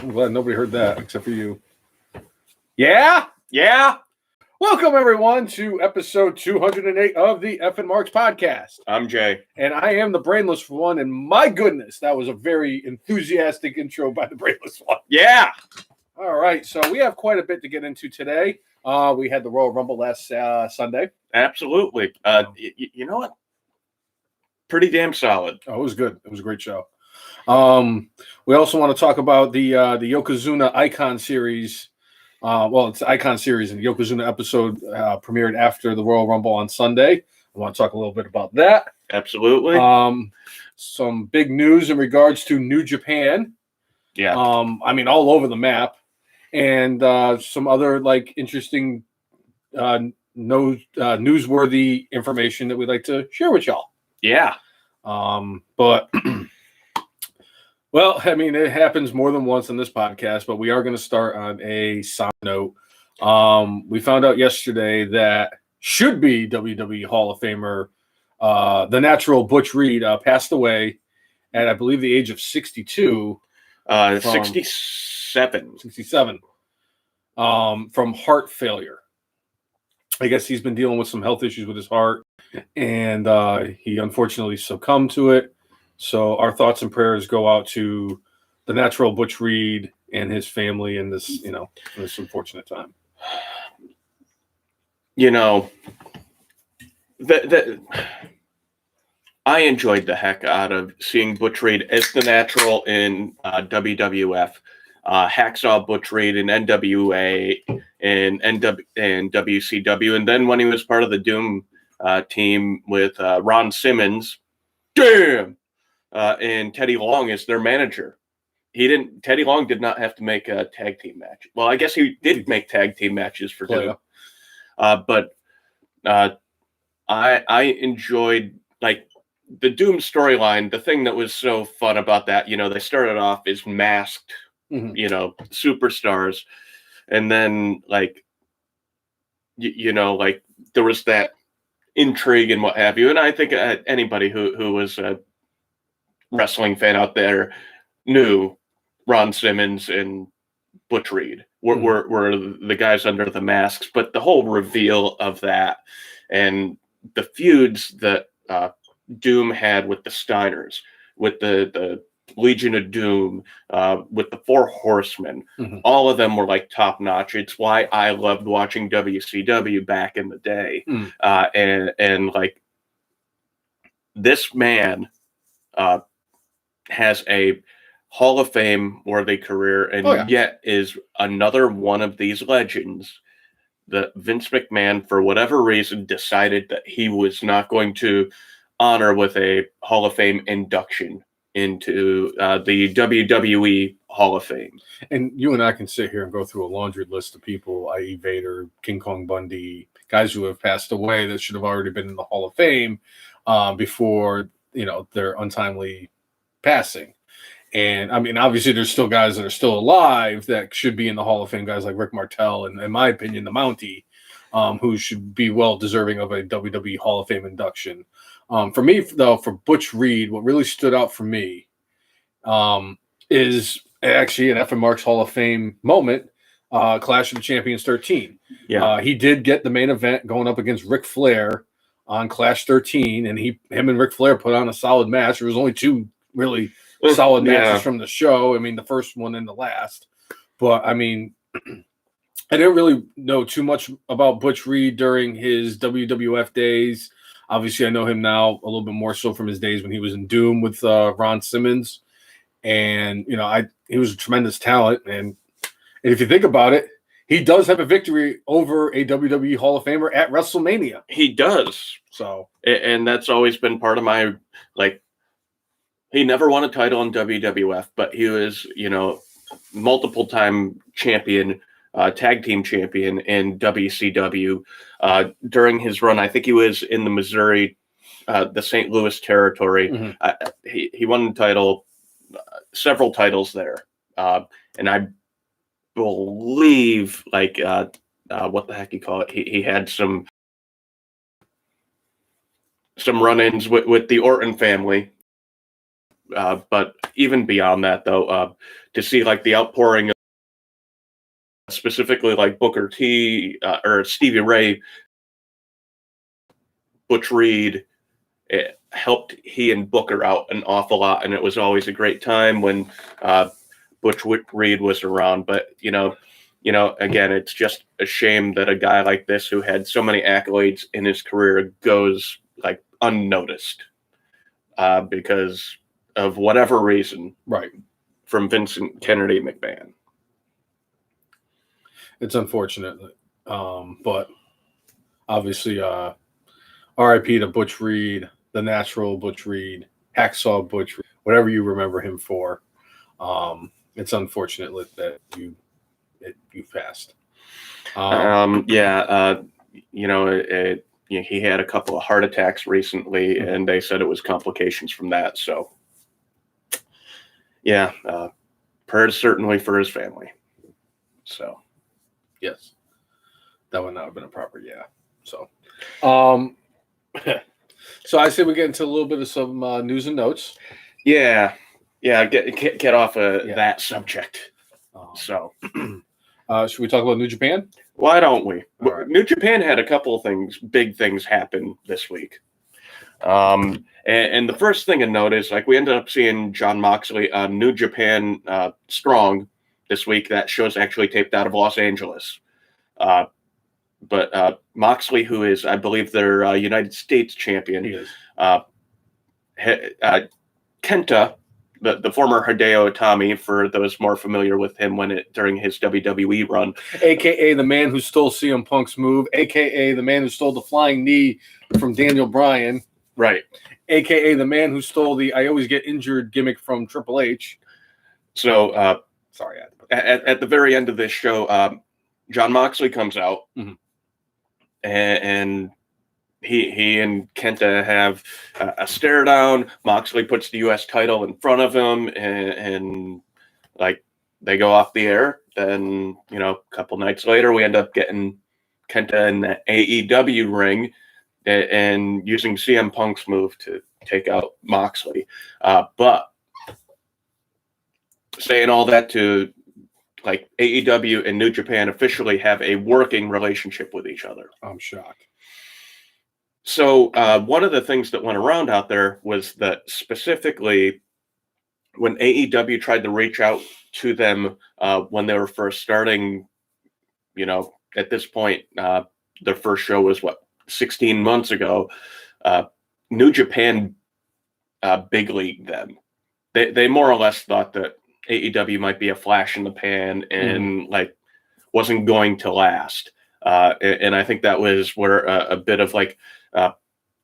I'm glad nobody heard that except for you. Yeah. Welcome, everyone, to episode 208 of the F and Marks podcast. I'm Jay. And I am the brainless one, and my goodness, that was a very enthusiastic intro by the brainless one. Yeah. All right, so we have quite a bit to get into today. We had the Royal Rumble last Sunday. Absolutely. You know what? Pretty damn solid. Oh, it was good. It was a great show. We also want to talk about the Yokozuna Icon series. It's the Icon series, and the Yokozuna episode premiered after the Royal Rumble on Sunday. I want to talk a little bit about that. Absolutely. Some big news in regards to New Japan. Yeah. All over the map, and some other interesting, newsworthy information that we'd like to share with y'all. Yeah. But well, it happens more than once in this podcast, but we are going to start on a side note. We found out yesterday that should be WWE Hall of Famer, the natural Butch Reed, passed away at, I believe, the age of 62. 67. From heart failure. I guess he's been dealing with some health issues with his heart, and he unfortunately succumbed to it. So our thoughts and prayers go out to the natural Butch Reed and his family in this, this unfortunate time. I enjoyed the heck out of seeing Butch Reed as the natural in WWF, Hacksaw Butch Reed in NWA and WCW, and then when he was part of the Doom team with Ron Simmons, and Teddy Long as their manager. Teddy Long did not have to make a tag team match. Well, I guess he did make tag team matches for Doom. But I enjoyed the Doom storyline. The thing that was so fun about that, they started off as masked, superstars, and then there was that intrigue and what have you. And I think anybody who was a wrestling fan out there knew Ron Simmons and Butch Reed were the guys under the masks. But the whole reveal of that and the feuds that Doom had with the Steiners, with the Legion of Doom, with the Four Horsemen, all of them were top notch. It's why I loved watching WCW back in the day. And this man has a Hall of Fame worthy career, and yet is another one of these legends that Vince McMahon, for whatever reason, decided that he was not going to honor with a Hall of Fame induction into the WWE Hall of Fame. And you and I can sit here and go through a laundry list of people, i.e. Vader, King Kong Bundy, guys who have passed away that should have already been in the Hall of Fame before, their untimely passing. And obviously there's still guys that are still alive that should be in the Hall of Fame, guys like Rick Martel and, in my opinion, the Mountie, who should be well deserving of a WWE Hall of Fame induction. For me, though, for Butch Reed, what really stood out for me is actually an F and Marks Hall of Fame moment, Clash of the Champions 13. Yeah. He did get the main event going up against Ric Flair on Clash 13, and him and Ric Flair put on a solid match. There was only two really solid matches from the show. The first one and the last. But, I didn't really know too much about Butch Reed during his WWF days. Obviously, I know him now a little bit more so from his days when he was in Doom with Ron Simmons. And, he was a tremendous talent. And if you think about it, he does have a victory over a WWE Hall of Famer at WrestleMania. He does. So, and that's always been part of my, he never won a title in WWF, but he was, multiple time champion, tag team champion in WCW. During his run, I think he was in the Missouri, the St. Louis territory. He won the title, several titles there. And I believe what the heck you call it? He had some run-ins with the Orton family But even beyond that, though, to see like the outpouring of specifically like Booker T or Stevie Ray, Butch Reed, it helped he and Booker out an awful lot, and it was always a great time when Butch Reed was around. But again, it's just a shame that a guy like this who had so many accolades in his career goes like unnoticed because of whatever reason, right? From Vincent Kennedy McMahon. It's unfortunate, but obviously, R.I.P. to Butch Reed, the natural Butch Reed, Hacksaw Butch Reed, whatever you remember him for. It's unfortunate that you passed. He had a couple of heart attacks recently, and they said it was complications from that. So, prayers certainly for his family. So, yes, that would not have been a proper So, so I say we get into a little bit of some news and notes. Yeah. Get off of that subject. Should we talk about New Japan? Why don't we? Right. New Japan had a couple of big things happen this week. And the first thing to note is like we ended up seeing Jon Moxley on New Japan Strong this week. That show's actually taped out of Los Angeles. But Moxley, who is, I believe, their United States champion, he is. Kenta, the former Hideo Itami, for those more familiar with him during his WWE run, AKA the man who stole CM Punk's move, AKA the man who stole the flying knee from Daniel Bryan, right? AKA the man who stole the "I always get injured" gimmick from Triple H. So, sorry, at the very end of this show, Jon Moxley comes out, and he and Kenta have a stare down. Moxley puts the U.S. title in front of him, and like they go off the air. Then a couple nights later, we end up getting Kenta in the AEW ring and using CM Punk's move to take out Moxley. But saying all that to like AEW and New Japan officially have a working relationship with each other. I'm shocked. So one of the things that went around out there was that specifically when AEW tried to reach out to them when they were first starting, at this point, their first show was 16 months ago. New Japan big leagued them. They more or less thought that AEW might be a flash in the pan and like wasn't going to last. And I think that was where a bit of like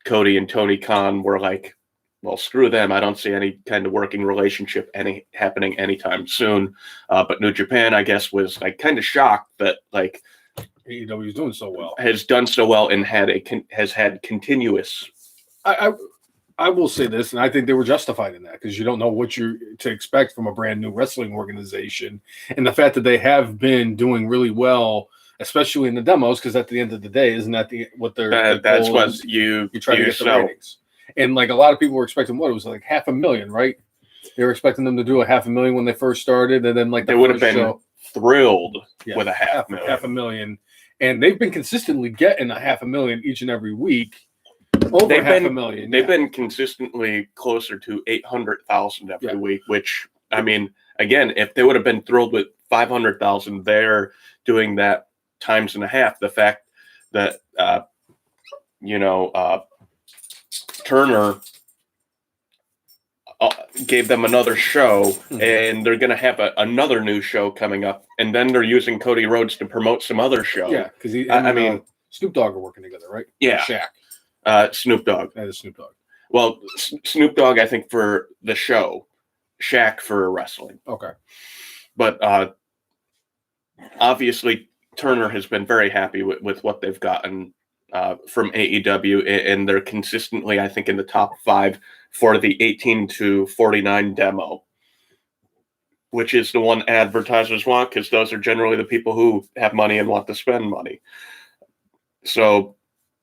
Cody and Tony Khan were like, well, screw them. I don't see any kind of working relationship happening anytime soon. But New Japan, I guess, was like kind of shocked that like AEW is doing so well, has done so well, and has had continuous. I will say this, and I think they were justified in that because you don't know what you're to expect from a brand new wrestling organization, and the fact that they have been doing really well, especially in the demos, because at the end of the day, isn't that what that's what you try to get the ratings? And like a lot of people were expecting it was like 500,000, right? They were expecting them to do 500,000 when they first started, and then like they would have been thrilled with a 500,000. 500,000, and they've been consistently getting 500,000 each and every week. Over 500,000. They've been consistently closer to 800,000 every week, which, I mean, again, if they would have been thrilled with 500,000, they're doing that times and a half. The fact that, Turner gave them another show, and they're going to have another new show coming up, and then they're using Cody Rhodes to promote some other show. Yeah, because Snoop Dogg are working together, right? Yeah. Shaq. Snoop Dogg. That is Snoop Dogg. Well, Snoop Dogg, I think, for the show, Shaq for wrestling. Okay. But obviously, Turner has been very happy with what they've gotten from AEW, and they're consistently, I think, in the top 5 for the 18 to 49 demo, which is the one advertisers want because those are generally the people who have money and want to spend money. So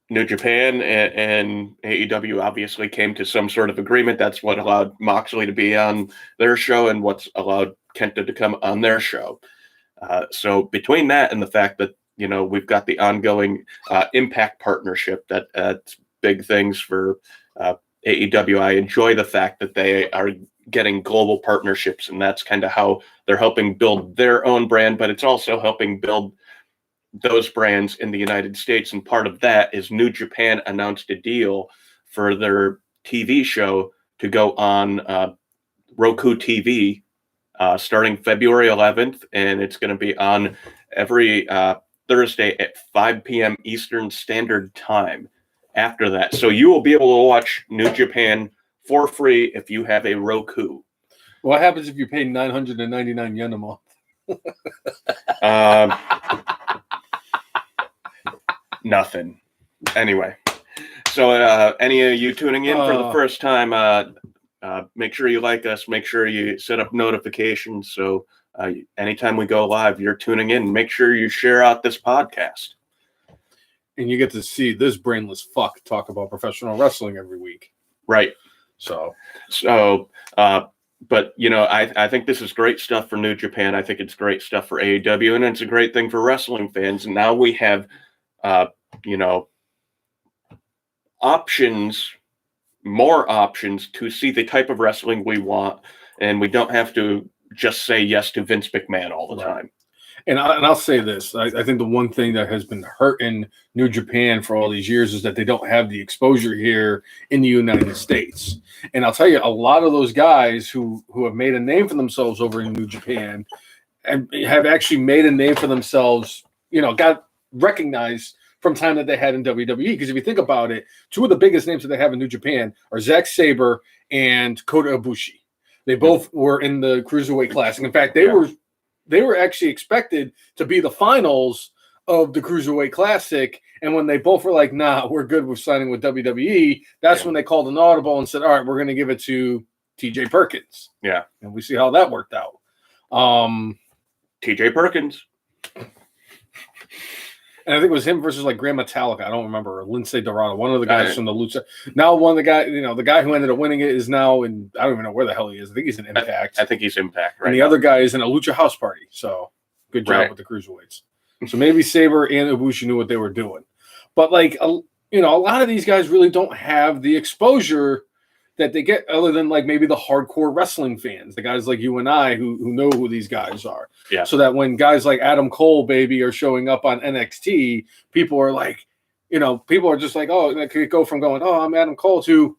New Japan and AEW obviously came to some sort of agreement. That's what allowed Moxley to be on their show and what's allowed Kenta to come on their show. So between that and the fact that, we've got the ongoing Impact partnership, that's big things for AEW. I enjoy the fact that they are getting global partnerships, and that's kind of how they're helping build their own brand, but it's also helping build those brands in the United States. And part of that is New Japan announced a deal for their TV show to go on Roku TV starting February 11th. And it's going to be on every Thursday at 5 p.m. Eastern Standard Time after that. So you will be able to watch New Japan for free if you have a Roku. What happens if you pay 999 yen a month? Nothing. Anyway, so any of you tuning in for the first time, make sure you like us. Make sure you set up notifications so anytime we go live, you're tuning in. Make sure you share out this podcast. And you get to see this brainless fuck talk about professional wrestling every week. Right. So, but, I think this is great stuff for New Japan. I think it's great stuff for AEW, and it's a great thing for wrestling fans. And now we have more options to see the type of wrestling we want, and we don't have to just say yes to Vince McMahon all the time. And I'll say this. I think the one thing that has been hurting New Japan for all these years is that they don't have the exposure here in the United States. And I'll tell you, a lot of those guys who have made a name for themselves over in New Japan and have actually made a name for themselves, got recognized from time that they had in WWE. Because if you think about it, two of the biggest names that they have in New Japan are Zack Sabre and Kota Ibushi. They both were in the Cruiserweight Classic. In fact, they were actually expected to be the finals of the Cruiserweight Classic. And when they both were like, nah, we're good with signing with WWE, that's when they called an audible and said, all right, we're going to give it to TJ Perkins. Yeah. And we see how that worked out. TJ Perkins. And I think it was him versus like Grand Metallica. I don't remember. Or Lindsay Dorado, one of the guys from the Lucha. Now one of the guys, the guy who ended up winning it is now in, I don't even know where the hell he is. I think he's in Impact. I think he's Impact, right? And the other guy is in a Lucha House Party. So good job with the Cruiserweights. So maybe Sabre and Ibushi knew what they were doing. But a lot of these guys really don't have the exposure that they get other than maybe the hardcore wrestling fans, the guys like you and I who know who these guys are. Yeah. So that when guys like Adam Cole, baby, are showing up on NXT, people are like, people are just like, oh, and it could go from going, oh, I'm Adam Cole to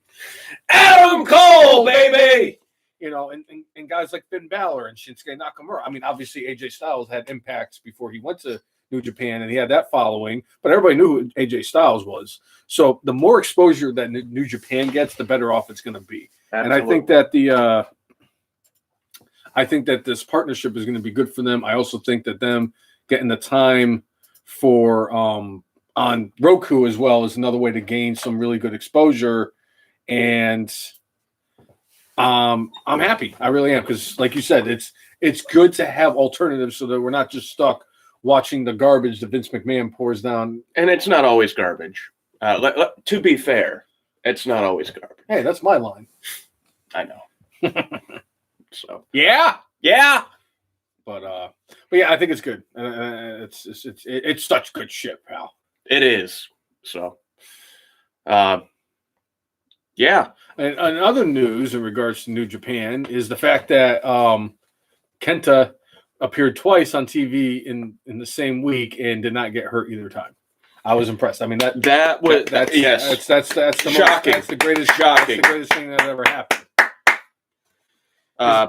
Adam Cole, baby. And guys like Finn Balor and Shinsuke Nakamura. I mean, obviously AJ Styles had impacts before he went to New Japan and he had that following, but everybody knew who AJ Styles was. So the more exposure that New Japan gets, the better off it's going to be. Absolutely. And I think that this partnership is going to be good for them. I also think that them getting the time for on Roku as well is another way to gain some really good exposure. And I'm happy. I really am, because like you said, it's good to have alternatives so that we're not just stuck watching the garbage that Vince McMahon pours down. And it's not always garbage. To be fair, it's not always garbage. Hey, that's my line. I know. So yeah. But yeah, I think it's good. It's such good shit, pal. It is. So, yeah. And other news in regards to New Japan is the fact that Kenta appeared twice on TV in the same week and did not get hurt either time. I was impressed. I mean that's the shocking. That's the greatest shocking. That's the greatest thing that ever happened.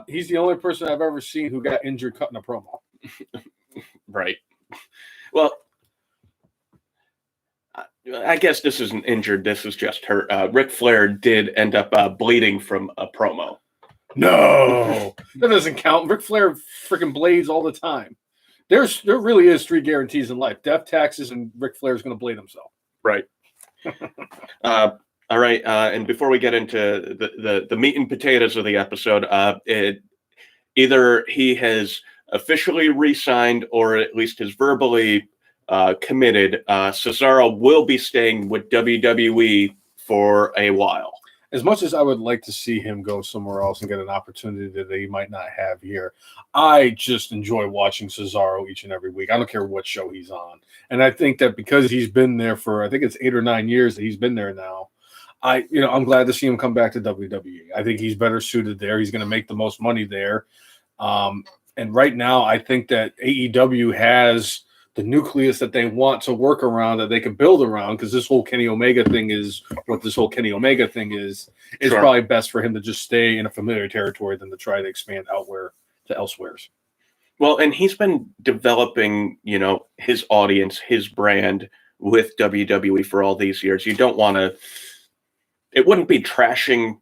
He's the only person I've ever seen who got injured cutting a promo. Right. Well, I guess this isn't injured. This is just hurt. Ric Flair did end up bleeding from a promo. No, that doesn't count. Ric Flair freaking blades all the time. There really is 3 guarantees in life: death, taxes, and Ric Flair is going to blade himself. Right. All right. And before we get into the meat and potatoes of the episode, either he has officially re-signed or at least has verbally committed. Cesaro will be staying with WWE for a while. As much as I would like to see him go somewhere else and get an opportunity that he might not have here, I just enjoy watching Cesaro each and every week. I don't care what show he's on. And I think that because he's been there for, I think it's 8 or 9 years that he's been there now, I'm glad to see him come back to WWE. I think he's better suited there. He's going to make the most money there. And right now, I think that AEW has the nucleus that they want to work around, that they can build around, because this whole Kenny Omega thing is what this whole Kenny Omega thing is. It's Sure. probably best for him to just stay in a familiar territory than to try to expand outwhere to elsewheres. Well, and he's been developing, his audience, his brand with WWE for all these years. You don't want to, it wouldn't be trashing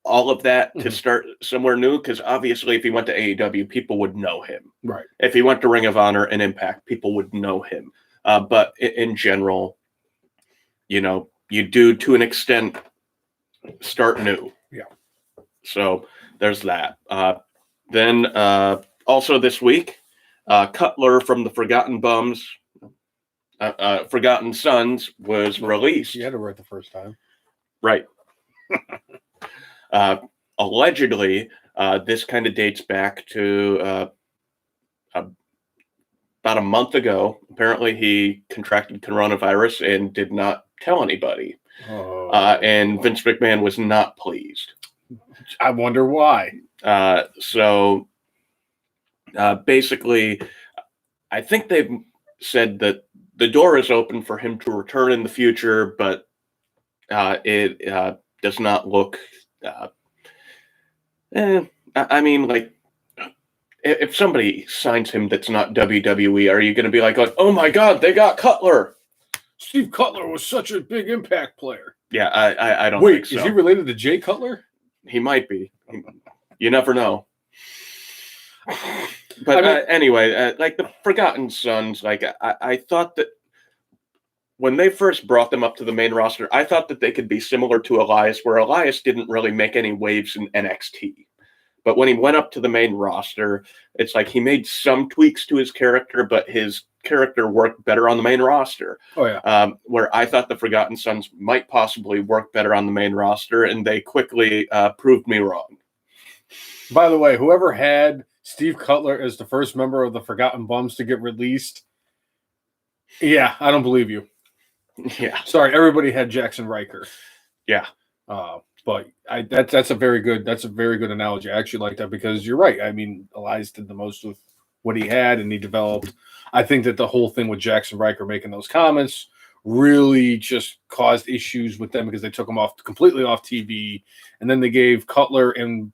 all of that to start somewhere new, because obviously if he went to AEW, people would know him. Right. If he went to Ring of Honor and Impact, people would know him. But in general, you do, to an extent, start new. Yeah. So there's that. Then also this week, Cutler from the Forgotten Sons was released. You had it right the first time. Right. Allegedly, this kind of dates back to about a month ago. Apparently, he contracted coronavirus and did not tell anybody. And Vince McMahon was not pleased. I wonder why. So basically, I think they've said that the door is open for him to return in the future, but it does not look. I mean, like, if somebody signs him that's not WWE, are you going to be like, oh my God, they got Cutler? Steve Cutler was such a big Impact player. Yeah, I don't think think so. Is he related to Jay Cutler? He might be. You never know. But anyway, like the Forgotten Sons, like I thought that when they first brought them up to the main roster, I thought that they could be similar to Elias, where Elias didn't really make any waves in NXT. But when he went up to the main roster, it's like he made some tweaks to his character, but his character worked better on the main roster. Oh, yeah. Where I thought the Forgotten Sons might possibly work better on the main roster, and they quickly proved me wrong. By the way, whoever had Steve Cutler as the first member of the Forgotten Bums to get released, yeah, I don't believe you. Yeah. Sorry, everybody had Jackson Riker. Yeah. But that's a very good analogy. I actually like that, because you're right. I mean, Elias did the most with what he had, and he developed. I think that the whole thing with Jackson Riker making those comments really just caused issues with them, because they took him completely off TV, and then they gave Cutler and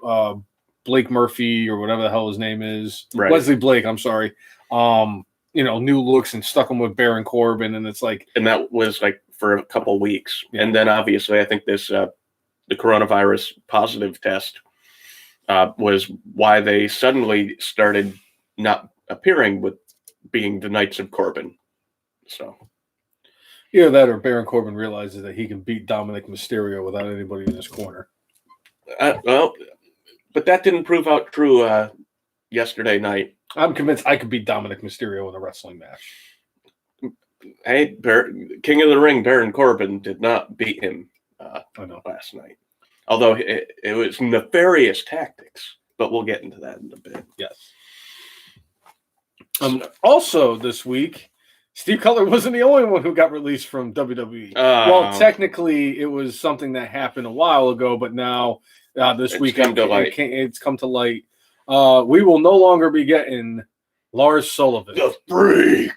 Blake Murphy, or whatever the hell his name is, right. Wesley Blake, I'm sorry, new looks, and stuck him with Baron Corbin, and it's like, and that was like for a couple weeks, and then obviously I think this the coronavirus positive test was why they suddenly started not appearing with being the Knights of Corbin. So either that, or Baron Corbin realizes that he can beat Dominic Mysterio without anybody in his corner. Well, but that didn't prove out true yesterday night. I'm convinced I could beat Dominic Mysterio in a wrestling match. Hey, King of the Ring, Baron Corbin did not beat him last night. Although it was nefarious tactics, but we'll get into that in a bit. Yes. Also this week, Steve Cutler wasn't the only one who got released from WWE. Well, technically, it was something that happened a while ago, but now this week it's come to light. We will no longer be getting Lars Sullivan. The Freak.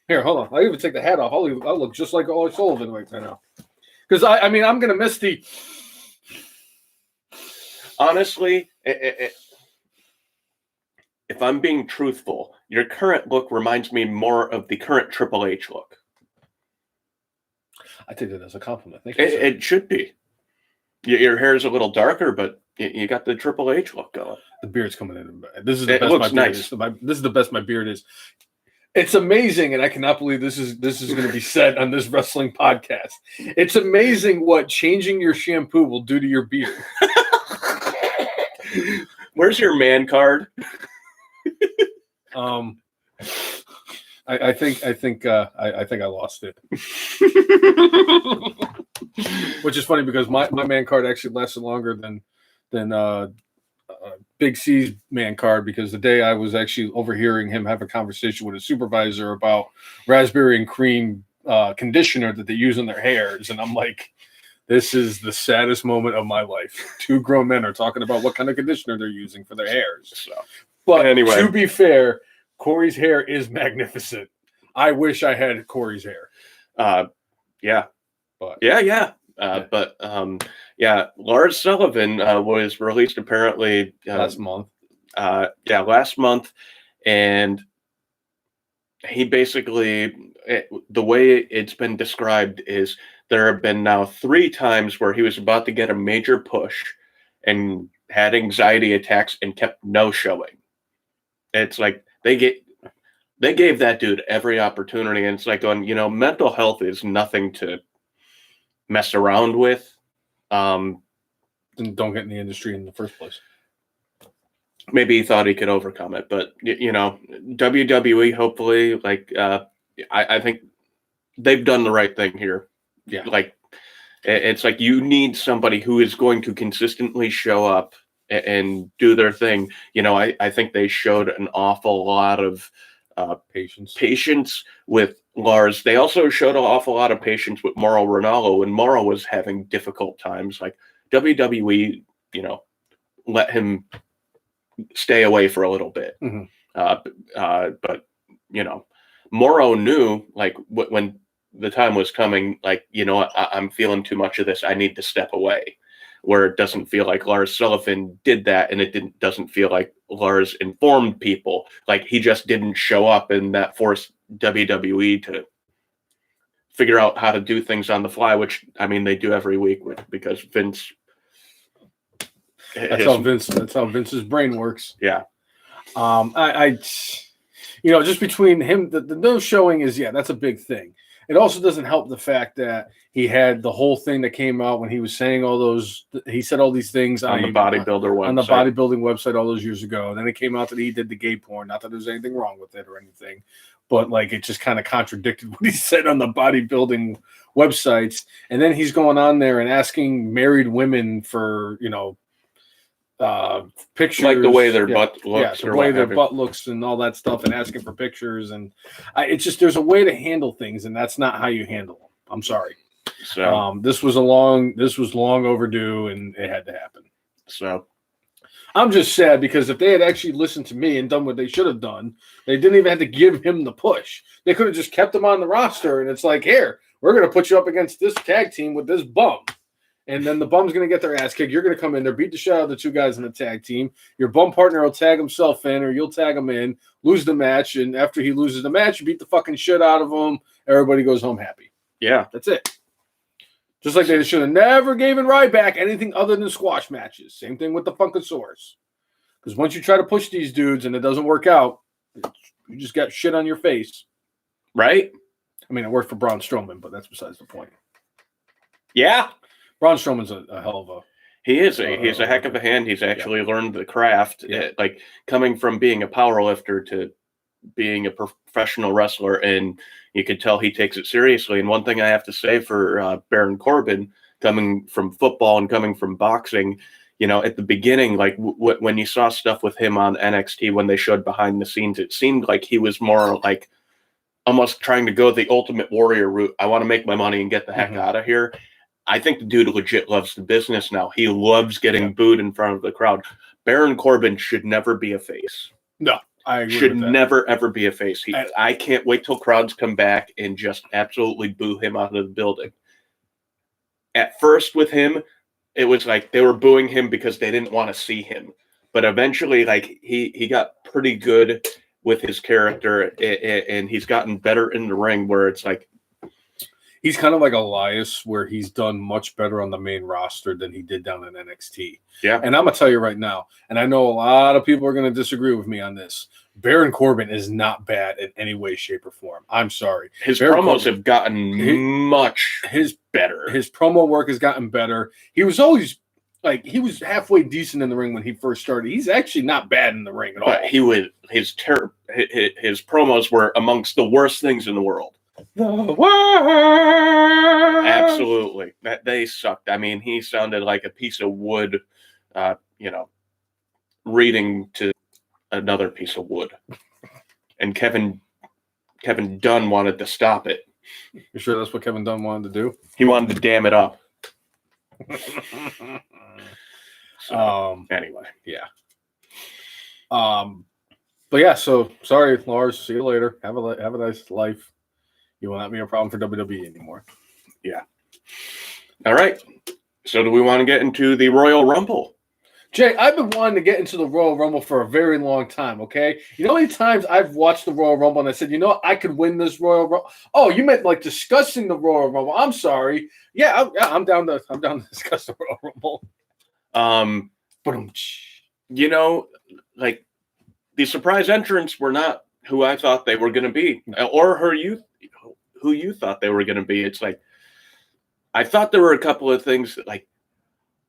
Here, hold on. I'll even take the hat off. I'll look just like Lars Sullivan right now. Because, I'm going to miss the... Honestly, if I'm being truthful, your current look reminds me more of the current Triple H look. I take that as a compliment. Thank you. It should be. Your hair is a little darker, but you got the Triple H look going. The beard's coming in. This is the best looks my beard nice. is. This is the best my beard is. It's amazing, and I cannot believe this is going to be said on this wrestling podcast. It's amazing what changing your shampoo will do to your beard. Where's your man card? I think I lost it. Which is funny because my man card actually lasted longer than Big C's man card, because the day I was actually overhearing him have a conversation with a supervisor about raspberry and cream conditioner that they use in their hairs, and I'm like, this is the saddest moment of my life. Two grown men are talking about what kind of conditioner they're using for their hairs. So, but anyway, to be fair, Corey's hair is magnificent. I wish I had Corey's hair. Yeah. Lars Sullivan was released apparently last month. Last month, and he basically, the way it's been described is there have been now 3 times where he was about to get a major push and had anxiety attacks and kept no showing. It's like they gave that dude every opportunity, and it's like, mental health is nothing to mess around with. And don't get in the industry in the first place. Maybe he thought he could overcome it, but WWE, hopefully, I think they've done the right thing here. Yeah. It's like you need somebody who is going to consistently show up and do their thing. I think they showed an awful lot of patience with Lars. They also showed an awful lot of patience with Mauro Ranallo, and Mauro was having difficult times. Like WWE, let him stay away for a little bit. Mm-hmm. But Mauro knew, when the time was coming, I'm feeling too much of this. I need to step away. Where it doesn't feel like Lars Sullivan did that, and it doesn't feel like Lars informed people. Like he just didn't show up, and that forced WWE to figure out how to do things on the fly, which they do every week because Vince. That's how Vince's brain works. Yeah. I just between him, the no showing is, that's a big thing. It also doesn't help the fact that he had the whole thing that came out when he was saying he said all these things on the bodybuilding website all those years ago. And then it came out that he did the gay porn. Not that there's anything wrong with it or anything, but it just kind of contradicted what he said on the bodybuilding websites. And then he's going on there and asking married women for, pictures, like the way their butt looks, the way their butt looks and all that stuff, and asking for pictures. And it's just, there's a way to handle things, and that's not how you handle them. I'm sorry. So this was long overdue, and it had to happen. So I'm just sad because if they had actually listened to me and done what they should have done, they didn't even have to give him the push. They could have just kept him on the roster, and it's like, here, we're going to put you up against this tag team with this bum. And then the bum's going to get their ass kicked. You're going to come in there, beat the shit out of the 2 guys in the tag team. Your bum partner will tag himself in, or you'll tag him in, lose the match. And after he loses the match, you beat the fucking shit out of him. Everybody goes home happy. Yeah. That's it. Just like they should have never given Ryback anything other than squash matches. Same thing with the Funkasaurus. Because once you try to push these dudes and it doesn't work out, you just got shit on your face. Right? I mean, it worked for Braun Strowman, but that's besides the point. Yeah. Braun Strowman's a hell of a... He's a heck of a hand. He's actually learned the craft. Yeah. Coming from being a power lifter to being a professional wrestler, and you could tell he takes it seriously. And one thing I have to say for Baron Corbin, coming from football and coming from boxing, at the beginning, when you saw stuff with him on NXT, when they showed behind the scenes, it seemed like he was more almost trying to go the Ultimate Warrior route. I want to make my money and get the heck out of here. I think the dude legit loves the business now. He loves getting booed in front of the crowd. Baron Corbin should never be a face. No, I agree should with that. never, ever be a face. I can't wait till crowds come back and just absolutely boo him out of the building. At first with him, it was like they were booing him because they didn't want to see him. But eventually, he got pretty good with his character, and he's gotten better in the ring where it's like, he's kind of like Elias, where he's done much better on the main roster than he did down in NXT. Yeah. And I'm going to tell you right now, and I know a lot of people are going to disagree with me on this, Baron Corbin is not bad in any way, shape, or form. I'm sorry. His promos have gotten much better. His promo work has gotten better. He was always like he was halfway decent in the ring when he first started. He's actually not bad in the ring at all. But his promos were amongst the worst things in the world. The worst. Absolutely, that they sucked. I mean, he sounded like a piece of wood, reading to another piece of wood. And Kevin Dunn wanted to stop it. You sure that's what Kevin Dunn wanted to do? He wanted to dam it up. Anyway, yeah. But yeah, so sorry, Lars. See you later. Have a nice life. You will not be a problem for WWE anymore. Yeah. All right. So do we want to get into the Royal Rumble? Jay, I've been wanting to get into the Royal Rumble for a very long time, okay? You know how many times I've watched the Royal Rumble and I said, you know what, I could win this Royal Rumble. Oh, you meant like discussing the Royal Rumble. I'm sorry. Yeah, I'm down to discuss the Royal Rumble. Like the surprise entrants were not who I thought they were going to be, or who you thought they were going to be. It's like I thought there were a couple of things that, like,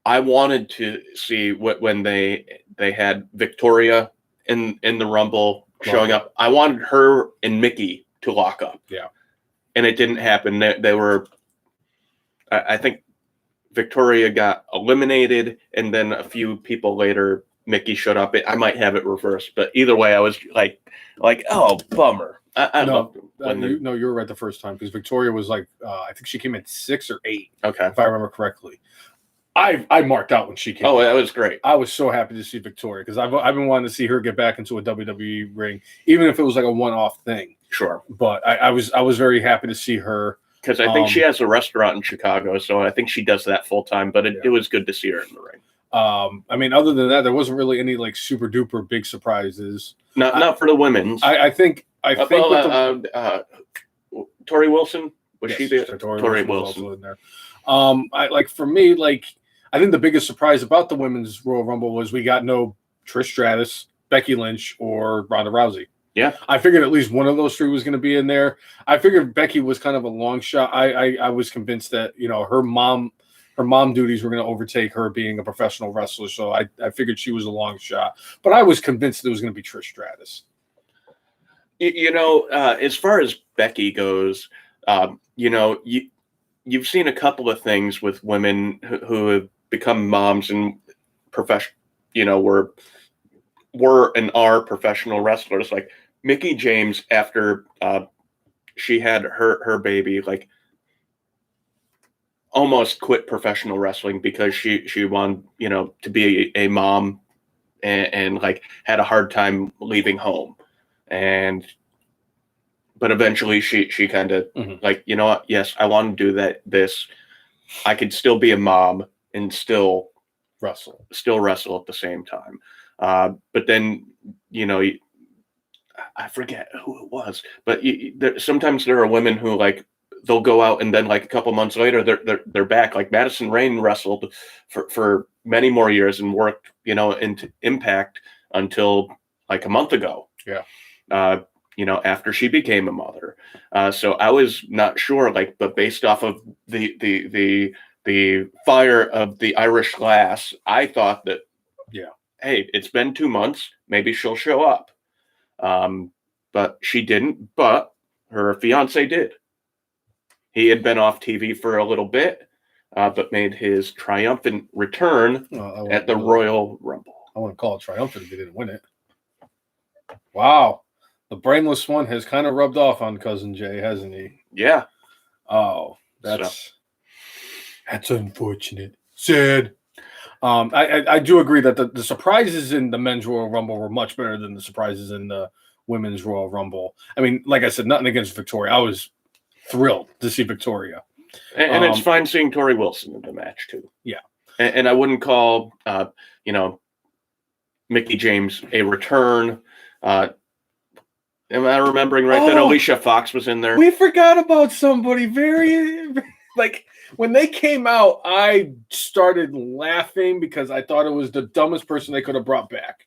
I wanted to see when they had Victoria in the Rumble showing up. I wanted her and Mickey to lock up. Yeah. And it didn't happen. They were, I think Victoria got eliminated, and then a few people later, Mickey showed up. I might have it reversed, but either way, I was like, oh, bummer. No, you were right the first time, because Victoria was like, I think she came in 6 or 8. Okay. If I remember correctly. I marked out when she came. Oh, that was great. I was so happy to see Victoria, because I've been wanting to see her get back into a WWE ring, even if it was like a one-off thing. Sure. But I was very happy to see her, because I think she has a restaurant in Chicago, so I think she does that full time. But it was good to see her in the ring. I mean, other than that, there wasn't really any like super duper big surprises. Not for the women's. I think Tori Wilson was she there? Tori Wilson was in there. For me, like, I think the biggest surprise about the women's Royal Rumble was we got no Trish Stratus, Becky Lynch, or Ronda Rousey. Yeah, I figured at least one of those three was going to be in there. I figured Becky was kind of a long shot. I was convinced that her mom duties were going to overtake her being a professional wrestler, so I figured she was a long shot. But I was convinced it was going to be Trish Stratus. As far as Becky goes, you've seen a couple of things with women who have become moms and were and are professional wrestlers. Like Mickie James, after she had her baby, like almost quit professional wrestling because she wanted to be a mom and like had a hard time leaving home, but eventually she kind of like, you know what, yes, I want to do this. I could still be a mom and still wrestle at the same time. But then, I forget who it was, but sometimes there are women who, like, they'll go out and then like a couple months later they're back. Like Madison Rayne wrestled for many more years and worked into Impact until like a month ago. Yeah. After she became a mother. So I was not sure, like, but based off of the fire of the Irish Lass, I thought that, hey, it's been 2 months, maybe she'll show up. But she didn't, but her fiance did. He had been off TV for a little bit, but made his triumphant return at the Royal Rumble. I want to call it triumphant if he didn't win it. Wow. The brainless one has kind of rubbed off on Cousin Jay, hasn't he? Yeah. Oh, that's unfortunate. Sad. I do agree that the surprises in the men's Royal Rumble were much better than the surprises in the women's Royal Rumble. I mean, like I said, nothing against Victoria. I was thrilled to see Victoria. And it's fine seeing Tori Wilson in the match, too. Yeah. And I wouldn't call, Mickie James a return. Am I remembering right that Alicia Fox was in there? We forgot about somebody very, like, when they came out, I started laughing because I thought it was the dumbest person they could have brought back.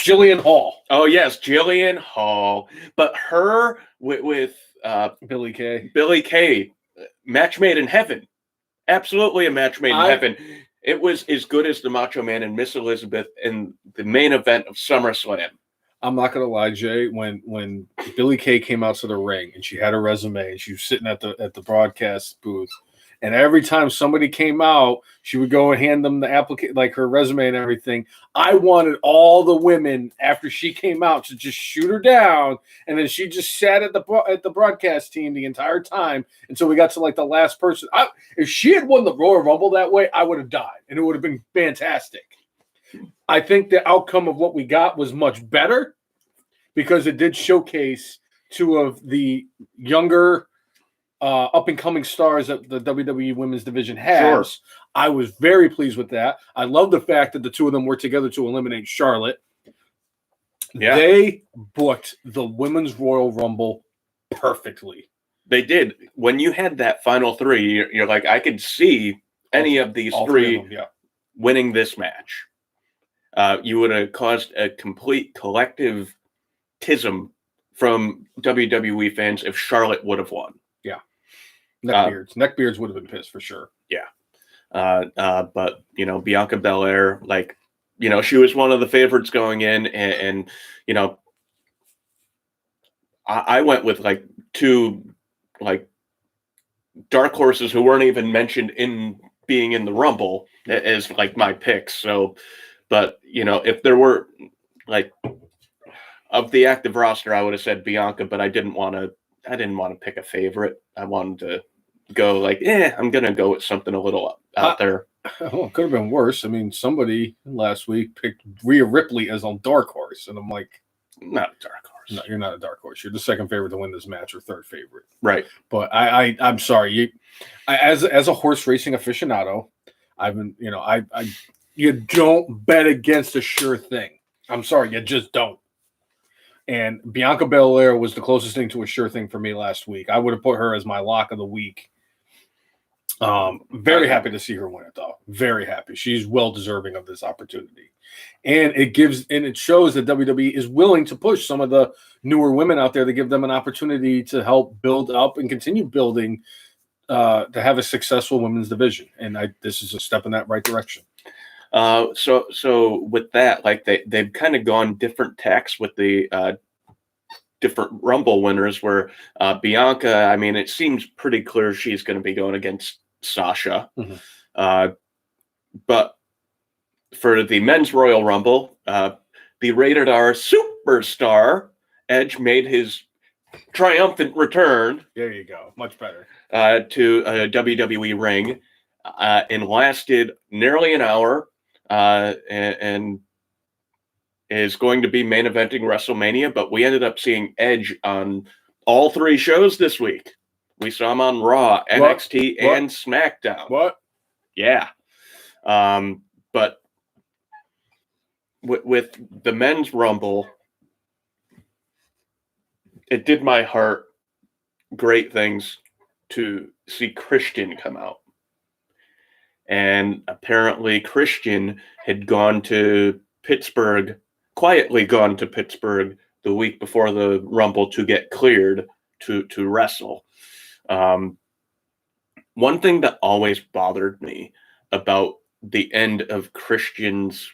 Jillian Hall. Oh, yes, Jillian Hall. But her with Billy Kay. Match made in heaven. Absolutely a match made in heaven. It was as good as the Macho Man and Miss Elizabeth in the main event of SummerSlam. I'm not gonna lie, Jay. When Billie Kay came out to the ring and she had her resume and she was sitting at the broadcast booth, and every time somebody came out, she would go and hand them the application, like her resume and everything. I wanted all the women after she came out to just shoot her down, and then she just sat at the broadcast team the entire time until we got to like the last person. If she had won the Royal Rumble that way, I would have died, and it would have been fantastic. I think the outcome of what we got was much better because it did showcase two of the younger up-and-coming stars that the WWE Women's Division has. Sure. I was very pleased with that. I love the fact that the two of them were together to eliminate Charlotte. Yeah. They booked the Women's Royal Rumble perfectly. They did. When you had that final three, you're like, I could see any of these three winning this match. You would have caused a complete collective tism from WWE fans if Charlotte would have won. Yeah. Neckbeards would have been pissed for sure. Yeah. But, Bianca Belair, like, she was one of the favorites going in, and I went with like two like dark horses who weren't even mentioned in being in the Rumble as like my picks. So, but if there were like of the active roster, I would have said Bianca, but I didn't want to pick a favorite. I wanted to go like, I'm gonna go with something a little out there. Well, it could have been worse. I mean, somebody last week picked Rhea Ripley as a dark horse, and I'm like, not a dark horse. No, you're not a dark horse. You're the second favorite to win this match, or third favorite. Right. But I'm sorry. As a horse racing aficionado, I've been, you don't bet against a sure thing. I'm sorry, you just don't. And Bianca Belair was the closest thing to a sure thing for me last week. I would have put her as my lock of the week. Very happy to see her win it, though. Very happy. She's well deserving of this opportunity. And it shows that WWE is willing to push some of the newer women out there to give them an opportunity to help build up and continue building to have a successful women's division. And this is a step in that right direction. So with that, like they've kind of gone different tacks with the different Rumble winners, where Bianca, I mean, it seems pretty clear she's going to be going against Sasha. Mm-hmm. But for the men's Royal Rumble, the Rated R superstar Edge made his triumphant return. There you go. Much better. To a WWE ring, and lasted nearly an hour, and is going to be main eventing WrestleMania. But we ended up seeing Edge on all three shows this week. We saw him on Raw, NXT, and SmackDown. What? Yeah. But with the men's Rumble, it did my heart great things to see Christian come out. And apparently Christian had gone to Pittsburgh, quietly gone to Pittsburgh the week before the Rumble to get cleared to wrestle. One thing that always bothered me about the end of Christian's,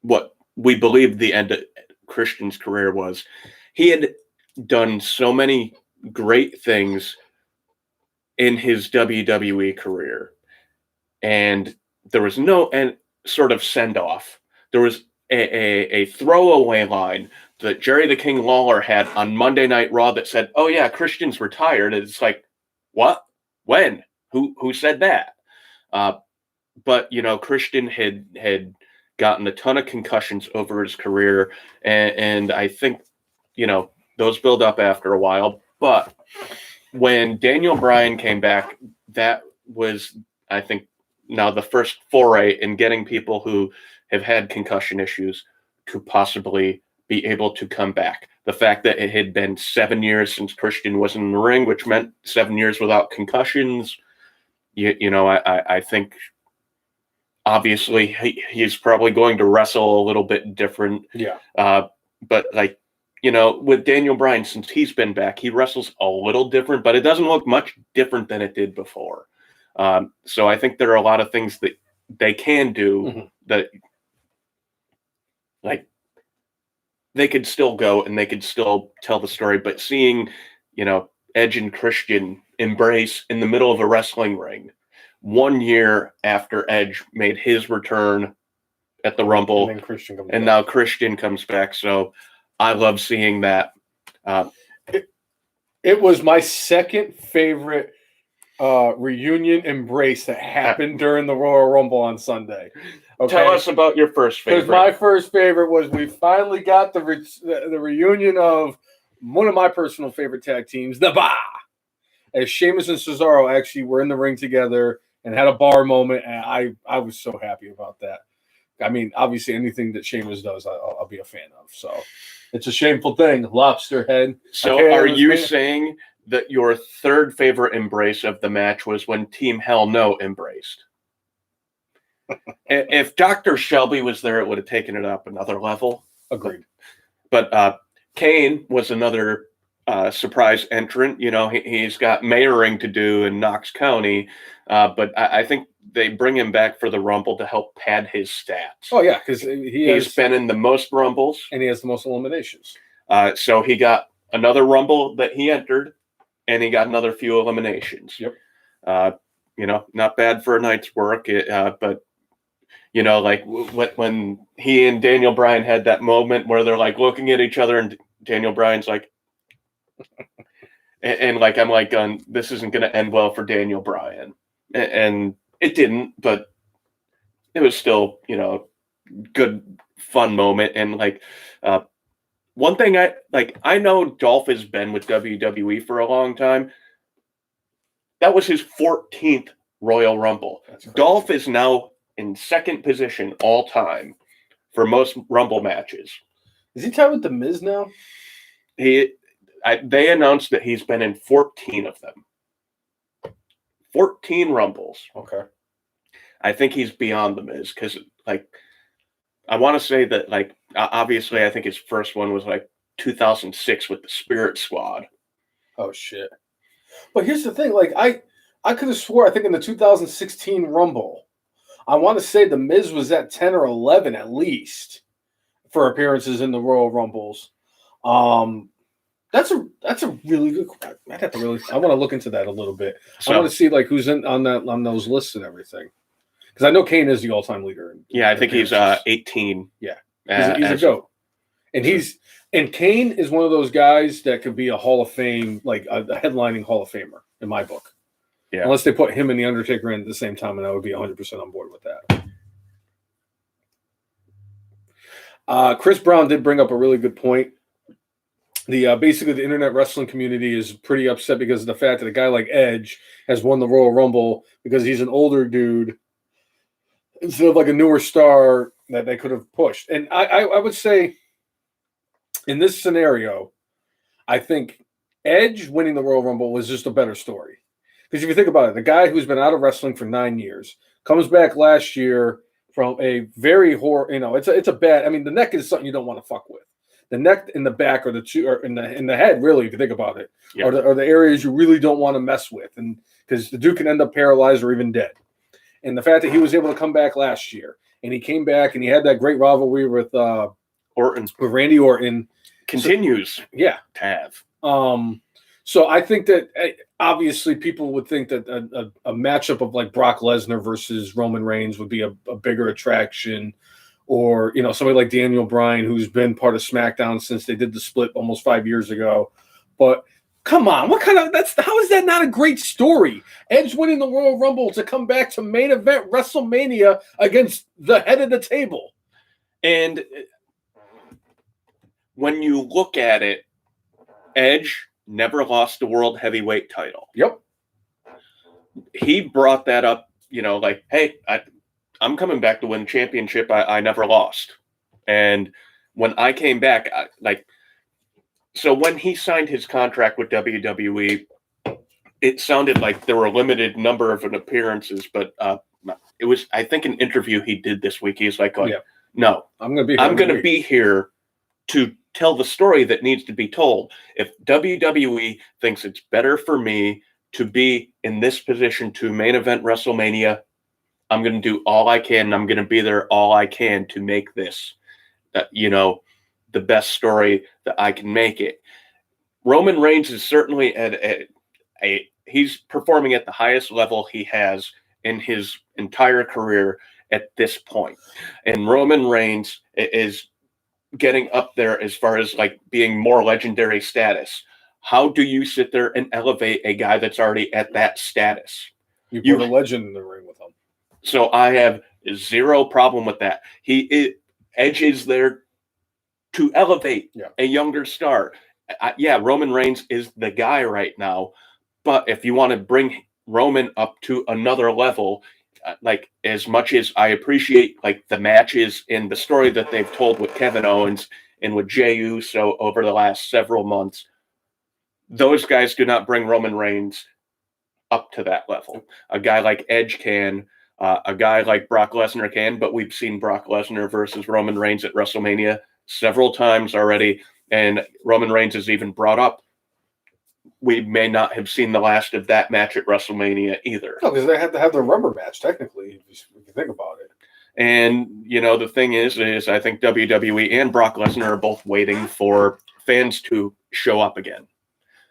what we believe the end of Christian's career was, he had done so many great things in his WWE career, and there was no sort of send-off. There was a throwaway line that Jerry the King Lawler had on Monday Night Raw that said, "Oh yeah, Christian's retired." And it's like, what? When? Who said that? But Christian had gotten a ton of concussions over his career, and I think those build up after a while. But when Daniel Bryan came back, that was, I think, now the first foray in getting people who have had concussion issues to possibly be able to come back. The fact that it had been 7 years since Christian was in the ring, which meant 7 years without concussions, I think obviously he's probably going to wrestle a little bit different. Yeah. But with Daniel Bryan, since he's been back, he wrestles a little different, but it doesn't look much different than it did before. So I think there are a lot of things that they can do that, like, they could still go and they could still tell the story, but seeing, Edge and Christian embrace in the middle of a wrestling ring 1 year after Edge made his return at the Rumble, and then Christian comes and back. now Christian comes back. So I love seeing that. It was my second favorite reunion embrace that happened during the Royal Rumble on Sunday. Okay? Tell us about your first favorite. Because my first favorite was we finally got the reunion of one of my personal favorite tag teams, the Bar. As Sheamus and Cesaro actually were in the ring together and had a bar moment, and I was so happy about that. I mean, obviously, anything that Sheamus does, I'll be a fan of. So it's a shameful thing. Lobster head. So are you saying that your third favorite embrace of the match was when Team Hell No embraced? If Dr. Shelby was there, it would have taken it up another level. Agreed. But Kane was another surprise entrant. He's got mayoring to do in Knox County, but I think they bring him back for the Rumble to help pad his stats. Oh, yeah, because he's been in the most Rumbles. And he has the most eliminations. So he got another Rumble that he entered, and he got another few eliminations. Yep. Not bad for a night's work, but like when he and Daniel Bryan had that moment where they're like looking at each other, and Daniel Bryan's like, and like, I'm like, this isn't going to end well for Daniel Bryan. And it didn't, but it was still, good, fun moment. And like, one thing I know Dolph has been with WWE for a long time. That was his 14th Royal Rumble. Dolph is now in second position all time for most Rumble matches. Is he tied with The Miz now? They announced that he's been in 14 of them. 14 Rumbles. Okay. I think he's beyond The Miz because, like, I want to say that, like, obviously, I think his first one was like 2006 with the Spirit Squad. Oh shit! But here's the thing: like, I could have swore I think in the 2016 Rumble, I want to say The Miz was at 10 or 11 at least for appearances in the Royal Rumbles. That's a really good. I want to look into that a little bit. So, I want to see like who's on those lists and everything. Because I know Kane is the all-time leader. I think he's 18. Yeah, he's a goat, and Kane is one of those guys that could be a Hall of Fame, like a headlining Hall of Famer in my book. Yeah, unless they put him and the Undertaker in at the same time, and I would be 100% on board with that. Chris Brown did bring up a really good point. Basically the internet wrestling community is pretty upset because of the fact that a guy like Edge has won the Royal Rumble because he's an older dude instead of like a newer star that they could have pushed. And I would say in this scenario, I think Edge winning the Royal Rumble was just a better story. Because if you think about it, the guy who's been out of wrestling for 9 years comes back last year from a very it's a bad. I mean, the neck is something you don't want to fuck with. The neck and the back are the two, or in the head, really, if you think about it, are the areas you really don't want to mess with, and because the dude can end up paralyzed or even dead. And the fact that he was able to come back last year, and he came back and he had that great rivalry with Randy Orton, continues. So, yeah, to have. So I think that obviously people would think that a matchup of like Brock Lesnar versus Roman Reigns would be a bigger attraction. Or, somebody like Daniel Bryan, who's been part of SmackDown since they did the split almost 5 years ago. But come on, how is that not a great story? Edge winning the Royal Rumble to come back to main event WrestleMania against the head of the table. And when you look at it, Edge never lost the world heavyweight title. Yep. He brought that up, like, hey, I'm coming back to win the championship. I never lost. And when I came back, so when he signed his contract with WWE, it sounded like there were a limited number of appearances, but it was, I think, an interview he did this week. He's like, no, I'm going to be here to tell the story that needs to be told. If WWE thinks it's better for me to be in this position to main event WrestleMania, I'm going to do all I can, and I'm going to be there all I can to make this, the best story that I can make it. Roman Reigns is certainly he's performing at the highest level he has in his entire career at this point. And Roman Reigns is getting up there as far as like being more legendary status. How do you sit there and elevate a guy that's already at that status? You put a legend in the ring with him. So I have zero problem with that. Edge is there to elevate a younger star. Roman Reigns is the guy right now. But if you want to bring Roman up to another level, like as much as I appreciate like the matches and the story that they've told with Kevin Owens and with Jey Uso over the last several months, those guys do not bring Roman Reigns up to that level. A guy like Edge can, a guy like Brock Lesnar can, but we've seen Brock Lesnar versus Roman Reigns at WrestleMania several times already, and Roman Reigns is even brought up. We may not have seen the last of that match at WrestleMania either. No, because they had to have their rubber match, technically, if you think about it. And, the thing is I think WWE and Brock Lesnar are both waiting for fans to show up again.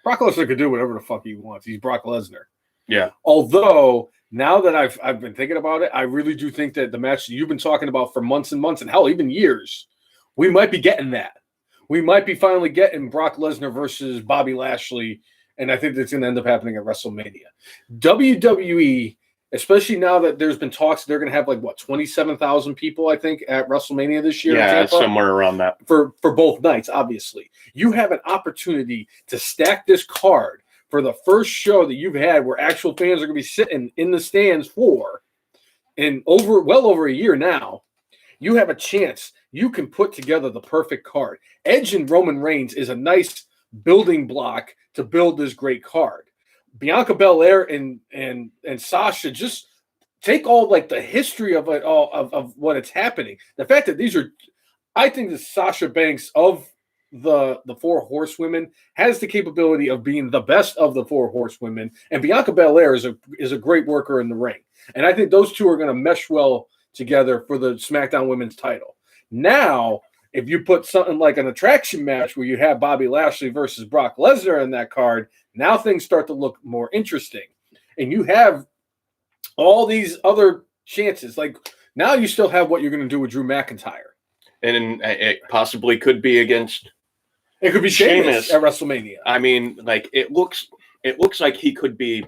Brock Lesnar could do whatever the fuck he wants. He's Brock Lesnar. Yeah. Although, now that I've been thinking about it, I really do think that the match that you've been talking about for months and months, and hell, even years, we might be getting that. We might be finally getting Brock Lesnar versus Bobby Lashley, and I think that's going to end up happening at WrestleMania. WWE, especially now that there's been talks, they're going to have 27,000 people, I think, at WrestleMania this year. Yeah, somewhere around that. For both nights, obviously. You have an opportunity to stack this card for the first show that you've had where actual fans are going to be sitting in the stands for, and well over a year now. You have a chance. You can put together the perfect card. Edge and Roman Reigns is a nice building block to build this great card. Bianca Belair and Sasha, just take all the history of it all, of what it's happening. The fact that I think the Sasha Banks of the four horsewomen has the capability of being the best of the four horsewomen, and Bianca Belair is a great worker in the ring. And I think those two are going to mesh well together for the SmackDown Women's title. Now, if you put something like an attraction match where you have Bobby Lashley versus Brock Lesnar in that card, now things start to look more interesting. And you have all these other chances. Now you still have what you're going to do with Drew McIntyre. And it possibly could be against... It could be Sheamus at WrestleMania. I mean, it looks like he could be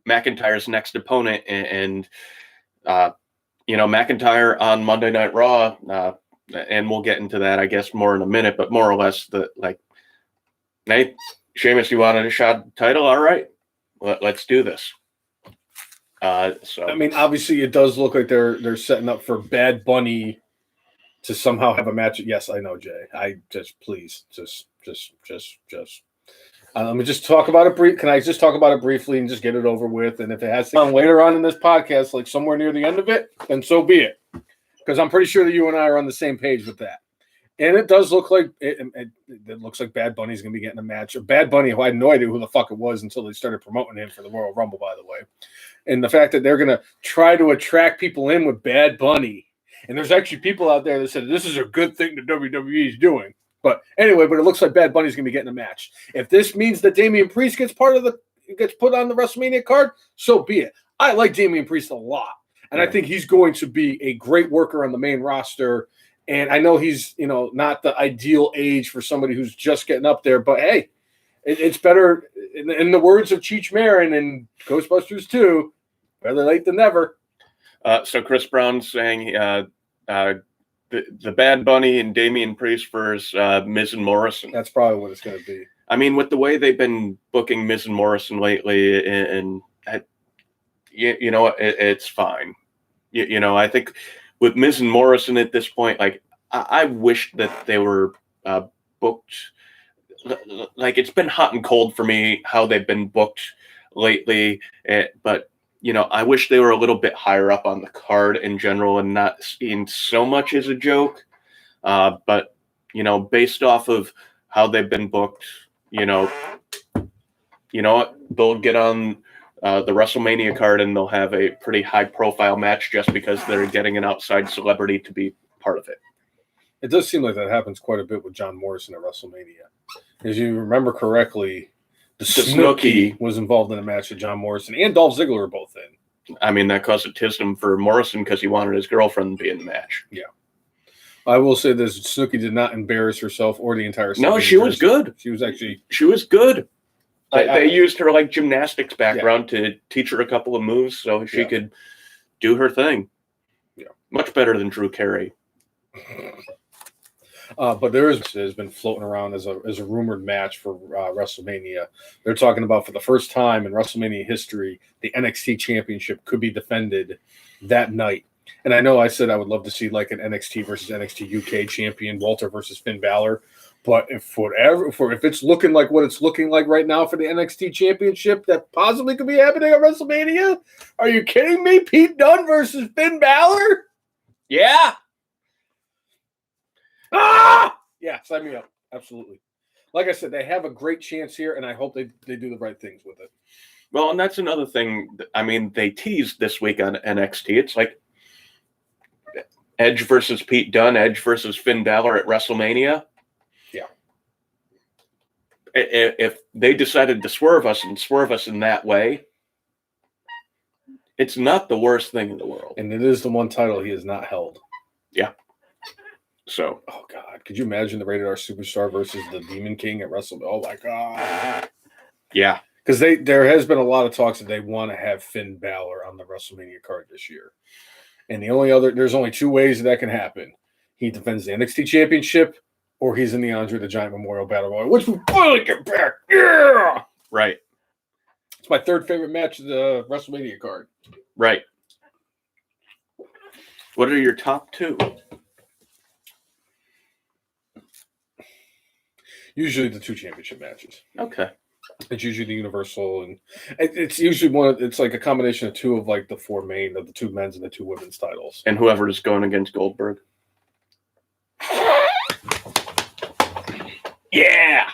McIntyre's next opponent, and McIntyre on Monday Night Raw, and we'll get into that, I guess, more in a minute, but more or less hey, Sheamus, you wanted a shot at the title? All right, let's do this. I mean, obviously, it does look like they're setting up for Bad Bunny to somehow have a match. Yes, I know, Jay. Please, let me just talk about it. Can I just talk about it briefly and just get it over with? And if it has to come later on in this podcast, somewhere near the end of it, then so be it. Because I'm pretty sure that you and I are on the same page with that. And it does look like it looks like Bad Bunny's going to be getting a match. Bad Bunny, who I had no idea who the fuck it was until they started promoting him for the Royal Rumble, by the way. And the fact that they're going to try to attract people in with Bad Bunny. And there's actually people out there that said this is a good thing that WWE is doing. But anyway, it looks like Bad Bunny's going to be getting a match. If this means that Damian Priest gets put on the WrestleMania card, so be it. I like Damian Priest a lot. And I think he's going to be a great worker on the main roster. And I know he's, not the ideal age for somebody who's just getting up there. But, hey, it's better, in the words of Cheech Marin and Ghostbusters 2, better late than never. So Chris Brown's saying the Bad Bunny and Damian Priest versus Miz and Morrison. That's probably what it's going to be. I mean, with the way they've been booking Miz and Morrison lately, and it's fine. I think with Miz and Morrison at this point, I wish that they were booked. It's been hot and cold for me how they've been booked lately, but I wish they were a little bit higher up on the card in general and not seen so much as a joke. But based off of how they've been booked, you know what? They'll get on the WrestleMania card and they'll have a pretty high-profile match just because they're getting an outside celebrity to be part of it. It does seem like that happens quite a bit with Jon Morrison at WrestleMania. As you remember correctly, the Snooki was involved in a match with Jon Morrison and Dolph Ziggler were both in. I mean, that caused a tism for Morrison because he wanted his girlfriend to be in the match. Yeah. I will say this, Snooki did not embarrass herself or the entire No, she was good. She was good. They used her like gymnastics background to teach her a couple of moves so she could do her thing. Yeah. Much better than Drew Carey. But has been floating around as a rumored match for WrestleMania. They're talking about for the first time in WrestleMania history, the NXT Championship could be defended that night. And I know I said I would love to see like an NXT versus NXT UK champion, Walter versus Finn Balor. But if it's looking like what it's looking like right now for the NXT Championship, that possibly could be happening at WrestleMania. Are you kidding me? Pete Dunne versus Finn Balor? Yeah. Yeah, sign me up. Absolutely. Like I said, they have a great chance here, and I hope they do the right things with it. Well, and that's another thing. I mean, they teased this week on NXT. It's like Edge versus Pete Dunne, Edge versus Finn Balor at WrestleMania. Yeah. If they decided to swerve us in that way, it's not the worst thing in the world. And it is the one title he has not held. Yeah. So. Oh, God. Could you imagine the Rated R Superstar versus the Demon King at WrestleMania? Oh, my God. Yeah. Because there has been a lot of talks that they want to have Finn Balor on the WrestleMania card this year. And there's only two ways that can happen. He defends the NXT Championship, or he's in the Andre the Giant Memorial Battle Royal, which we finally get back. Yeah! Right. It's my third favorite match of the WrestleMania card. Right. What are your top two? Usually the two championship matches. Okay. It's usually the Universal, and it's usually it's like a combination of two of like the four main of the two men's and the two women's titles. And whoever is going against Goldberg. Yeah.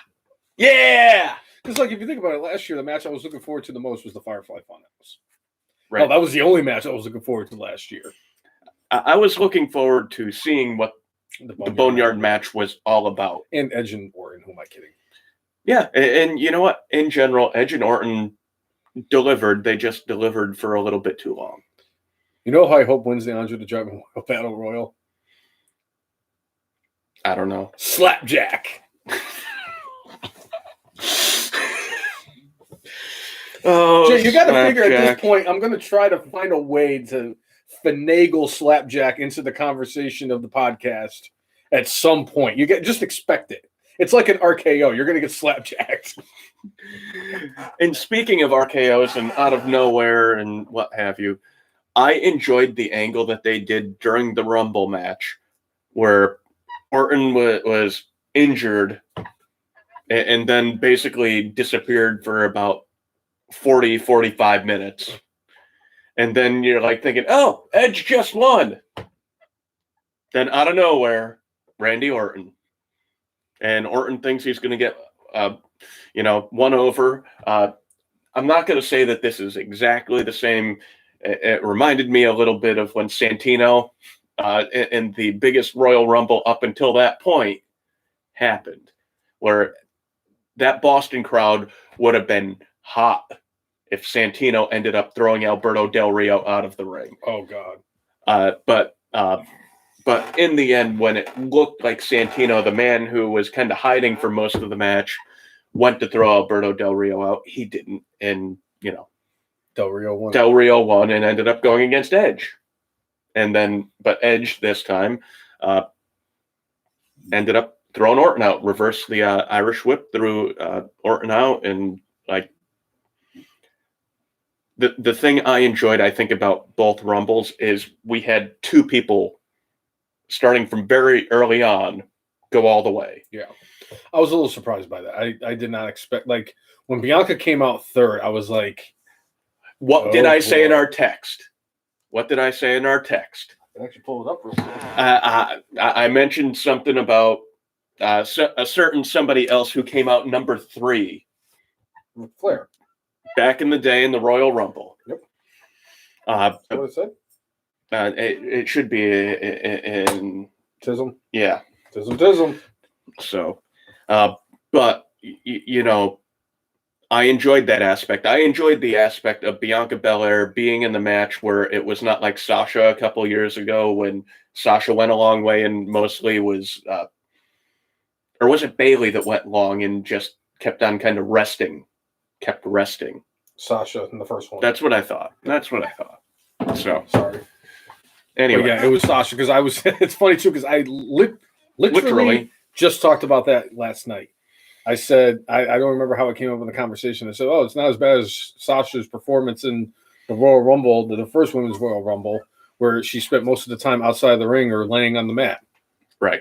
Yeah. Because like if you think about it, last year the match I was looking forward to the most was the Firefly Funhouse. Right. No, that was the only match I was looking forward to last year. I was looking forward to seeing what the Boneyard match was all about. And Edge and Orton, who am I kidding? Yeah, and you know what? In general, Edge and Orton delivered. They just delivered for a little bit too long. You know how I hope wins the Andre the Giant Memorial Battle Royal? I don't know. Slapjack. Oh, Jay, you got to figure at this point, I'm going to try to find a way to finagle Slapjack into the conversation of the podcast at some point. Just expect it. It's like an RKO. You're going to get slapjacked. And speaking of RKOs and out of nowhere and what have you, I enjoyed the angle that they did during the Rumble match where Orton was injured and then basically disappeared for about 45 minutes. And then you're like thinking, oh, Edge just won. Then out of nowhere, Randy Orton. And Orton thinks he's going to get, one over. I'm not going to say that this is exactly the same. It reminded me a little bit of when Santino in the biggest Royal Rumble up until that point happened, where that Boston crowd would have been hot if Santino ended up throwing Alberto Del Rio out of the ring. Oh, God. But in the end, when it looked like Santino, the man who was kind of hiding for most of the match, went to throw Alberto Del Rio out, he didn't. And, Del Rio won and ended up going against Edge. But Edge this time ended up throwing Orton out, reversed the Irish whip, threw Orton out. And like the thing I enjoyed, I think, about both Rumbles is we had two people starting from very early on, go all the way. Yeah. I was a little surprised by that. I did not expect, like, when Bianca came out third, I was like, what did I say in our text? What did I say in our text? I can actually pull it up real quick. I mentioned something about a certain somebody else who came out number 3 Flair. Back in the day in the Royal Rumble. Yep. That's what it said? It should be in Tism. Yeah. Tism. So, but you know, I enjoyed that aspect. I enjoyed the aspect of Bianca Belair being in the match where it was not like Sasha a couple years ago when Sasha went a long way and mostly was, or was it Bayley that went long and just kept on kind of kept resting? Sasha in the first one. That's what I thought. So, sorry. Anyway. But yeah, it was Sasha because I was, it's funny too because I literally just talked about that last night. I said, I don't remember how it came up in the conversation. I said, oh, it's not as bad as Sasha's performance in the Royal Rumble, the first Women's Royal Rumble, where she spent most of the time outside the ring or laying on the mat. Right.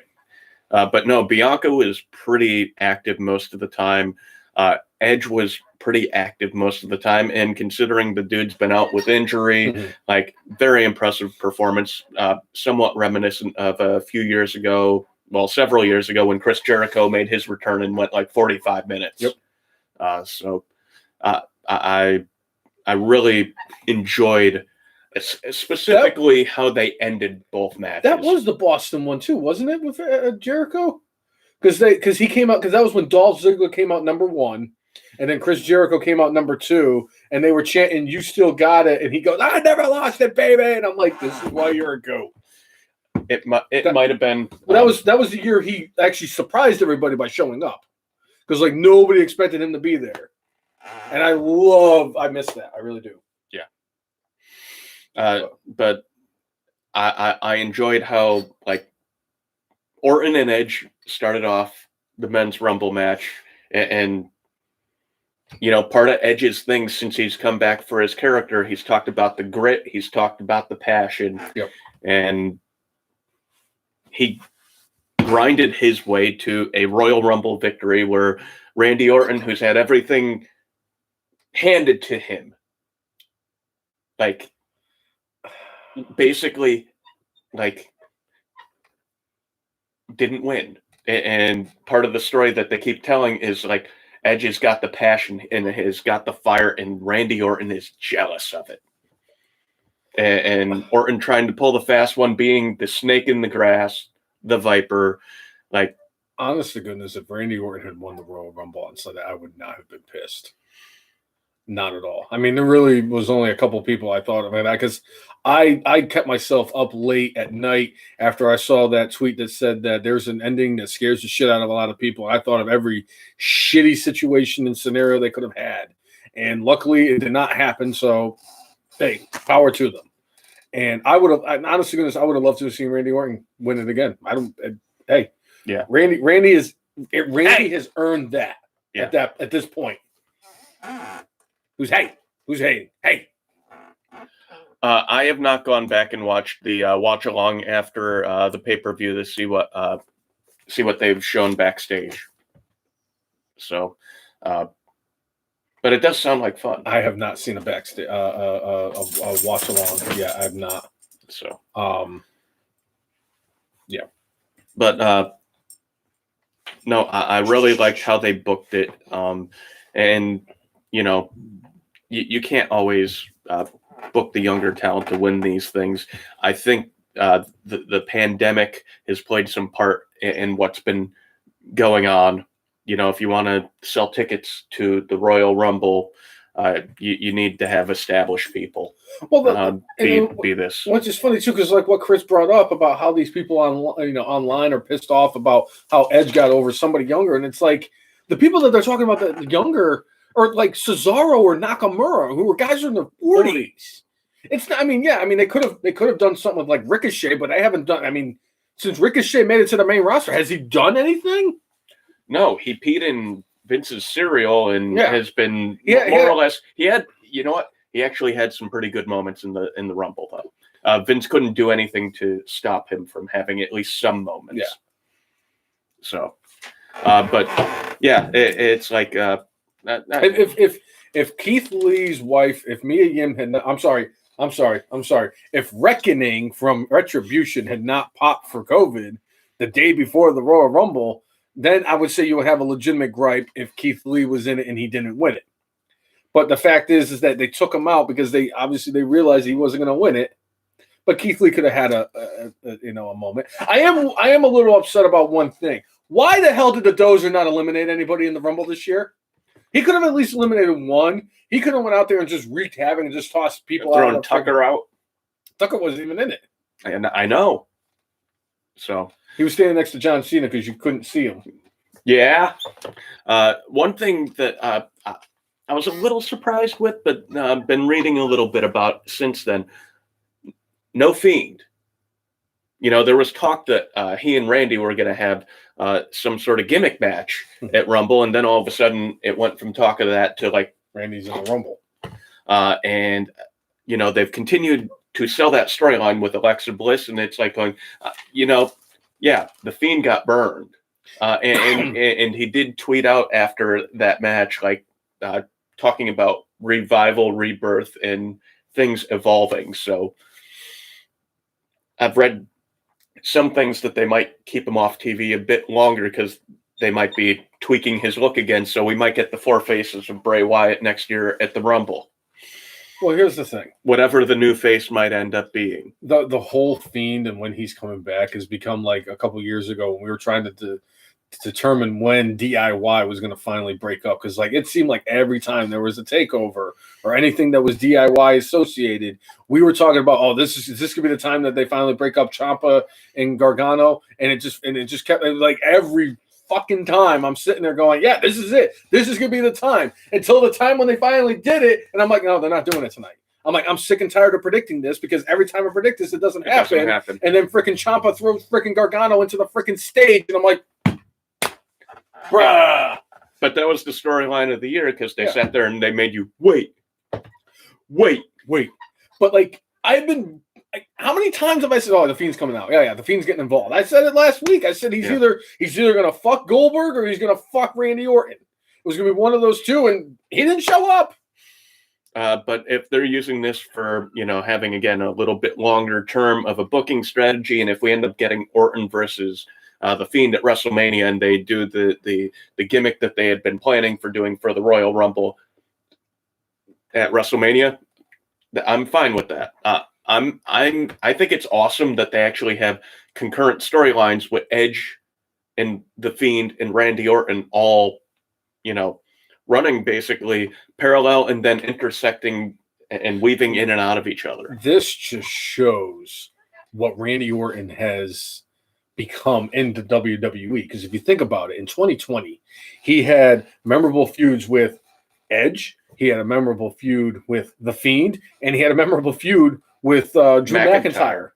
But no, Bianca was pretty active most of the time. Edge was pretty active most of the time. And considering the dude's been out with injury, like very impressive performance, somewhat reminiscent of a few years ago. Well, several years ago when Chris Jericho made his return and went like 45 minutes. Yep. So I really enjoyed specifically how they ended both matches. That was the Boston one too, wasn't it, with Jericho? Because he came out, because that was when Dolph Ziggler came out number 1, and then Chris Jericho came out number 2, and they were chanting, "You still got it," and he goes, "I never lost it, baby," and I'm like, this is why you're a goat. It might have been. That was the year he actually surprised everybody by showing up, because like nobody expected him to be there, and I miss that. I really do. Yeah. But I enjoyed how like Orton and Edge started off the men's Rumble match, and you know, part of Edge's thing since he's come back for his character, he's talked about the grit, he's talked about the passion, and he grinded his way to a Royal Rumble victory where Randy Orton, who's had everything handed to him, like basically like didn't win. And part of the story that they keep telling is like Edge has got the passion and has got the fire, and Randy Orton is jealous of it. And Orton trying to pull the fast one, being the snake in the grass, the Viper. Like, honest to goodness, if Randy Orton had won the Royal Rumble on Sunday, I would not have been pissed. Not at all. I mean, there really was only a couple people I thought of it, because I kept myself up late at night after I saw that tweet that said that there's an ending that scares the shit out of a lot of people. I thought of every shitty situation and scenario they could have had. And luckily, it did not happen. So, hey, power to them. And I would have, honestly, goodness, I would have loved to have seen Randy Orton win it again. yeah, Randy has earned that at this point. Who's hating? Hey. I have not gone back and watched the watch along after the pay-per-view to see what they've shown backstage. So, but it does sound like fun. I have not seen a backstage a watch along. Yeah, I have not. So, yeah, but no, I really liked how they booked it. And you know, you can't always book the younger talent to win these things. I think the pandemic has played some part in what's been going on. You know, if you want to sell tickets to the Royal Rumble, you need to have established people. Well, be this. Which is funny too, because like what Chris brought up about how these people online are pissed off about how Edge got over somebody younger, and it's like the people that they're talking about the younger. Or like Cesaro or Nakamura, who were guys in their 40s. It's not. I mean, they could have done something with like Ricochet, but they haven't done. I mean, since Ricochet made it to the main roster, has he done anything? No, he peed in Vince's cereal and has been more or less. He had, you know what? He actually had some pretty good moments in the Rumble though. Vince couldn't do anything to stop him from having at least some moments. Yeah. So, but yeah, it's like. If Keith Lee's wife, if Mia Yim had not, I'm sorry. If Reckoning from Retribution had not popped for COVID the day before the Royal Rumble, then I would say you would have a legitimate gripe if Keith Lee was in it and he didn't win it. But the fact is that they took him out because they realized he wasn't going to win it. But Keith Lee could have had a moment. I am a little upset about one thing. Why the hell did the Dozer not eliminate anybody in the Rumble this year? He could have at least eliminated one. He could have went out there and just wreaked havoc and just tossed people out. Throwing Tucker out. Tucker wasn't even in it. And I know. So he was standing next to John Cena because you couldn't see him. Yeah. One thing that I was a little surprised with, but I've been reading a little bit about since then. No Fiend. There was talk that he and Randy were going to have some sort of gimmick match at Rumble, and then all of a sudden it went from talk of that to like Randy's in the Rumble. And they've continued to sell that storyline with Alexa Bliss, and it's like going, yeah, the Fiend got burned, and he did tweet out after that match, like talking about revival, rebirth, and things evolving. So I've read some things that they might keep him off TV a bit longer because they might be tweaking his look again. So we might get the 4 faces of Bray Wyatt next year at the Rumble. Well, here's the thing. Whatever the new face might end up being. The whole Fiend and when he's coming back has become like a couple years ago when we were trying to determine when DIY was going to finally break up. Because like it seemed like every time there was a takeover or anything that was DIY associated, we were talking about, oh, this could be the time that they finally break up Ciampa and Gargano. And it just kept like every fucking time I'm sitting there going, yeah, this is it. This is going to be the time until the time when they finally did it. And I'm like, no, they're not doing it tonight. I'm like, I'm sick and tired of predicting this because every time I predict this, it doesn't happen. And then freaking Ciampa throws freaking Gargano into the freaking stage. And I'm like, bruh. But that was the storyline of the year because they sat there and they made you wait. But like, how many times have I said, oh, the Fiend's coming out? Yeah, the Fiend's getting involved. I said it last week. I said he's either going to fuck Goldberg or he's going to fuck Randy Orton. It was going to be one of those two, and he didn't show up. But if they're using this for, having, again, a little bit longer term of a booking strategy, and if we end up getting Orton versus the Fiend at WrestleMania and they do the gimmick that they had been planning for doing for the Royal Rumble at WrestleMania, I'm fine with that. I think it's awesome that they actually have concurrent storylines with Edge and the Fiend and Randy Orton all, running basically parallel and then intersecting and weaving in and out of each other. This just shows what Randy Orton has become in the WWE. Because if you think about it, in 2020, he had memorable feuds with Edge, he had a memorable feud with the Fiend, and he had a memorable feud with Drew McIntyre.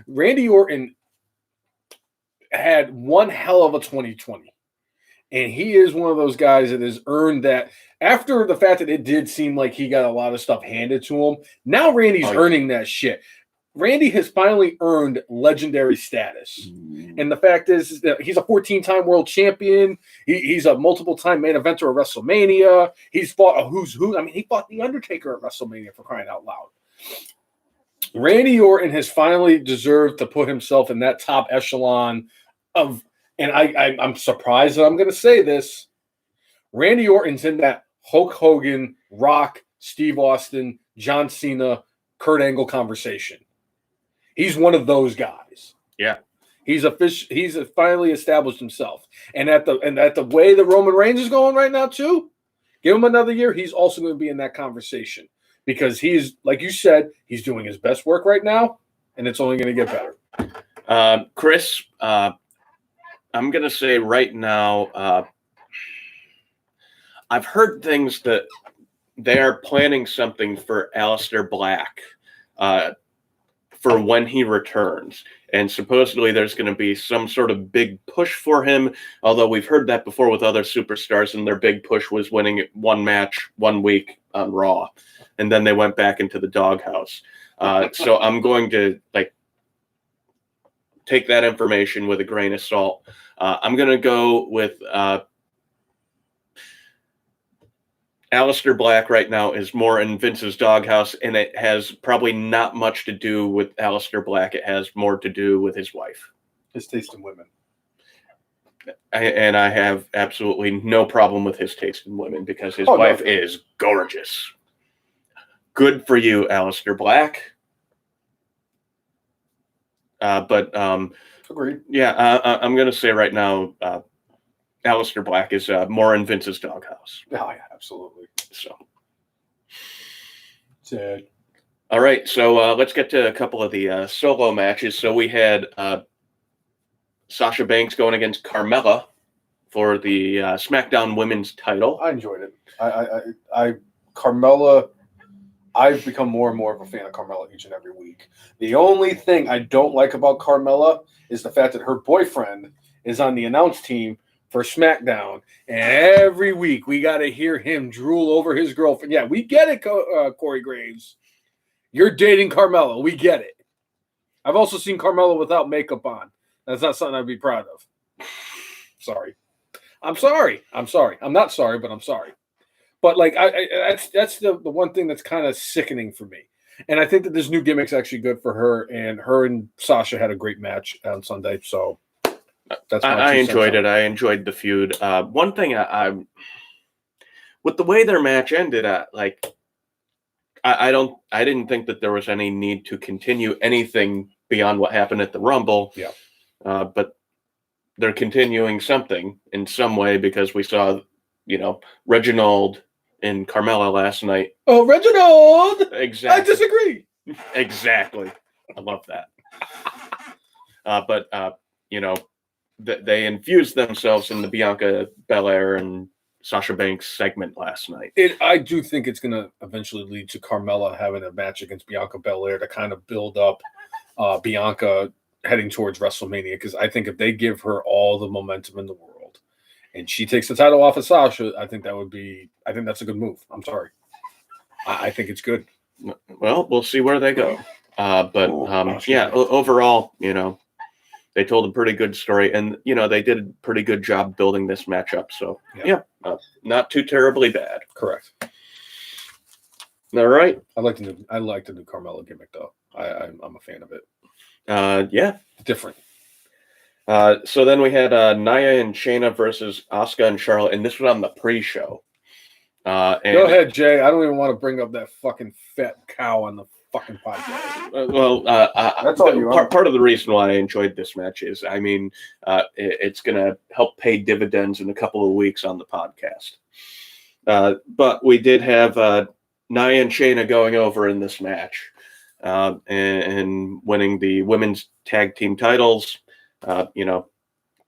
Randy Orton had one hell of a 2020. And he is one of those guys that has earned that after the fact that it did seem like he got a lot of stuff handed to him. Now Randy's earning that shit. Randy has finally earned legendary status. And the fact is that he's a 14-time world champion. He's a multiple-time main eventer at WrestleMania. He's fought a who's who. I mean, he fought The Undertaker at WrestleMania, for crying out loud. Randy Orton has finally deserved to put himself in that top echelon of, and I'm surprised that I'm going to say this, Randy Orton's in that Hulk Hogan, Rock, Steve Austin, John Cena, Kurt Angle conversation. He's one of those guys. Yeah. He's finally established himself. And at the way the Roman Reigns is going right now too, give him another year, he's also going to be in that conversation. Because he's, like you said, he's doing his best work right now, and it's only going to get better. Chris, I'm going to say right now, I've heard things that they are planning something for Aleister Black for when he returns. And supposedly there's going to be some sort of big push for him, although we've heard that before with other superstars, and their big push was winning one match 1 week on Raw. And then they went back into the doghouse. So I'm going to take that information with a grain of salt. I'm going to go with Aleister Black right now is more in Vince's doghouse, and it has probably not much to do with Aleister Black. It has more to do with his wife. His taste in women. And I have absolutely no problem with his taste in women because his wife is gorgeous. good for you, Aleister Black. But agreed. Yeah, I'm going to say right now, Aleister Black is more in Vince's doghouse. Oh, yeah, absolutely. So. Sad. All right, so let's get to a couple of the solo matches. So we had Sasha Banks going against Carmella for the SmackDown Women's title. I enjoyed it. Carmella, I've become more and more of a fan of Carmella each and every week. The only thing I don't like about Carmella is the fact that her boyfriend is on the announce team for SmackDown, and every week we got to hear him drool over his girlfriend. Yeah, we get it, Corey Graves. You're dating Carmella. We get it. I've also seen Carmella without makeup on. That's not something I'd be proud of. Sorry. I'm sorry. I'm not sorry, but I'm sorry. But like, that's the one thing that's kind of sickening for me. And I think that this new gimmick's actually good for her. And her and Sasha had a great match on Sunday. So that's I enjoyed it. I enjoyed the feud. One thing I with the way their match ended, I didn't think that there was any need to continue anything beyond what happened at the Rumble. Yeah. But they're continuing something in some way because we saw, Reginald and Carmella last night. Oh, Reginald! Exactly. I disagree. Exactly. I love that. But they infused themselves in the Bianca Belair and Sasha Banks segment last night. I do think it's going to eventually lead to Carmella having a match against Bianca Belair to kind of build up Bianca heading towards WrestleMania, because I think if they give her all the momentum in the world and she takes the title off of Sasha, I think that's a good move. I'm sorry. I think it's good. Well, we'll see where they go. Overall, they told a pretty good story, and they did a pretty good job building this matchup. So not too terribly bad. Correct. All right. I like the new Carmella gimmick though. I'm a fan of it. Different. So then we had Nia and Shayna versus Asuka and Charlotte, and this was on the pre-show. Go ahead, Jay. I don't even want to bring up that fucking fat cow on the fucking podcast. That's all you are. Part of the reason why I enjoyed this match is, it's going to help pay dividends in a couple of weeks on the podcast. But we did have Nia and Shayna going over in this match and winning the women's tag team titles. To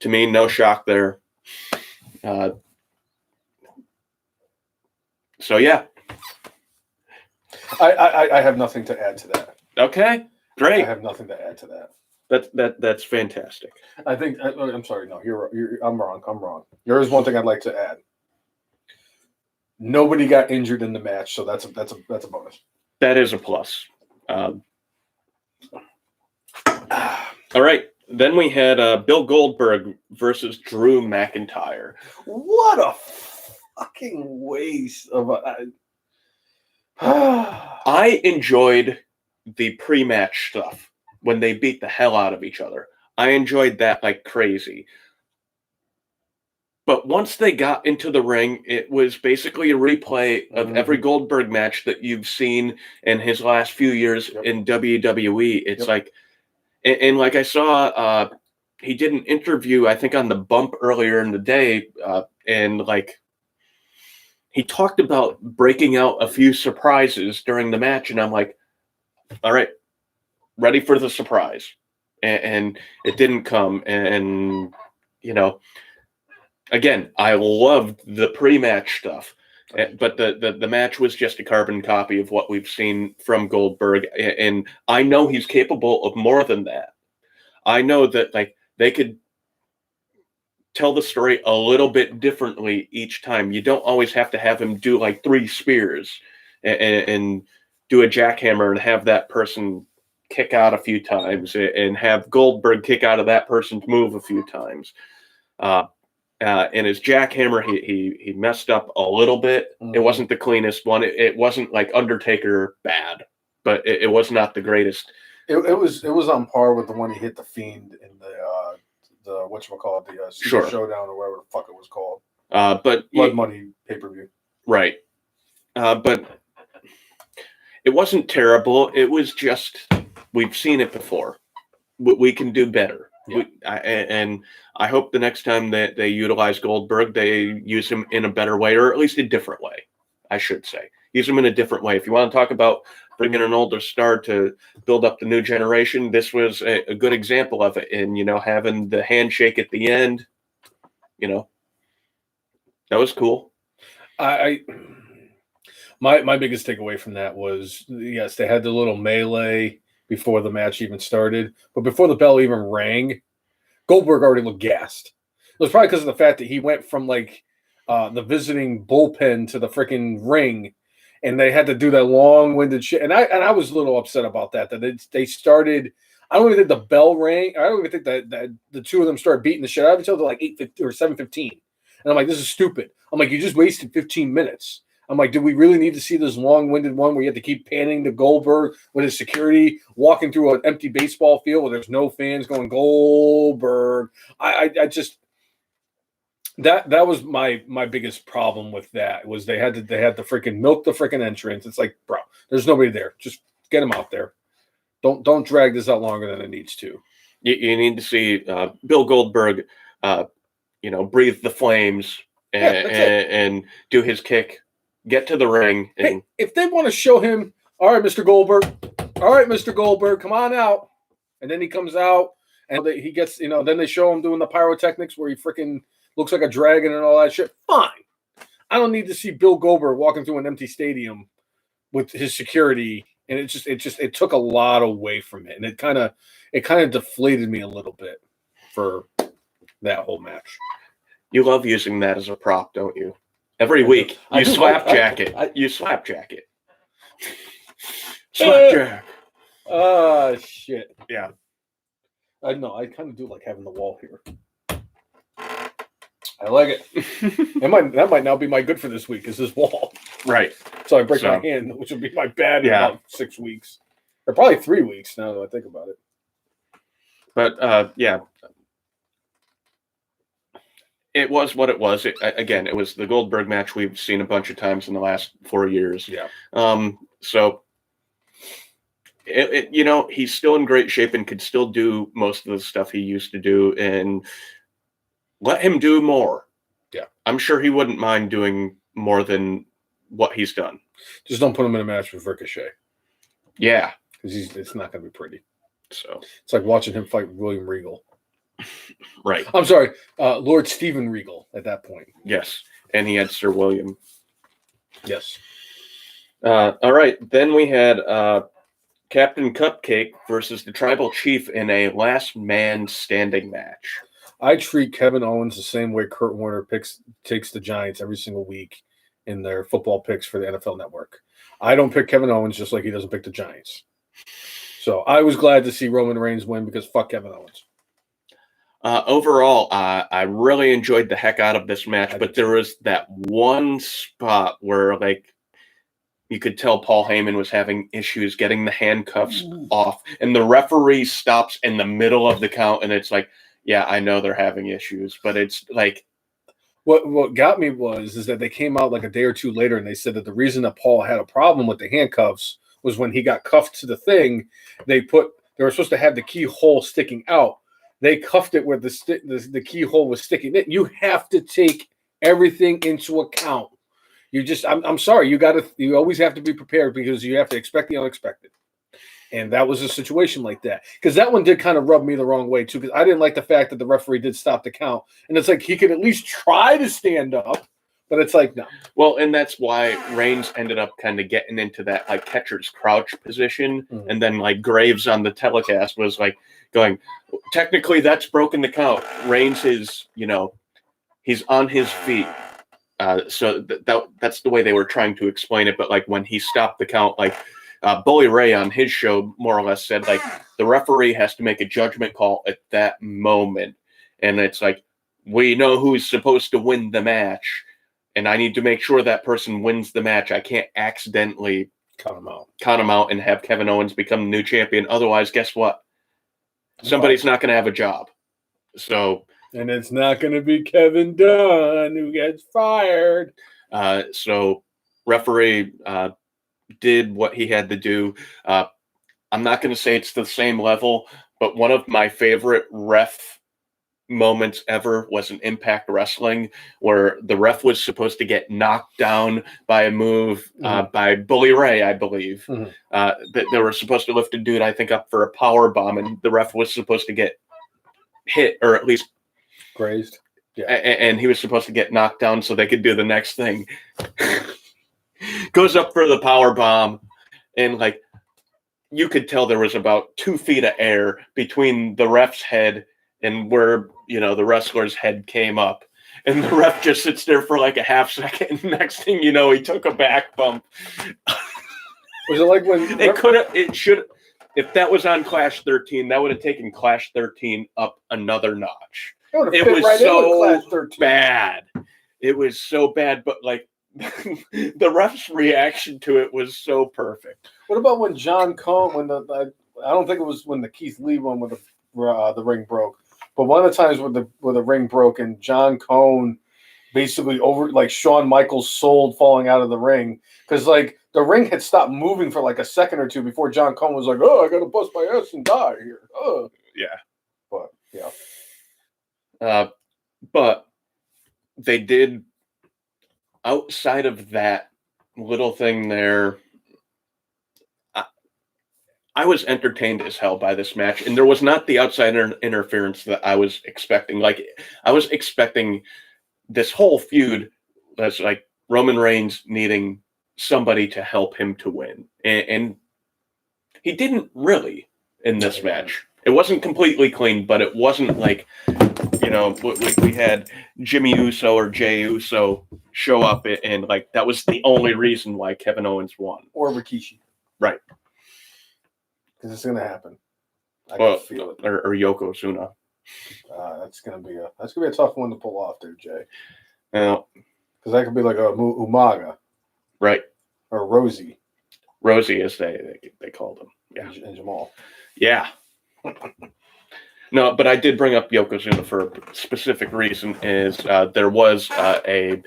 me, no shock there. So yeah, I have nothing to add to that. Okay, great. I have nothing to add to that. That's fantastic. I think I'm sorry. No, I'm wrong. There is one thing I'd like to add. Nobody got injured in the match, so that's a bonus. That is a plus. All right. Then we had Bill Goldberg versus Drew McIntyre. What a fucking waste of I enjoyed the pre-match stuff when they beat the hell out of each other. I enjoyed that like crazy. But once they got into the ring, it was basically a replay of every Goldberg match that you've seen in his last few years in WWE. It's like, and like I saw, he did an interview, I think on the Bump earlier in the day, and like he talked about breaking out a few surprises during the match, and I'm like, all right, ready for the surprise. And it didn't come, and again, I loved the pre-match stuff, but the match was just a carbon copy of what we've seen from Goldberg, and I know he's capable of more than that. I know that like they could tell the story a little bit differently each time. You don't always have to have him do like 3 spears and do a jackhammer and have that person kick out a few times and have Goldberg kick out of that person's move a few times. And his jackhammer, he messed up a little bit. It wasn't the cleanest one. It wasn't like Undertaker bad, but it was not the greatest. It was on par with the one he hit the Fiend in the whatchamacallit, the Super Showdown or whatever the fuck it was called. But Blood Money pay-per-view. Right. But It wasn't terrible. It was just, we've seen it before. We can do better. Yeah. And I hope the next time that they utilize Goldberg, they use him in a better way, or at least a different way, I should say. Use him in a different way. If you want to talk about bringing an older star to build up the new generation, this was a good example of it. And, having the handshake at the end, that was cool. My biggest takeaway from that was, yes, they had the little melee before the match even started, but before the bell even rang, Goldberg already looked gassed. It was probably because of the fact that he went from the visiting bullpen to the freaking ring, and they had to do that long-winded shit. And I was a little upset about that. That they started. I don't even think the bell rang. I don't even think that the two of them started beating the shit out of each other like 8:50 or 7:15. And I'm like, this is stupid. I'm like, you just wasted 15 minutes. I'm like, do we really need to see this long-winded one where you have to keep panning to Goldberg with his security walking through an empty baseball field where there's no fans going Goldberg? I just that was my biggest problem with that was they had to freaking milk the freaking entrance. It's like, bro, there's nobody there. Just get him out there. Don't drag this out longer than it needs to. You need to see Bill Goldberg, breathe the flames and do his kick. Get to the ring. And hey, if they want to show him, all right, Mr. Goldberg, come on out. And then he comes out and he gets, then they show him doing the pyrotechnics where he freaking looks like a dragon and all that shit. Fine. I don't need to see Bill Goldberg walking through an empty stadium with his security. And it took a lot away from it. And it kind of deflated me a little bit for that whole match. You love using that as a prop, don't you? Every week, you slapjack it. You slapjack it. Slapjack. Oh, shit. Yeah. I know. I kind of do like having the wall here. I like it. That might now be my good for this week is this wall. Right. So I break my hand, which would be my bad in about 6 weeks. Or probably 3 weeks now that I think about it. But, yeah. It was what it was. It was the Goldberg match we've seen a bunch of times in the last 4 years. Yeah. So, he's still in great shape and could still do most of the stuff he used to do, and let him do more. Yeah. I'm sure he wouldn't mind doing more than what he's done. Just don't put him in a match with Ricochet. Yeah. Because it's not going to be pretty. So it's like watching him fight William Regal. Right. I'm sorry, Lord Steven Regal at that point. Yes. And he had Sir William. Yes. All right. Then we had Captain Cupcake versus the Tribal Chief in a last man standing match. I treat Kevin Owens the same way Kurt Warner takes the Giants every single week in their football picks for the NFL Network. I don't pick Kevin Owens just like he doesn't pick the Giants. So I was glad to see Roman Reigns win because fuck Kevin Owens. Overall, I really enjoyed the heck out of this match, but there was that one spot where, you could tell Paul Heyman was having issues getting the handcuffs off, and the referee stops in the middle of the count, and it's like, yeah, I know they're having issues, but it's like... What got me is that they came out like a day or two later, and they said that the reason that Paul had a problem with the handcuffs was when he got cuffed to the thing, they were supposed to have the keyhole sticking out. They cuffed it where the keyhole was sticking in. You have to take everything into account. I'm sorry, you always have to be prepared because you have to expect the unexpected. And that was a situation like that. Because that one did kind of rub me the wrong way too, because I didn't like the fact that the referee did stop the count. And it's like he could at least try to stand up, but it's like, no. Well, and that's why Reigns ended up kind of getting into that catcher's crouch position. Mm-hmm. And then Graves on the telecast was going, technically that's broken the count. Reigns is, he's on his feet. So that's the way they were trying to explain it. But when he stopped the count, Bully Ray on his show more or less said the referee has to make a judgment call at that moment. And it's we know who's supposed to win the match. And I need to make sure that person wins the match. I can't accidentally count him out and have Kevin Owens become the new champion. Otherwise, guess what? Somebody's not going to have a job. And it's not going to be Kevin Dunn who gets fired. So referee did what he had to do. I'm not going to say it's the same level, but one of my favorite ref moments ever was in Impact Wrestling, where the ref was supposed to get knocked down by a move by Bully Ray, I believe. That they were supposed to lift a dude, I think, up for a power bomb, and the ref was supposed to get hit, or at least grazed. Yeah. And he was supposed to get knocked down so they could do the next thing. Goes up for the power bomb, and like you could tell there was about 2 feet of air between the ref's head and where, you know, the wrestler's head came up. And the ref just sits there for like a half second. And next thing you know, he took a back bump. Was it like when if that was on Clash 13, that would have taken Clash 13 up another notch. It was so bad. It was so bad, but like the ref's reaction to it was so perfect. What about when John Cone, I don't think it was when the Keith Lee one with the ring broke, but one of the times where the ring broke and John Cone basically like Shawn Michaels sold falling out of the ring, because like the ring had stopped moving for like a second or two before John Cone was like, "Oh, I gotta bust my ass and die here." Oh. Yeah, but yeah, but they did. Outside of that little thing there, I was entertained as hell by this match, and there was not the outside interference that I was expecting. Like, I was expecting this whole feud that's like Roman Reigns needing somebody to help him to win, and he didn't really in this match. It wasn't completely clean, but it wasn't like, you know, we had Jimmy Uso or Jey Uso show up, and like that was the only reason why Kevin Owens won. Or Rikishi. Right. Because it's going to happen. I can feel it. Or Yokozuna. That's gonna be a tough one to pull off there, Jay. Yeah. Because that could be like a Umaga. Right. Or Rosie. Rosie, as they called him. Yeah. And Jamal. Yeah. No, but I did bring up Yokozuna for a specific reason. Is there was a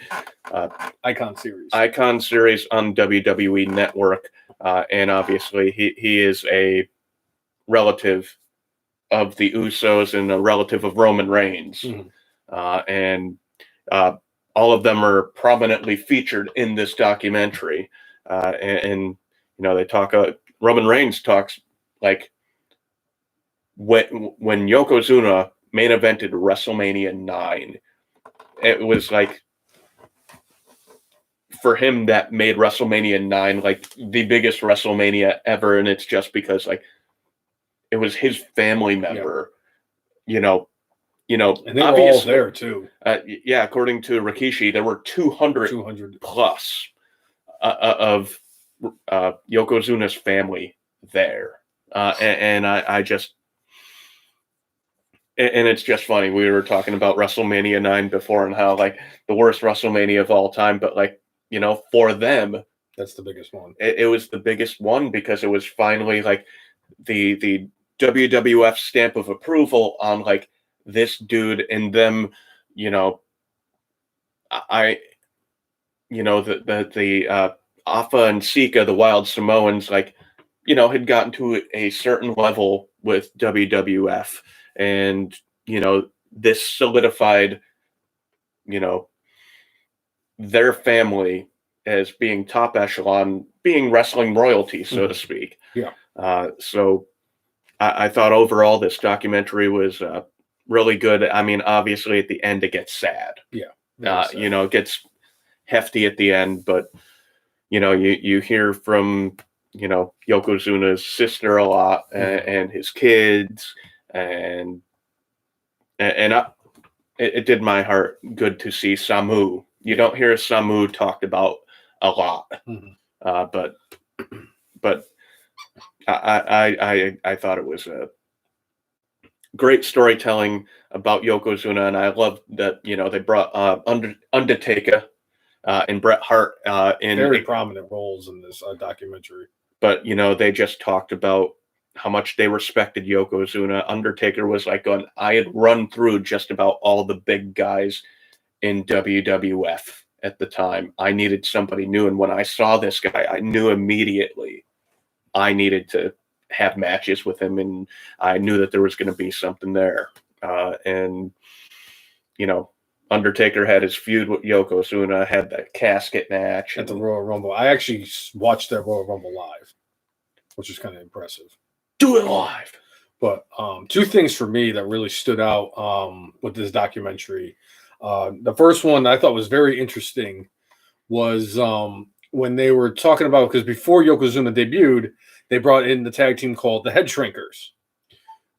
Icon series on WWE Network, and obviously he is a relative of the Usos and a relative of Roman Reigns, and all of them are prominently featured in this documentary. And you know, they talk. Roman Reigns talks like. When Yokozuna main evented WrestleMania 9, it was like, for him, that made WrestleMania 9 like the biggest WrestleMania ever, and it's just because like it was his family member, you know, and they were all there too. Yeah, according to Rikishi, there were 200 plus of Yokozuna's family there, and I just. And it's just funny. We were talking about WrestleMania 9 before and how like the worst WrestleMania of all time, but like, you know, for them, that's the biggest one. It was the biggest one because it was finally like the WWF stamp of approval on like this dude and them, you know, the Afa and Sika, the Wild Samoans, like, you know, had gotten to a certain level with WWF. And, you know, this solidified, you know, their family as being top echelon, being wrestling royalty, so to speak. Yeah. So I thought overall this documentary was really good. I mean, obviously at the end it gets sad. Yeah. You know, it gets hefty at the end, but, you know, you hear from, you know, Yokozuna's sister a lot and his kids. And it did my heart good to see Samu. You don't hear Samu talked about a lot, but I thought it was a great storytelling about Yokozuna, and I love that, you know, they brought Undertaker and Bret Hart in very prominent roles in this documentary. But you know, they just talked about how much they respected Yokozuna. Undertaker was like I had run through just about all the big guys in WWF at the time. I needed somebody new. And when I saw this guy, I knew immediately I needed to have matches with him. And I knew that there was going to be something there. And, you know, Undertaker had his feud with Yokozuna, had the casket match. At the Royal Rumble. I actually watched that Royal Rumble live, which is kind of impressive. Do it live. But two things for me that really stood out with this documentary. The first one I thought was very interesting was when they were talking about, because before Yokozuna debuted, they brought in the tag team called the Head Shrinkers,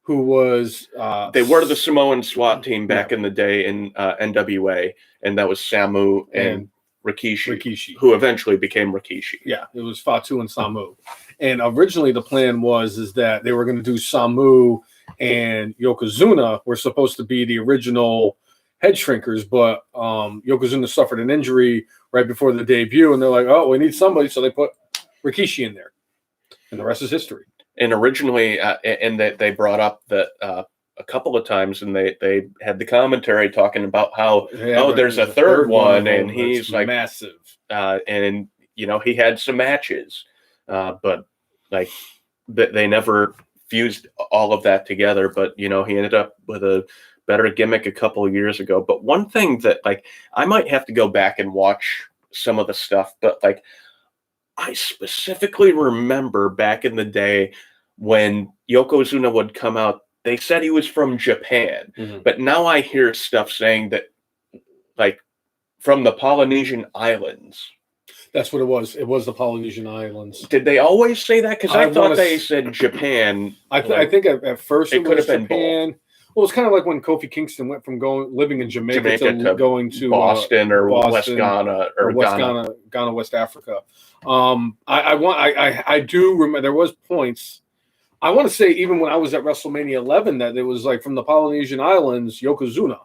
who was... they were the Samoan SWAT team back in the day in NWA, and that was Samu and Rikishi, who eventually became Rikishi. Yeah, it was Fatu and Samu. And originally the plan is that they were going to do Samu and Yokozuna were supposed to be the original Head Shrinkers, but Yokozuna suffered an injury right before the debut, and they're like, oh, we need somebody, so they put Rikishi in there. And the rest is history. And originally, and they brought up that a couple of times, and they had the commentary talking about how, there's a third one, and he's like massive. And, you know, he had some matches, but like they never fused all of that together. But, you know, he ended up with a better gimmick a couple of years ago. But one thing that, like, I might have to go back and watch some of the stuff, but like, I specifically remember back in the day when Yokozuna would come out, they said he was from Japan, but now I hear stuff saying that, like, from the Polynesian Islands. That's what it was. It was the Polynesian Islands. Did they always say that? Because I thought they said Japan. I think at first it could have been Japan. Well, it's kind of like when Kofi Kingston went from living in Jamaica to going to Boston or West Ghana or Ghana, West Africa. I do remember there was points. I want to say even when I was at WrestleMania 11 that it was like from the Polynesian Islands, Yokozuna,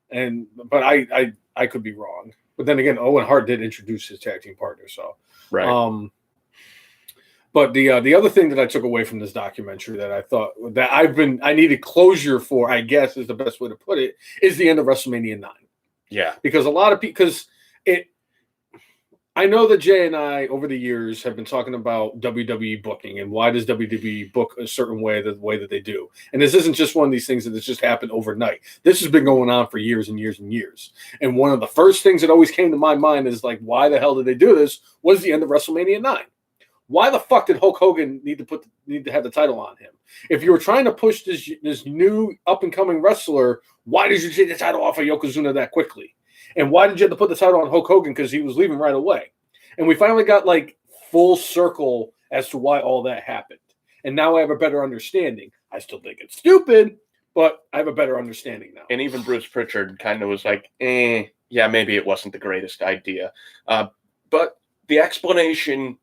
but I could be wrong. But then again, Owen Hart did introduce his tag team partner, so right. But the other thing that I took away from this documentary that I thought that I needed closure for, I guess is the best way to put it, is the end of WrestleMania 9. Yeah, because a lot of people, I know that Jay and I over the years have been talking about WWE booking and why does WWE book a certain way, the way that they do. And this isn't just one of these things that has just happened overnight. This has been going on for years and years and years. And one of the first things that always came to my mind is like, why the hell did they do this? Was the end of WrestleMania 9. Why the fuck did Hulk Hogan need to have the title on him? If you were trying to push this new up and coming wrestler, why did you take the title off of Yokozuna that quickly? And why did you have to put the title on Hulk Hogan? Because he was leaving right away. And we finally got like full circle as to why all that happened. And now I have a better understanding. I still think it's stupid, but I have a better understanding now. And even Bruce Pritchard kind of was like, yeah, maybe it wasn't the greatest idea. But the explanation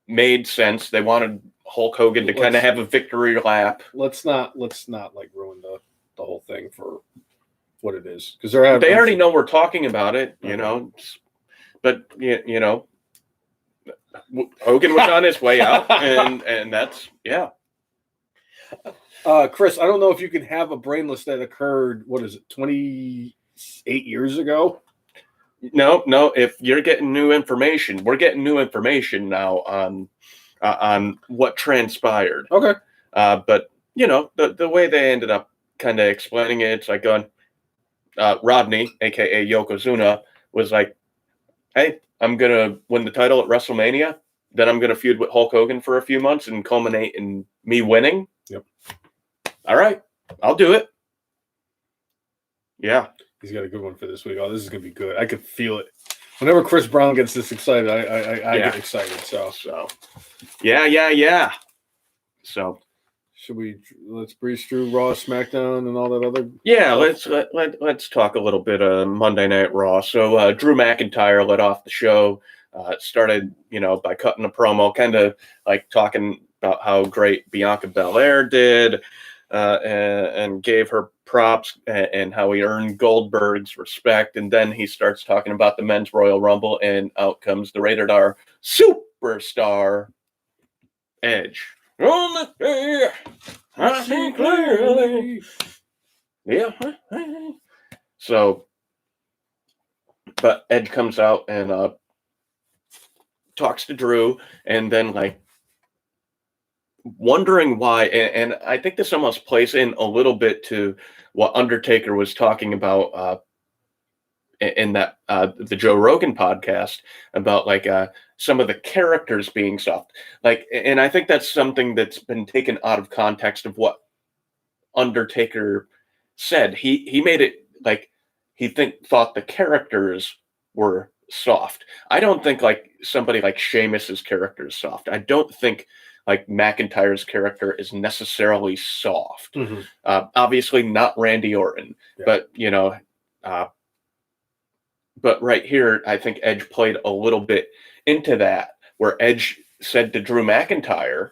made sense. They wanted Hulk Hogan to kind of have a victory lap. Let's not like ruin the whole thing for what it is, because they already know we're talking about it, you know. But you know, Hogan was on his way out, and that's Chris, I don't know if you can have a brainless that occurred. What is it, 28 years ago? No. If you're getting new information, we're getting new information now on what transpired. Okay. But you know, the way they ended up kind of explaining it, it's like going, Rodney, aka Yokozuna, was like, hey, I'm gonna win the title at WrestleMania, then I'm gonna feud with Hulk Hogan for a few months and culminate in me winning. Yep. All right, I'll do it. Yeah. He's got a good one for this week. Oh, this is going to be good. I could feel it. Whenever Chris Brown gets this excited, I get excited. So yeah. So let's breeze through Raw, SmackDown, and all that other. Yeah, let's talk a little bit of Monday Night Raw. So Drew McIntyre led off the show. Started, you know, by cutting a promo, kind of like talking about how great Bianca Belair did, and gave her props and how he earned Goldberg's respect. And then he starts talking about the men's Royal Rumble, and out comes the Rated R superstar Edge. On the day, I see clearly. Yeah. So But Edge comes out and talks to Drew, and then like wondering why, and I think this almost plays in a little bit to what Undertaker was talking about in that the Joe Rogan podcast about like some of the characters being soft, like, and I think that's something that's been taken out of context of what Undertaker said. He made it like he thought the characters were soft. I don't think like somebody like Sheamus's character is soft. I don't think like McIntyre's character is necessarily soft. Mm-hmm. Obviously not Randy Orton, but but right here, I think Edge played a little bit into that, where Edge said to Drew McIntyre,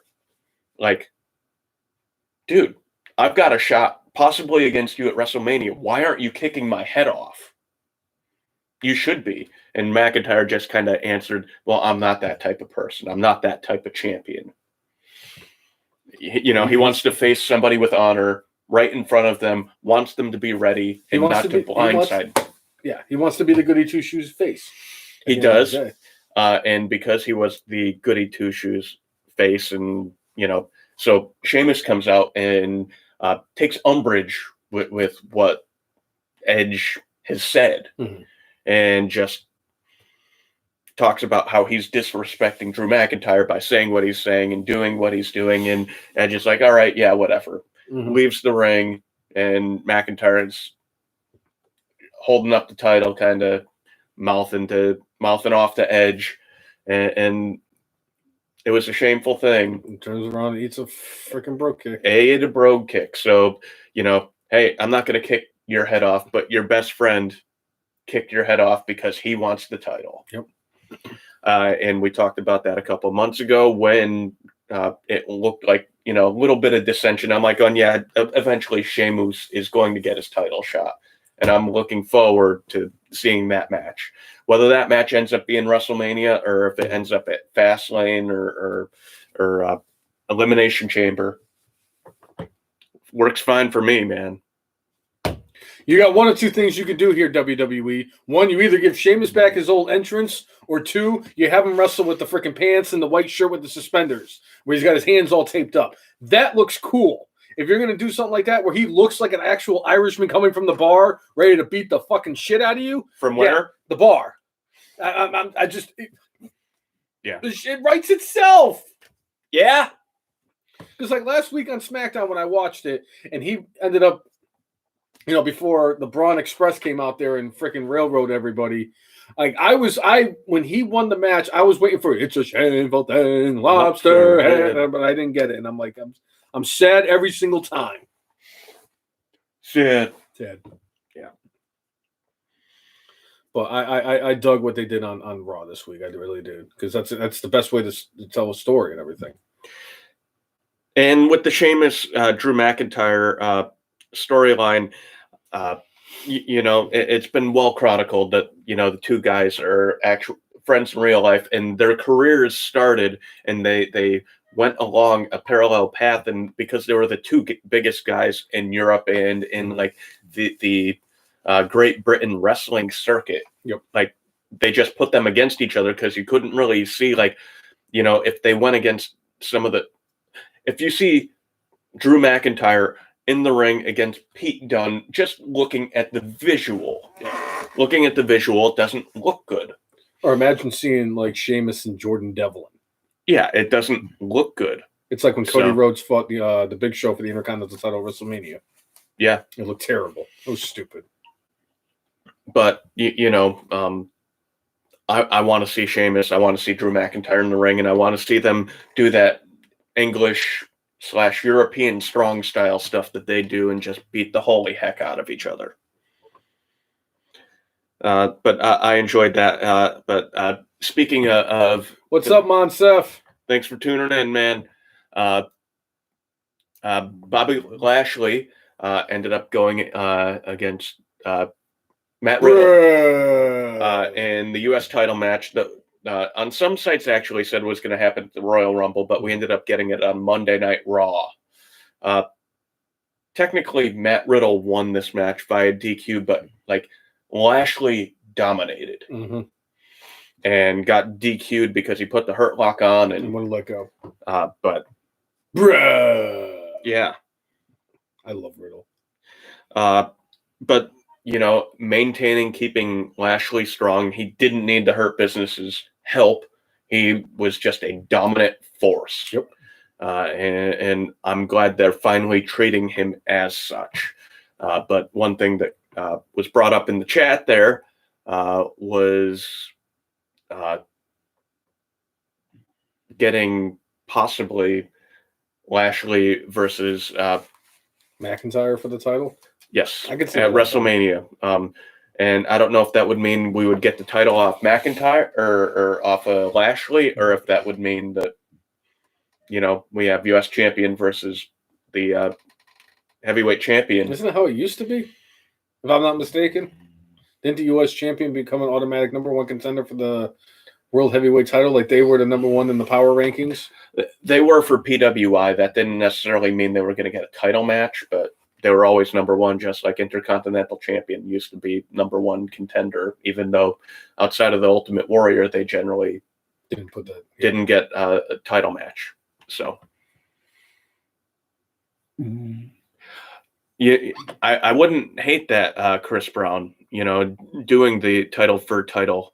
like, dude, I've got a shot possibly against you at WrestleMania. Why aren't you kicking my head off? You should be. And McIntyre just kind of answered, well, I'm not that type of person. I'm not that type of champion. He wants to face somebody with honor right in front of them, wants them to be ready and not to blindside. He wants to be the goody two-shoes face. He does. And because he was the goody two-shoes face, and, so Sheamus comes out and takes umbrage with what Edge has said, and just talks about how he's disrespecting Drew McIntyre by saying what he's saying and doing what he's doing. And Edge is like, all right, yeah, whatever. Leaves the ring, and McIntyre is holding up the title, kind of mouthing off to Edge. And it was a shameful thing. He turns around and eats a freaking brogue kick. A brogue kick. So, hey, I'm not going to kick your head off, but your best friend kicked your head off because he wants the title. Yep. And we talked about that a couple months ago when it looked like, a little bit of dissension. I'm like, eventually Sheamus is going to get his title shot. And I'm looking forward to seeing that match. Whether that match ends up being WrestleMania or if it ends up at Fastlane or Elimination Chamber, works fine for me, man. You got one of two things you could do here, WWE. One, you either give Sheamus back his old entrance, or two, you have him wrestle with the freaking pants and the white shirt with the suspenders, where he's got his hands all taped up. That looks cool. If you're going to do something like that, where he looks like an actual Irishman coming from the bar, ready to beat the fucking shit out of you. From where? Yeah, the bar. It writes itself. Yeah. Because like last week on SmackDown when I watched it, and he ended up, before the Braun Express came out there and freaking railroad everybody, like when he won the match, I was waiting for it's a shameful thing, lobster head, but I didn't get it, and I'm like, I'm sad every single time. Sad. Yeah. But I dug what they did on Raw this week. I really did, because that's the best way to tell a story and everything. And with the Sheamus Drew McIntyre storyline, it's been well chronicled that the two guys are actual friends in real life, and their careers started, and they went along a parallel path, and because they were the two biggest guys in Europe and in like the Great Britain wrestling circuit, like they just put them against each other because you couldn't really see, like, if they went against if you see Drew McIntyre in the ring against Pete Dunne, just looking at the visual, it doesn't look good. Or imagine seeing like Sheamus and Jordan Devlin. Yeah, it doesn't look good. It's like when Cody Rhodes fought the Big Show for the Intercontinental title at WrestleMania. Yeah. It looked terrible. It was stupid. But, I want to see Sheamus. I want to see Drew McIntyre in the ring, and I want to see them do that English/European strong style stuff that they do and just beat the holy heck out of each other. But I enjoyed that. But speaking of... What's up, Monsef? Thanks for tuning in, man. Bobby Lashley ended up going against Matt Riddle in the U.S. title match that on some sites actually said was going to happen at the Royal Rumble, but we ended up getting it on Monday Night Raw. Technically, Matt Riddle won this match via DQ, but like Lashley dominated. Mm-hmm. And got DQ'd because he put the Hurt Lock on and want to let go. But Bruh. Yeah, I love Riddle. But maintaining, keeping Lashley strong, he didn't need the Hurt Business's help. He was just a dominant force. Yep. And I'm glad they're finally treating him as such. But one thing that was brought up in the chat there was getting possibly Lashley versus McIntyre for the title. Yes, I could see at WrestleMania. And I don't know if that would mean we would get the title off McIntyre or off of Lashley, or if that would mean that we have U.S. champion versus the heavyweight champion. Isn't that how it used to be? If I'm not mistaken, didn't the U.S. champion become an automatic number one contender for the World Heavyweight title, like they were the number one in the power rankings? They were for PWI. That didn't necessarily mean they were going to get a title match, but they were always number one, just like Intercontinental Champion used to be number one contender, even though outside of the Ultimate Warrior, they generally didn't get a title match. So, yeah, I wouldn't hate that, Chris Brown, doing the title for title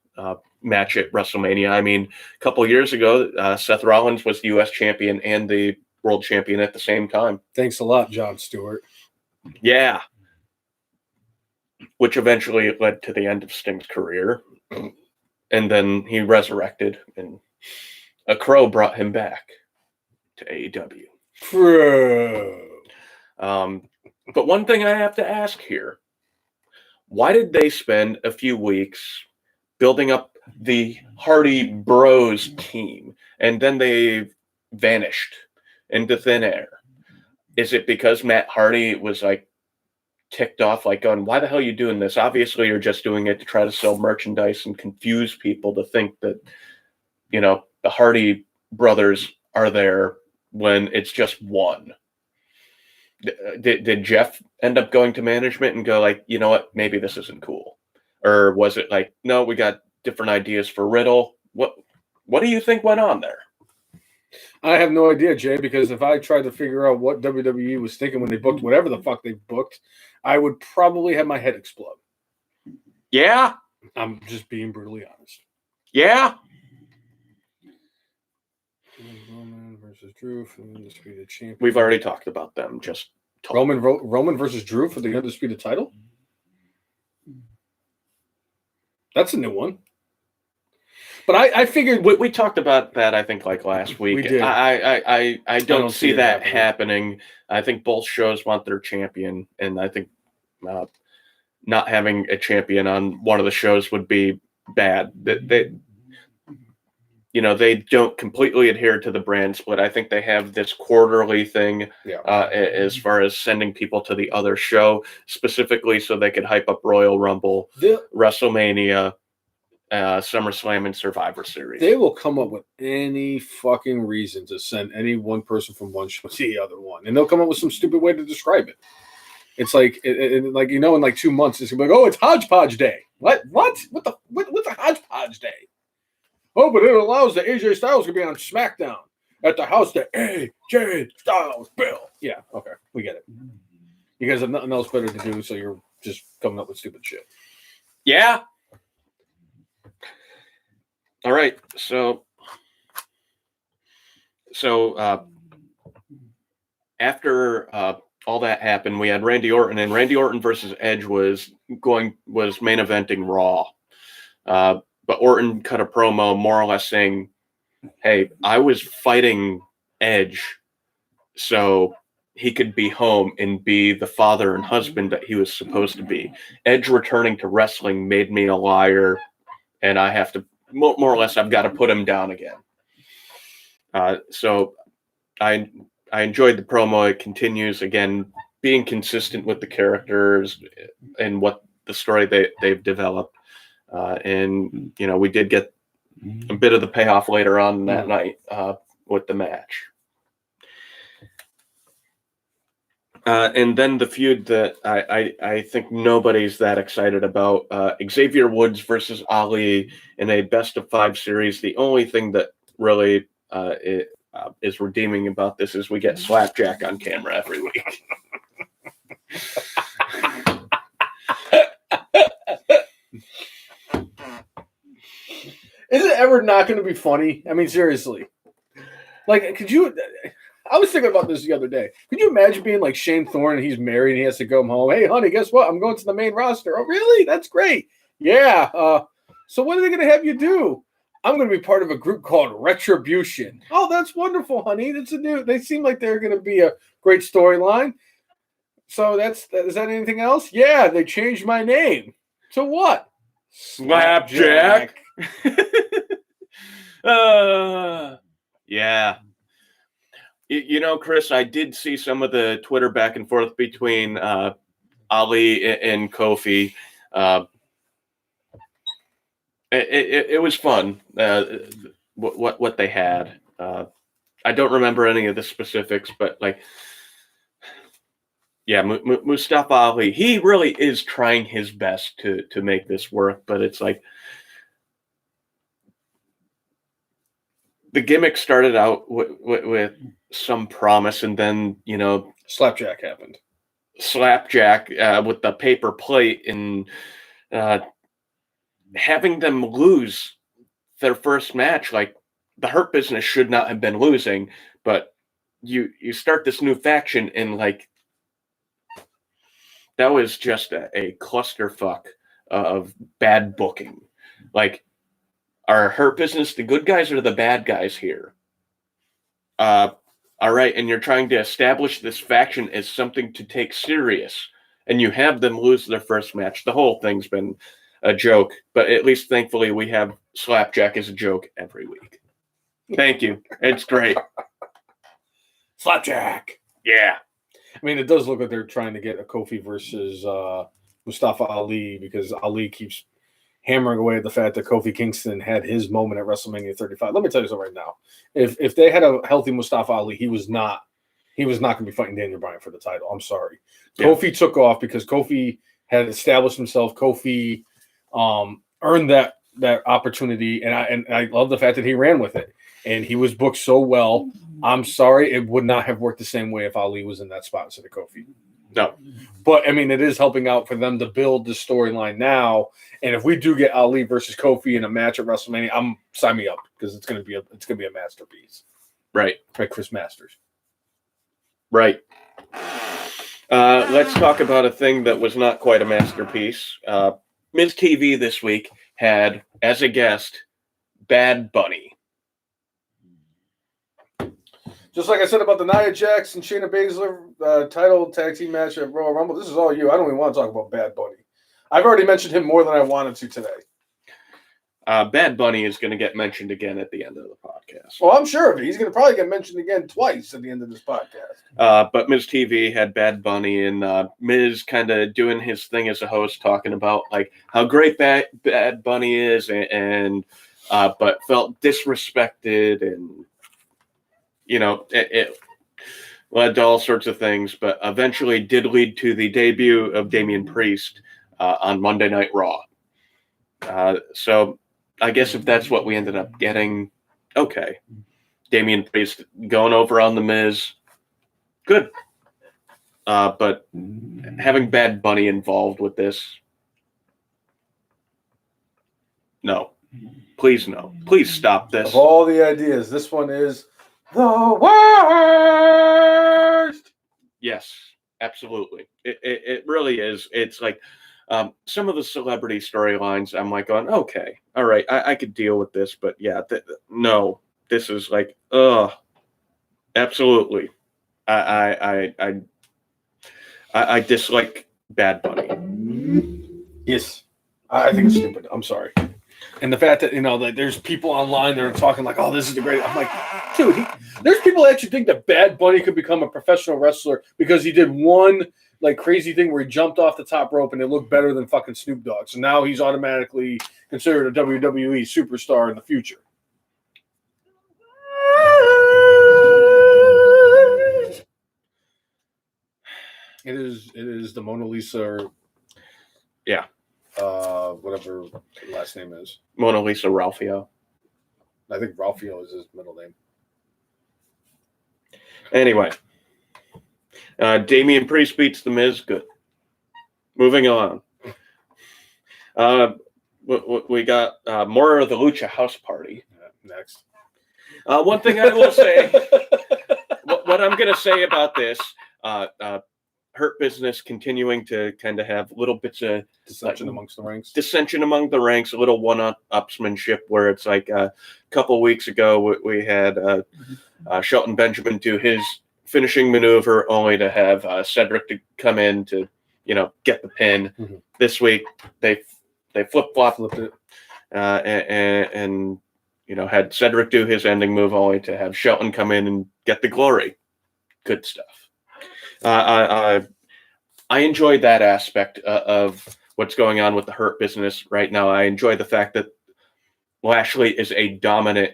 match at WrestleMania. I mean, a couple of years ago, Seth Rollins was the U.S. champion and the world champion at the same time. Thanks a lot, Jon Stewart. Yeah. Which eventually led to the end of Sting's career. And then he resurrected, and a crow brought him back to AEW. But one thing I have to ask here, why did they spend a few weeks building up the Hardy Bros team, and then they vanished into thin air? Is it because Matt Hardy was ticked off, going, why the hell are you doing this? Obviously, you're just doing it to try to sell merchandise and confuse people to think that, the Hardy brothers are there when it's just one. Did Jeff end up going to management and go you know what, maybe this isn't cool? Or was it no, we got different ideas for Riddle? What do you think went on there? I have no idea, Jay, because if I tried to figure out what WWE was thinking when they booked whatever the fuck they booked, I would probably have my head explode. Yeah. I'm just being brutally honest. Yeah. Roman versus Drew for the Undisputed Champion. We've already talked about them. Just Roman versus Drew for the Undisputed title? That's a new one. But I figured we talked about that, I think, last week. We did. I don't see that happening. I think both shows want their champion, and I think not having a champion on one of the shows would be bad. They don't completely adhere to the brand split. I think they have this quarterly thing as far as sending people to the other show, specifically so they could hype up Royal Rumble, WrestleMania, SummerSlam, and Survivor Series. They will come up with any fucking reason to send any one person from one show to the other one, and they'll come up with some stupid way to describe it. It's in 2 months, it's gonna be it's Hodgepodge Day. What? What's a Hodgepodge Day? Oh, but it allows the AJ Styles to be on SmackDown at the house that AJ Styles built. Yeah, okay, we get it. You guys have nothing else better to do, so you're just coming up with stupid shit. Yeah. All right, so after all that happened, we had Randy Orton, and Randy Orton versus Edge was main eventing Raw. But Orton cut a promo more or less saying, hey, I was fighting Edge so he could be home and be the father and husband that he was supposed to be. Edge returning to wrestling made me a liar, and I have to, more or less, I've got to put him down again. So I enjoyed the promo. It continues, again, being consistent with the characters and what the story they've developed. And, we did get a bit of the payoff later on that night with the match. And then the feud that I think nobody's that excited about, Xavier Woods versus Ali in a best-of-5 series. The only thing that really is redeeming about this is we get Slapjack on camera every week. Is it ever not going to be funny? I mean, seriously. Like, could you... I was thinking about this the other day. Could you imagine being like Shane Thorne and he's married and he has to go home? Hey, honey, guess what? I'm going to the main roster. Oh, really? That's great. Yeah. So what are they going to have you do? I'm going to be part of a group called Retribution. Oh, that's wonderful, honey. That's a new. They seem like they're going to be a great storyline. So is that anything else? Yeah, they changed my name. So what? Slapjack. Yeah. You know, Chris, I did see some of the Twitter back and forth between Ali and Kofi. It was fun. What they had. I don't remember any of the specifics, but like, yeah, Mustafa Ali, he really is trying his best to make this work, but it's like the gimmick started out with some promise, and then, you know, Slapjack happened. Slapjack with the paper plate and having them lose their first match. Like, the Hurt Business should not have been losing, but you start this new faction, and like, that was just a clusterfuck of bad booking. Like, are Hurt Business the good guys or the bad guys here? All right, and you're trying to establish this faction as something to take serious, and you have them lose their first match. The whole thing's been a joke, but at least thankfully we have Slapjack as a joke every week. Thank you. It's great. Slapjack. Yeah. I mean, it does look like they're trying to get a Kofi versus Mustafa Ali, because Ali keeps hammering away at the fact that Kofi Kingston had his moment at WrestleMania 35. Let me tell you something right now. If they had a healthy Mustafa Ali, he was not going to be fighting Daniel Bryan for the title. I'm sorry. Yeah. Kofi took off because Kofi had established himself. Kofi earned that opportunity, and I love the fact that he ran with it. And he was booked so well. I'm sorry, it would not have worked the same way if Ali was in that spot instead of Kofi. No. But I mean, it is helping out for them to build the storyline now. And if we do get Ali versus Kofi in a match at WrestleMania, sign me up, because it's gonna be a masterpiece. Right. By Chris Masters. Right. Let's talk about a thing that was not quite a masterpiece. Miz TV this week had, as a guest, Bad Bunny. Just like I said about the Nia Jax and Shayna Baszler title tag team match at Royal Rumble, this is all you. I don't even want to talk about Bad Bunny. I've already mentioned him more than I wanted to today. Bad Bunny is going to get mentioned again at the end of the podcast. Well, I'm sure of it. He's going to probably get mentioned again twice at the end of this podcast. But Miz TV had Bad Bunny, and Miz kind of doing his thing as a host, talking about like how great Bad Bunny is, and but felt disrespected, and you know, it led to all sorts of things, but eventually did lead to the debut of Damian Priest on Monday Night Raw. So I guess if that's what we ended up getting, okay. Damian Priest going over on The Miz, good. But having Bad Bunny involved with this, no. Please no. Please stop this. Of all the ideas, this one is the worst. Yes, absolutely. It really is. It's like some of the celebrity storylines, I'm like going, okay, all right, I could deal with this, but yeah, no, this is like, absolutely. I dislike Bad Bunny. Yes, I think it's stupid. I'm sorry. And the fact that, you know, like there's people online that are talking like, oh, this is the great. I'm like, dude, there's people that actually think that Bad Bunny could become a professional wrestler because he did one like crazy thing where he jumped off the top rope and it looked better than fucking Snoop Dogg. So now he's automatically considered a WWE superstar in the future. It is the Mona Lisa. Or, yeah. Whatever the last name is. Mona Lisa Ralphio. I think Ralphio is his middle name. Anyway, Damian Priest beats The Miz. Good. Moving on. We got more of the Lucha House Party. Yeah, next. One thing I will say, what I'm going to say about this, Hurt Business continuing to kind of have little bits of dissension amongst the ranks. Dissension among the ranks, a little one-upsmanship where it's like a couple weeks ago we had Shelton Benjamin do his finishing maneuver only to have Cedric to come in to, get the pin. Mm-hmm. This week they flip-flopped it and had Cedric do his ending move only to have Shelton come in and get the glory. Good stuff. I enjoy that aspect of what's going on with the Hurt Business right now. I enjoy the fact that Lashley is a dominant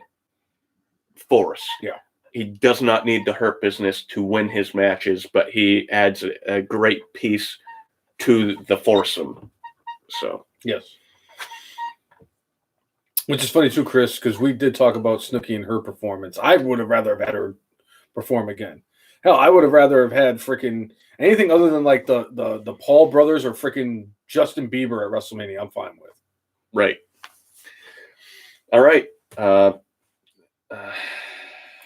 force. Yeah. He does not need the Hurt Business to win his matches, but he adds a great piece to the foursome. So yes. Which is funny too, Chris, because we did talk about Snooki and her performance. I would have rather have had her perform again. Hell, I would have rather have had freaking anything other than like the Paul brothers or freaking Justin Bieber at WrestleMania. I'm fine with. Right. All right.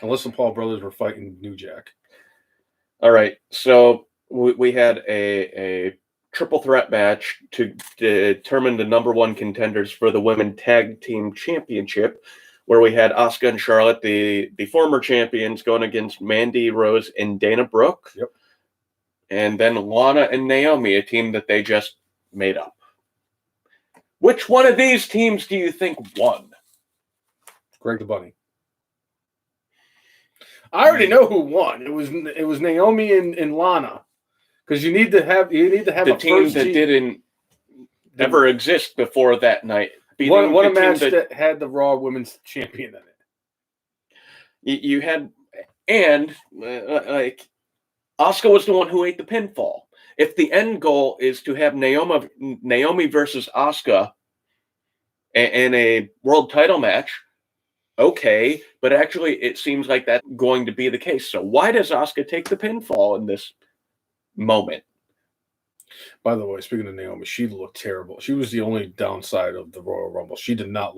Unless the Paul brothers were fighting New Jack. All right. So we had a triple threat match to determine the number one contenders for the Women Tag Team Championship, where we had Asuka and Charlotte, the former champions, going against Mandy Rose and Dana Brooke. Yep. And then Lana and Naomi, a team that they just made up. Which one of these teams do you think won? Greg the Bunny. I already know who won. It was Naomi and Lana. Because you need to have the a team that didn't ever exist before that night. What a match that had the Raw Women's Champion in it. You had, and like Asuka was the one who ate the pinfall. If the end goal is to have Naomi versus Asuka in a world title match, okay, but actually it seems like that's going to be the case. So why does Asuka take the pinfall in this moment? By the way, speaking of Naomi, she looked terrible. She was the only downside of the Royal Rumble. She did not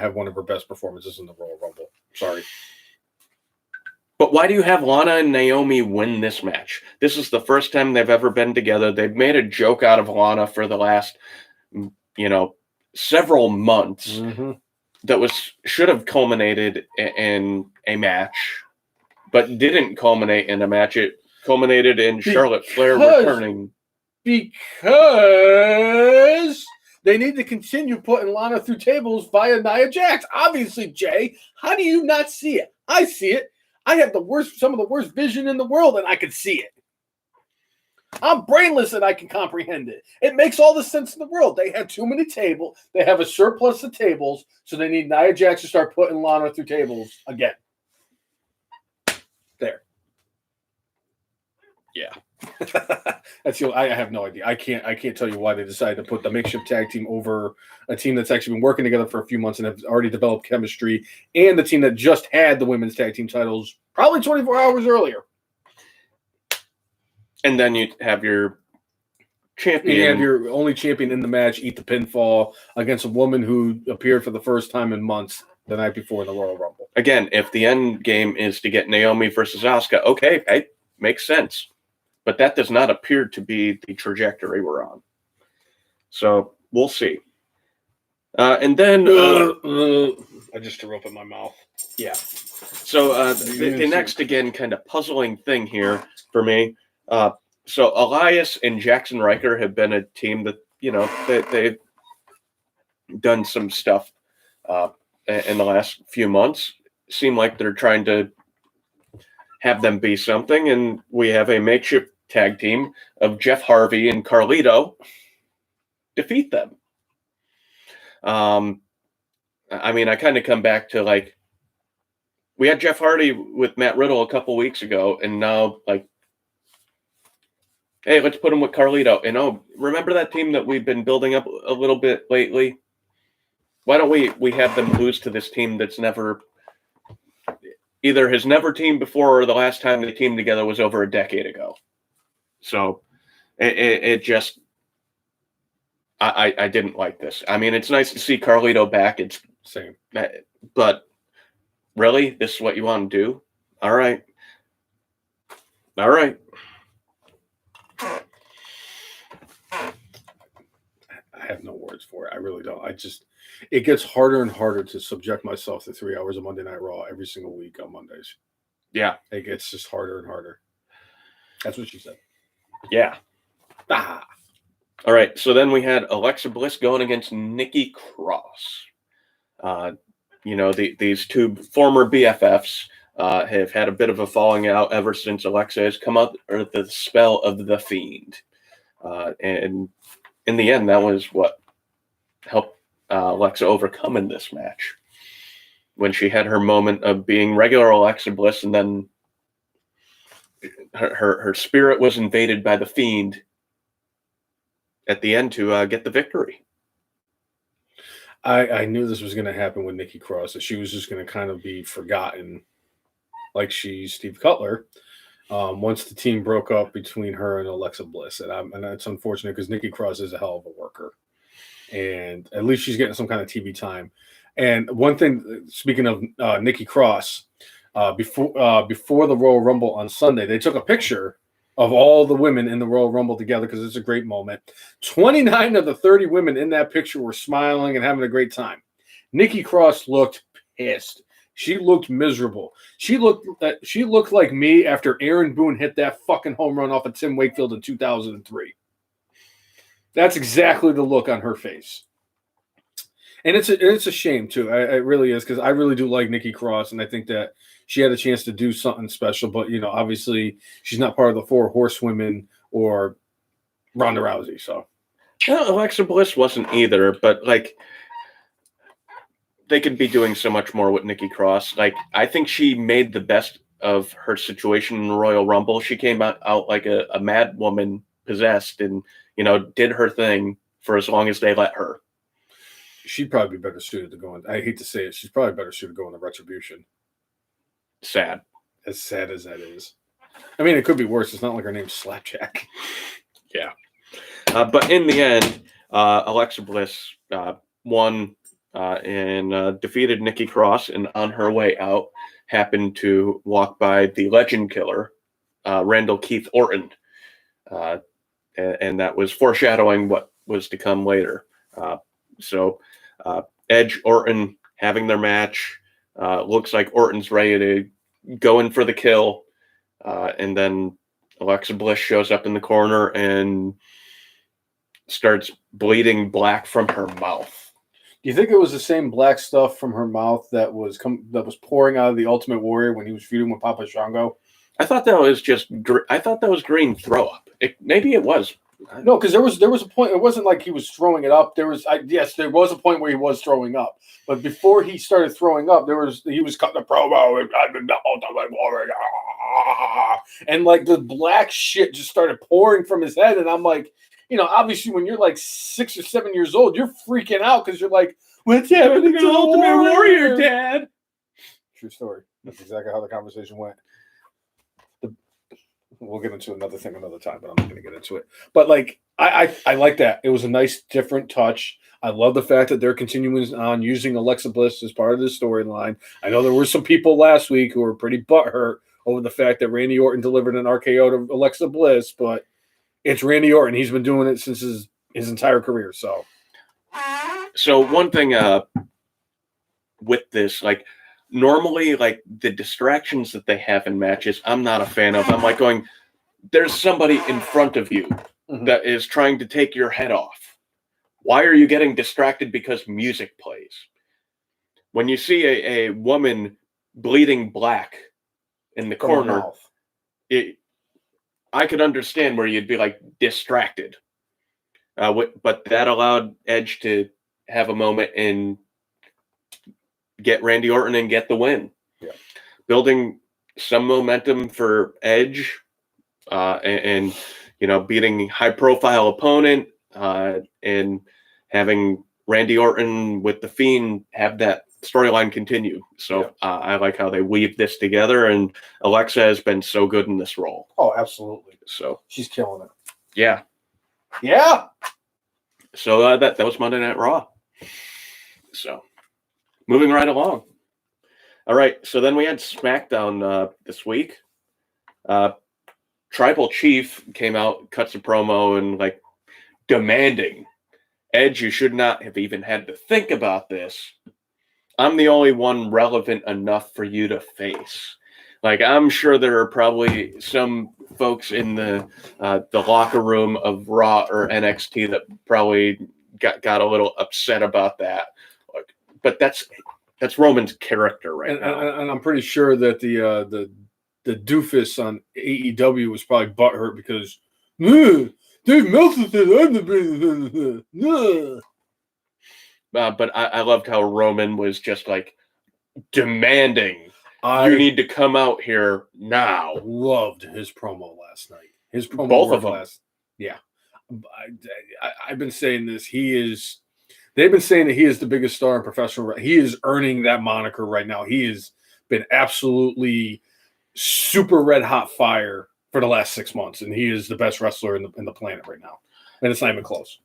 have one of her best performances in the Royal Rumble. Sorry. But why do you have Lana and Naomi win this match? This is the first time they've ever been together. They've made a joke out of Lana for the last, several months. Mm-hmm. That should have culminated in a match, but didn't culminate in a match. It culminated in Charlotte Flair returning. Because they need to continue putting Lana through tables via Nia Jax. Obviously, Jay, how do you not see it? I see it. I have some of the worst vision in the world, and I can see it. I'm brainless and I can comprehend it. It makes all the sense in the world. They have too many tables. They have a surplus of tables, so they need Nia Jax to start putting Lana through tables again. There. Yeah. I have no idea. I can't tell you why they decided to put the makeshift tag team over a team that's actually been working together for a few months and have already developed chemistry, and the team that just had the women's tag team titles probably 24 hours earlier. And then you have your champion. You have your only champion in the match eat the pinfall against a woman who appeared for the first time in months the night before in the Royal Rumble. Again, if the end game is to get Naomi versus Asuka, okay, it makes sense. But that does not appear to be the trajectory we're on. So we'll see. And then I just threw up in my mouth. Yeah. So the next, again, kind of puzzling thing here for me. So Elias and Jackson Riker have been a team that, they've done some stuff in the last few months. Seem like they're trying to have them be something. And we have a makeshift tag team of Jeff Harvey and Carlito defeat them. I kind of come back to we had Jeff Hardy with Matt Riddle a couple weeks ago, and now Hey, let's put him with Carlito. And remember that team that we've been building up a little bit lately? Why don't we have them lose to this team that's either has never teamed before, or the last time they teamed together was over a decade ago. So it just, I didn't like this. I mean, it's nice to see Carlito back. It's same, but really, this is what you want to do? All right. I have no words for it. I really don't. It gets harder and harder to subject myself to 3 hours of Monday Night Raw every single week on Mondays. Yeah. It gets just harder and harder. That's what she said. Yeah. Ah. All right. So then we had Alexa Bliss going against Nikki Cross. These two former BFFs have had a bit of a falling out ever since Alexa has come out under the spell of the Fiend. And in the end, that was what helped Alexa overcome in this match. When she had her moment of being regular Alexa Bliss, and then her spirit was invaded by the Fiend at the end to get the victory. I knew this was going to happen with Nikki Cross, that she was just going to kind of be forgotten like she's Steve Cutler once the team broke up between her and Alexa Bliss. And that's unfortunate because Nikki Cross is a hell of a worker. And at least she's getting some kind of TV time. And one thing, speaking of Nikki Cross, before the Royal Rumble on Sunday, they took a picture of all the women in the Royal Rumble together because it's a great moment. 29 of the 30 women in that picture were smiling and having a great time. Nikki Cross looked pissed. She looked miserable. She looked like me after Aaron Boone hit that fucking home run off of Tim Wakefield in 2003. That's exactly the look on her face. And it's a shame, too. It really is, because I really do like Nikki Cross, and I think that she had a chance to do something special. But, obviously, she's not part of the 4 Horsewomen or Ronda Rousey. So, Alexa Bliss wasn't either, but, they could be doing so much more with Nikki Cross. I think she made the best of her situation in the Royal Rumble. She came out like a mad woman possessed and, did her thing for as long as they let her. She'd probably be better suited to go in. I hate to say it. She's probably better suited to go in the Retribution. Sad. As sad as that is. I mean, it could be worse. It's not like her name's Slapjack. Yeah. But in the end, Alexa Bliss won and defeated Nikki Cross, and on her way out happened to walk by the legend killer, Randall Keith Orton. And that was foreshadowing what was to come later. So Edge, Orton having their match. Looks like Orton's ready to go in for the kill. And then Alexa Bliss shows up in the corner and starts bleeding black from her mouth. Do you think it was the same black stuff from her mouth that was pouring out of the Ultimate Warrior when he was feuding with Papa Shango? I thought that was green throw up. Maybe it was. No, because there was a point. It wasn't like he was throwing it up. There was a point where he was throwing up, but before he started throwing up, he was cutting a promo and the Ultimate Warrior, and like the black shit just started pouring from his head, and I'm like, obviously when you're like 6 or 7 years old, you're freaking out because you're like, what's happening to the Ultimate Warrior, Dad? True story. That's exactly how the conversation went. We'll get into another thing another time, but I'm not going to get into it. But I like that. It was a nice, different touch. I love the fact that they're continuing on using Alexa Bliss as part of the storyline. I know there were some people last week who were pretty butthurt over the fact that Randy Orton delivered an RKO to Alexa Bliss, but it's Randy Orton. He's been doing it since his entire career. So one thing with this, normally, the distractions that they have in matches, I'm not a fan of. I'm going, there's somebody in front of you that is trying to take your head off. Why are you getting distracted because music plays? When you see a woman bleeding black in the corner, I could understand where you'd be distracted. But that allowed Edge to have a moment and get Randy Orton and get the win. Yeah. Building some momentum for Edge. And beating high-profile opponent and having Randy Orton with The Fiend have that storyline continue. So I like how they weave this together, and Alexa has been so good in this role. Oh, absolutely. So she's killing it. Yeah. So that was Monday Night Raw. So moving right along. All right. So then we had SmackDown this week. Tribal Chief came out, cuts a promo, and demanding, Edge, you should not have even had to think about this. I'm the only one relevant enough for you to face. I'm sure there are probably some folks in the locker room of Raw or NXT that probably got a little upset about that. But that's Roman's character now. And I'm pretty sure that the doofus on AEW was probably butthurt because Dave Meltzer said I'm the best. But I loved how Roman was just demanding, you need to come out here now. Loved his promo last night. His promo, both of them. Yeah, I've been saying this. They've been saying that he is the biggest star in professional. He is earning that moniker right now. He has been absolutely super red hot fire for the last 6 months, and he is the best wrestler in the planet right now, and it's not even close.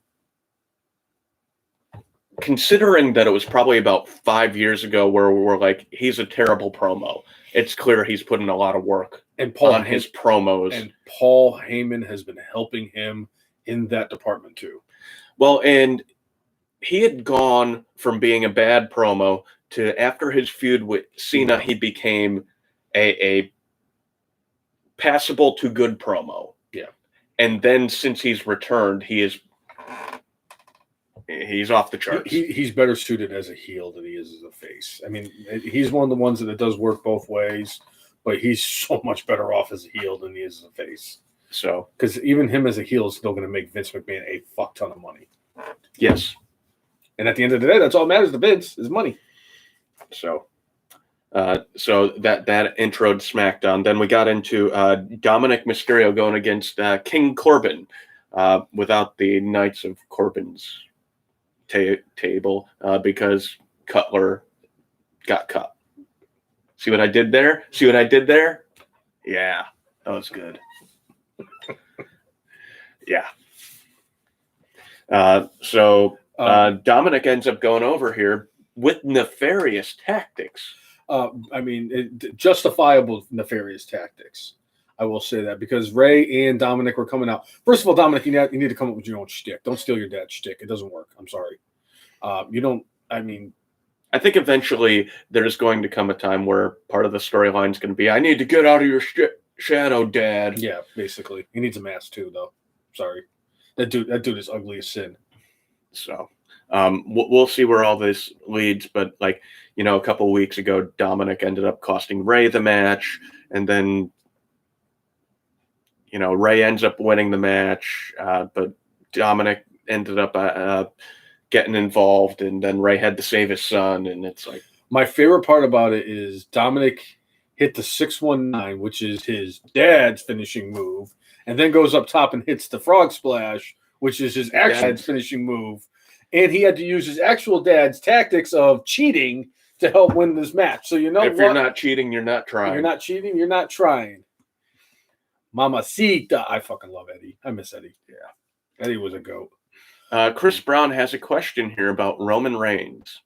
Considering that it was probably about 5 years ago where we're he's a terrible promo, it's clear he's put in a lot of work on his promos. And Paul Heyman has been helping him in that department too. Well, and he had gone from being a bad promo to, after his feud with Cena, he became a passable to good promo. Yeah. And then since he's returned, he's off the charts. He's better suited as a heel than he is as a face. I mean, he's one of the ones that it does work both ways, but he's so much better off as a heel than he is as a face. So, because even him as a heel is still going to make Vince McMahon a fuck ton of money. Yes. And at the end of the day, that's all that matters to Vince is money. So that introed SmackDown. Then we got into Dominic Mysterio going against King Corbin without the Knights of Corbin's table because Cutler got cut. See what I did there? Yeah, that was good. Yeah. Dominic ends up going over here with nefarious tactics. Justifiable nefarious tactics. I will say that because Ray and Dominic were coming out. First of all, Dominic, you need to come up with your own shtick. Don't steal your dad's shtick. It doesn't work. I'm sorry. I think eventually there's going to come a time where part of the storyline is going to be, I need to get out of your shadow, Dad. Yeah, basically. He needs a mask too, though. Sorry. That dude is ugly as sin. So we'll see where all this leads. But a couple of weeks ago, Dominic ended up costing Ray the match. And then, Ray ends up winning the match. But Dominic ended up getting involved. And then Ray had to save his son. And it's my favorite part about it is Dominic hit the 619, which is his dad's finishing move, and then goes up top and hits the frog splash, which is his actual dad's finishing move. And he had to use his actual dad's tactics of cheating to help win this match. So if you're not cheating, you're not trying. You're not cheating, you're not trying. Mamacita. I fucking love Eddie. I miss Eddie. Yeah. Eddie was a goat. Chris Brown has a question here about Roman Reigns.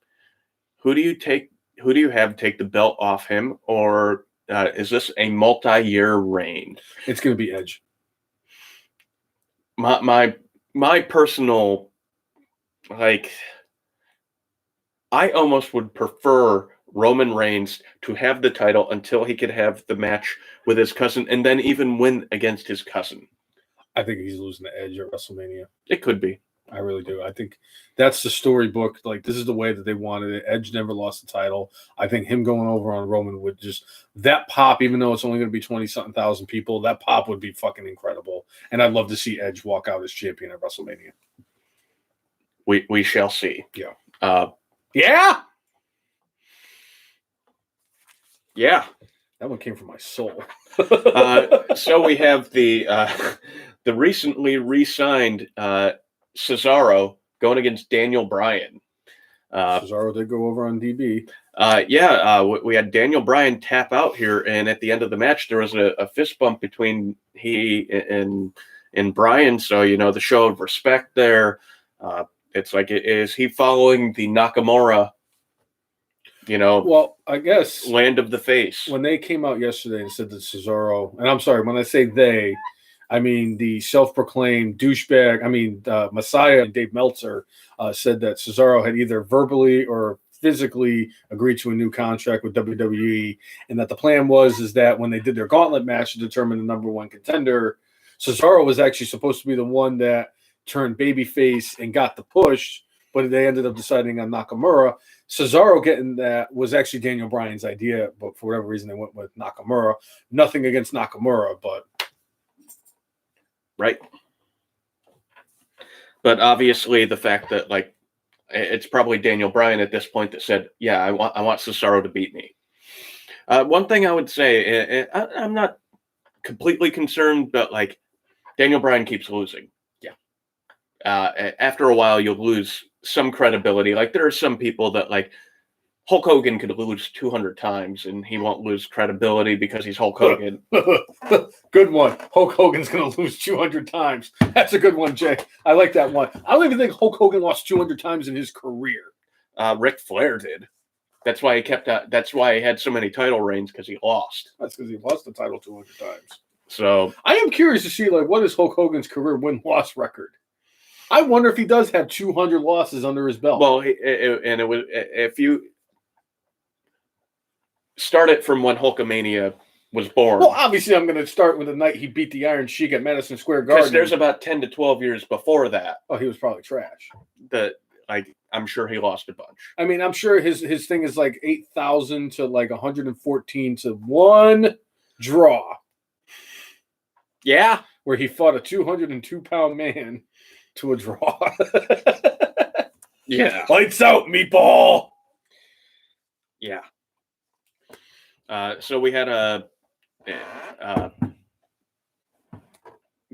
Who do you have take the belt off him, or is this a multi-year reign? It's going to be Edge. My personal, I almost would prefer Roman Reigns to have the title until he could have the match with his cousin and then even win against his cousin. I think he's losing to Edge at WrestleMania. It could be. I really do. I think that's the storybook. This is the way that they wanted it. Edge never lost the title. I think him going over on Roman would just that pop, even though it's only going to be 20-something thousand people, that pop would be fucking incredible. And I'd love to see Edge walk out as champion at WrestleMania. We shall see. Yeah. Yeah. That one came from my soul. So we have the the recently re-signed Cesaro going against Daniel Bryan. Cesaro did go over on DB. We had Daniel Bryan tap out here, and at the end of the match, there was a fist bump between he and Bryan. So, the show of respect there. It's like, is he following the Nakamura, well, I guess land of the face? When they came out yesterday and said that Cesaro, and I'm sorry, when I say they, I mean the self-proclaimed douchebag, Messiah and Dave Meltzer said that Cesaro had either verbally or physically agreed to a new contract with WWE, and that the plan is that when they did their gauntlet match to determine the number one contender, Cesaro was actually supposed to be the one that turned babyface and got the push, but they ended up deciding on Nakamura. Cesaro getting that was actually Daniel Bryan's idea, but for whatever reason they went with Nakamura. Nothing against Nakamura, but right. But obviously the fact that it's probably Daniel Bryan at this point that said, "Yeah, I want Cesaro to beat me." One thing I would say, I'm not completely concerned, but Daniel Bryan keeps losing. After a while, you'll lose some credibility. There are some people that Hulk Hogan could lose 200 times and he won't lose credibility because he's Hulk Hogan. Good one. Hulk Hogan's going to lose 200 times. That's a good one, Jay. I like that one. I don't even think Hulk Hogan lost 200 times in his career. Ric Flair did. That's why he that's why he had so many title reigns, because he lost. That's because he lost the title 200 times. So I am curious to see what is Hulk Hogan's career win-loss record. I wonder if he does have 200 losses under his belt. Well, it was, if you start it from when Hulkamania was born. Well, obviously, I'm going to start with the night he beat the Iron Sheik at Madison Square Garden. Because there's about 10 to 12 years before that. Oh, he was probably trash. I'm sure he lost a bunch. I mean, I'm sure his thing is 8,000 to 114 to 1 draw. Yeah. Where he fought a 202-pound man to a draw. Yeah. Lights out, meatball. Yeah. So we had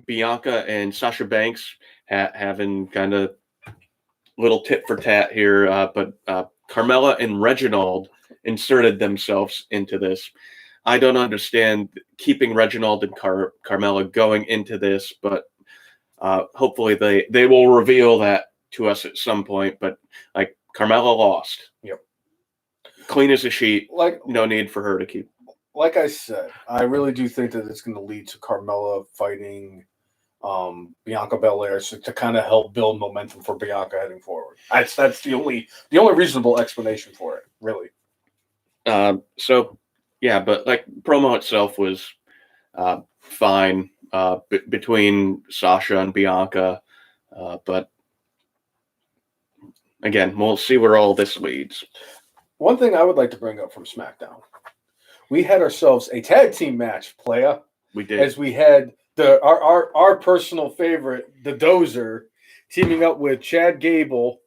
Bianca and Sasha Banks having kind of little tit for tat here, but Carmella and Reginald inserted themselves into this. I don't understand keeping Reginald and Carmella going into this, but hopefully they will reveal that to us at some point. But Carmella lost. Yep. Clean as a sheet. No need for her to keep. Like I said, I really do think that it's going to lead to Carmella fighting Bianca Belair to kind of help build momentum for Bianca heading forward. That's the only reasonable explanation for it, really. So yeah, but promo itself was fine between Sasha and Bianca, but again, we'll see where all this leads. One thing I would like to bring up from SmackDown, we had ourselves a tag team match, playa. We did. As we had our personal favorite, the Dozer, teaming up with Chad Gable,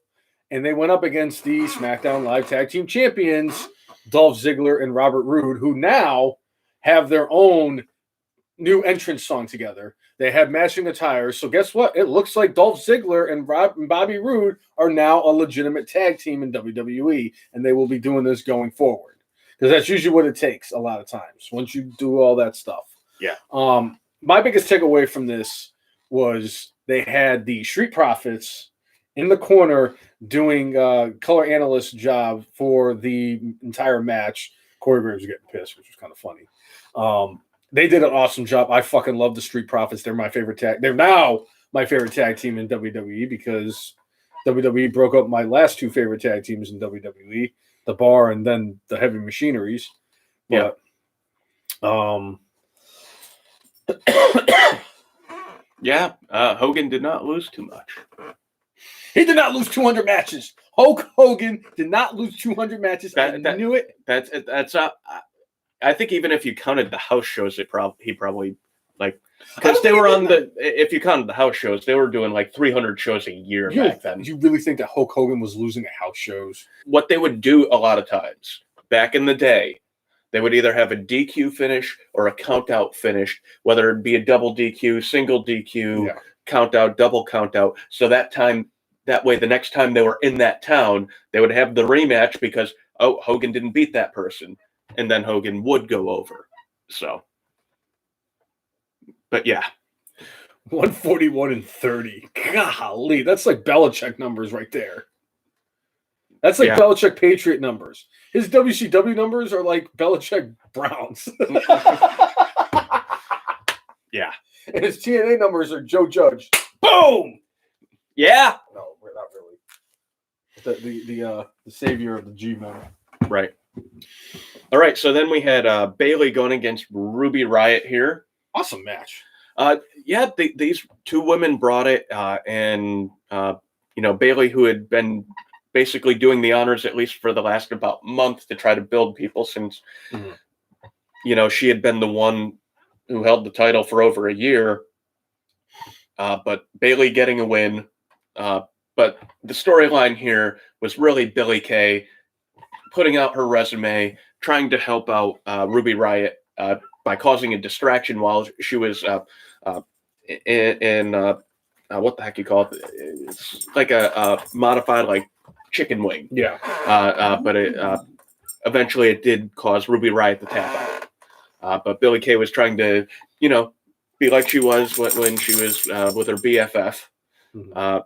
and they went up against the SmackDown Live Tag Team Champions, Dolph Ziggler and Robert Roode, who now have their own new entrance song together. They have matching attire. So guess what? It looks like Dolph Ziggler and Bobby Roode are now a legitimate tag team in WWE, and they will be doing this going forward. Because that's usually what it takes a lot of times, once you do all that stuff. Yeah. My biggest takeaway from this was they had the Street Profits in the corner doing color analyst job for the entire match. Corey Graves was getting pissed, which was kind of funny. They did an awesome job. I fucking love the Street Profits. They're my favorite tag. They're now my favorite tag team in WWE because WWE broke up my last two favorite tag teams in WWE, the Bar and then the Heavy Machineries. But, yeah. Hogan did not lose too much. He did not lose 200 matches. Hulk Hogan did not lose 200 matches. I knew it. That's I think even if you counted the house shows, he probably because they were on if you counted the house shows, they were doing 300 shows a year back then. You really think that Hulk Hogan was losing at house shows? What they would do a lot of times back in the day, They would either have a DQ finish or a count out finish, whether it be a double DQ, single DQ, count out, double count out. So that way, the next time they were in that town, they would have the rematch because, oh, Hogan didn't beat that person. And then Hogan would go over. So, but yeah. 141-30. Golly, that's like Belichick numbers right there. That's like Belichick Patriot numbers. His WCW numbers are like Belichick Browns. Yeah. And his TNA numbers are Joe Judge. Boom! Yeah. No, not really. The savior of the G-Men. Right. All right, so then we had Bayley going against Ruby Riott here. Awesome match. These two women brought it, and Bayley, who had been basically doing the honors at least for the last about month to try to build people since, she had been the one who held the title for over a year. But Bayley getting a win. But the storyline here was really Billie Kay putting out her resume, trying to help out Ruby Riott by causing a distraction while she was in what the heck you call it? It's like a modified like chicken wing. Yeah. But eventually it did cause Ruby Riott to tap out. But Billie Kay was trying to, be like she was when she was with her BFF,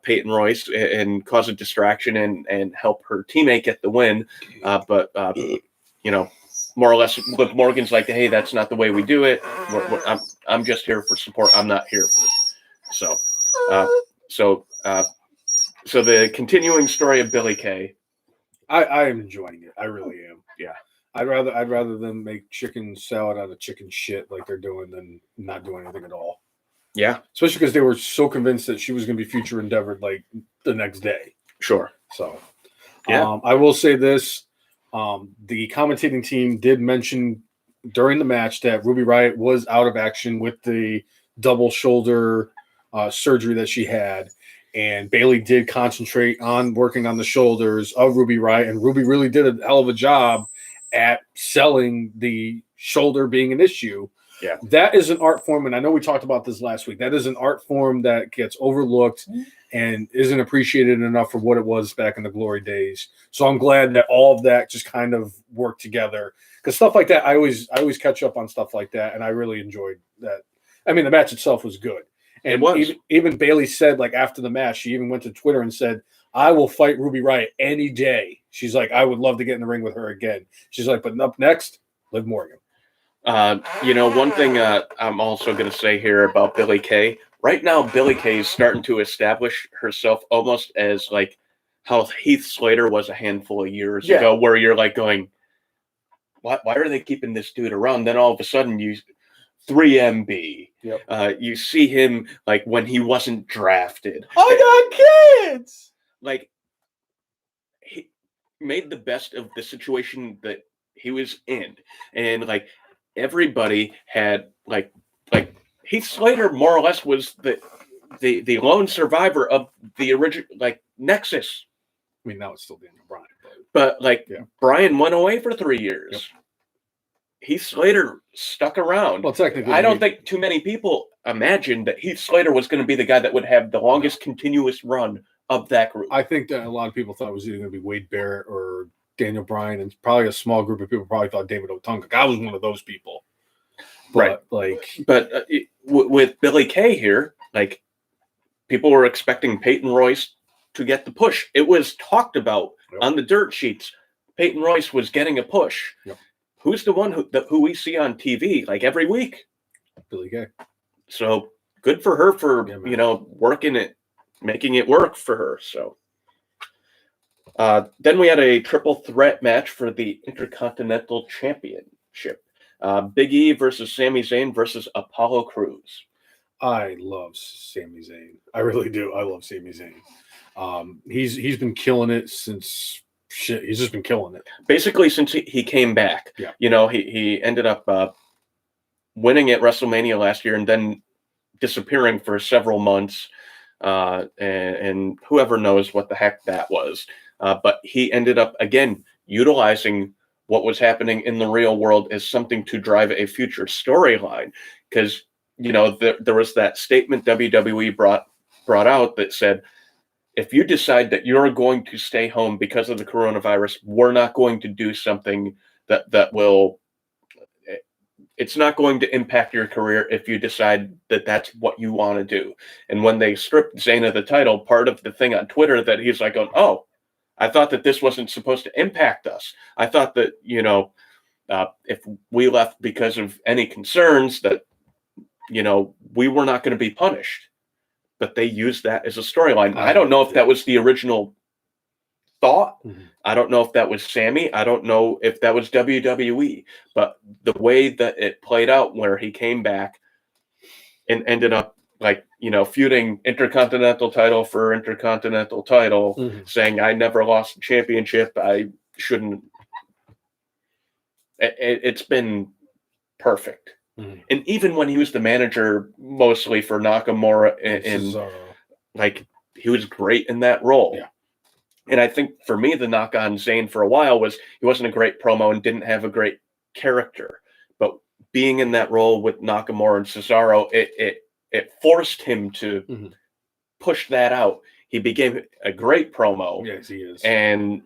Peyton Royce, and cause a distraction and help her teammate get the win. But more or less, Liv Morgan's like, hey, that's not the way we do it. I'm just here for support. I'm not here for. So the continuing story of Billie Kay. I am enjoying it. I really am. Yeah. I'd rather them make chicken salad out of chicken shit like they're doing than not doing anything at all. Yeah. Especially because they were so convinced that she was going to be future endeavored like the next day. Sure. So, I will say this. The commentating team did mention during the match that Ruby Riott was out of action with the double shoulder surgery that she had. And Bayley did concentrate on working on the shoulders of Ruby Riott. And Ruby really did a hell of a job at selling the shoulder being an issue. Yeah. That is an art form. And I know we talked about this last week. That is an art form that gets overlooked and isn't appreciated enough for what it was back in the glory days. So I'm glad that all of that just kind of worked together. Because stuff like that, I always catch up on stuff like that. And I really enjoyed that. I mean, the match itself was good. And even Bayley said, like, after the match, she even went to Twitter and said, I will fight Ruby Riott any day. She's like, I would love to get in the ring with her again. She's like, but up next, Liv Morgan. One thing I'm also going to say here about Billie Kay. Right now, Billie Kay is starting to establish herself almost as like how Heath Slater was a handful of years ago, where you're like going, why are they keeping this dude around? Then all of a sudden, 3MB. Yep. You see him like when he wasn't drafted. I got kids. Like he made the best of the situation that he was in, and like everybody had like Heath Slater more or less was the lone survivor of the original like Nexus. I mean, now it's still Daniel Bryan, but Bryan went away for 3 years. Yep. Heath Slater stuck around. Well, technically, I don't think too many people imagined that Heath Slater was going to be the guy that would have the longest continuous run of that group. I think that a lot of people thought it was either going to be Wade Barrett or Daniel Bryan, and probably a small group of people probably thought David Otunga. I was one of those people. But, with Billie Kay here, like people were expecting Peyton Royce to get the push. It was talked about on the dirt sheets. Peyton Royce was getting a push. Yep. Who's the one who we see on TV like every week? Billie Kay. So good for her for working it, making it work for her. So then we had a triple threat match for the Intercontinental Championship. Big E versus Sami Zayn versus Apollo Crews. I love Sami Zayn. I really do. I love Sami Zayn. He's been killing it since shit. He's just been killing it. Basically, since he came back. Yeah. He ended up winning at WrestleMania last year and then disappearing for several months. And whoever knows what the heck that was. But he ended up, again, utilizing what was happening in the real world as something to drive a future storyline. Because, there was that statement WWE brought out that said, if you decide that you're going to stay home because of the coronavirus, we're not going to do something that will, it's not going to impact your career if you decide that that's what you want to do. And when they stripped Zayn of the title, part of the thing on Twitter that he's like, oh, I thought that this wasn't supposed to impact us. I thought that, if we left because of any concerns that, we were not going to be punished. But they used that as a storyline. I don't know if that was the original thought. Mm-hmm. I don't know if that was Sammy. I don't know if that was WWE. But the way that it played out, where he came back and ended up feuding Intercontinental title for Intercontinental title, mm-hmm. saying, I never lost a championship. I shouldn't. It's been perfect. Mm-hmm. And even when he was the manager mostly for Nakamura and he was great in that role. Yeah. And I think for me, the knock on Zayn for a while was he wasn't a great promo and didn't have a great character. But being in that role with Nakamura and Cesaro, it forced him to mm-hmm. push that out. He became a great promo. Yes, he is. And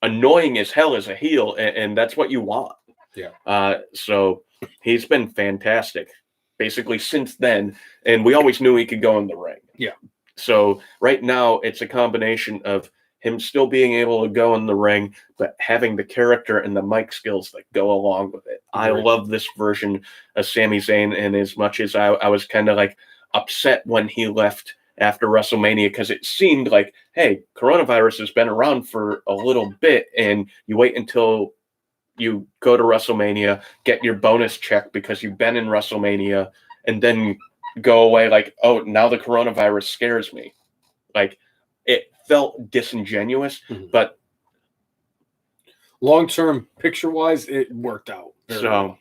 annoying as hell as a heel, and that's what you want. Yeah. So he's been fantastic basically since then, and we always knew he could go in the ring. Yeah. So right now it's a combination of him still being able to go in the ring, but having the character and the mic skills that go along with it. Right. I love this version of Sami Zayn, and as much as I was kind of upset when he left after WrestleMania, because it seemed like, hey, coronavirus has been around for a little bit, and you wait until you go to WrestleMania, get your bonus check because you've been in WrestleMania, and then go away oh, now the coronavirus scares me. It felt disingenuous, mm-hmm. but long-term picture-wise, it worked out. So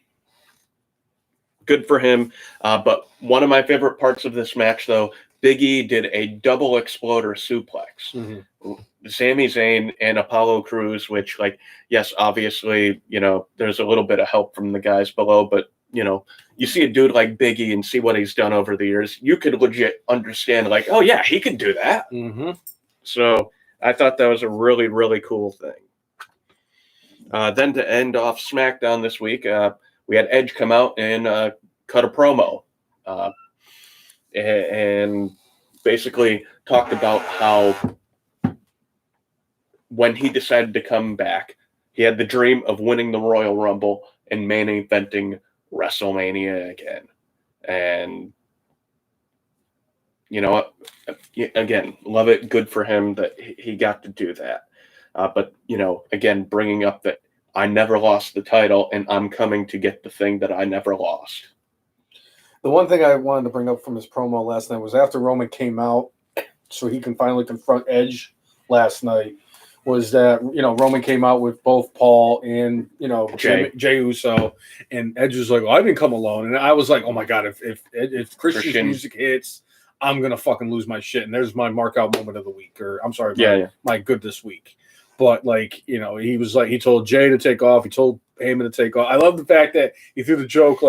good for him. But one of my favorite parts of this match, though, Big E did a double exploder suplex. Mm-hmm. Sami Zayn and Apollo Crews, which, yes, obviously, there's a little bit of help from the guys below, but, you see a dude like Big E and see what he's done over the years, you could legit understand, oh, yeah, he could do that. Mm-hmm. So I thought that was a really, really cool thing. Then to end off SmackDown this week, we had Edge come out and cut a promo. And basically talked about how when he decided to come back, he had the dream of winning the Royal Rumble and main eventing WrestleMania again. And again, love it. Good for him that he got to do that. But, again, bringing up that I never lost the title and I'm coming to get the thing that I never lost. The one thing I wanted to bring up from his promo last night was after Roman came out so he can finally confront Edge last night, was that, Roman came out with both Paul and, Jay Uso, and Edge was like, well, I didn't come alone. And I was like, oh my God, if Christian's music hits, I'm going to fucking lose my shit. And there's my mark out moment of the week, or I'm sorry, my good this week. But he was he told Jay to take off. He told Heyman to take off. I love the fact that he threw the joke,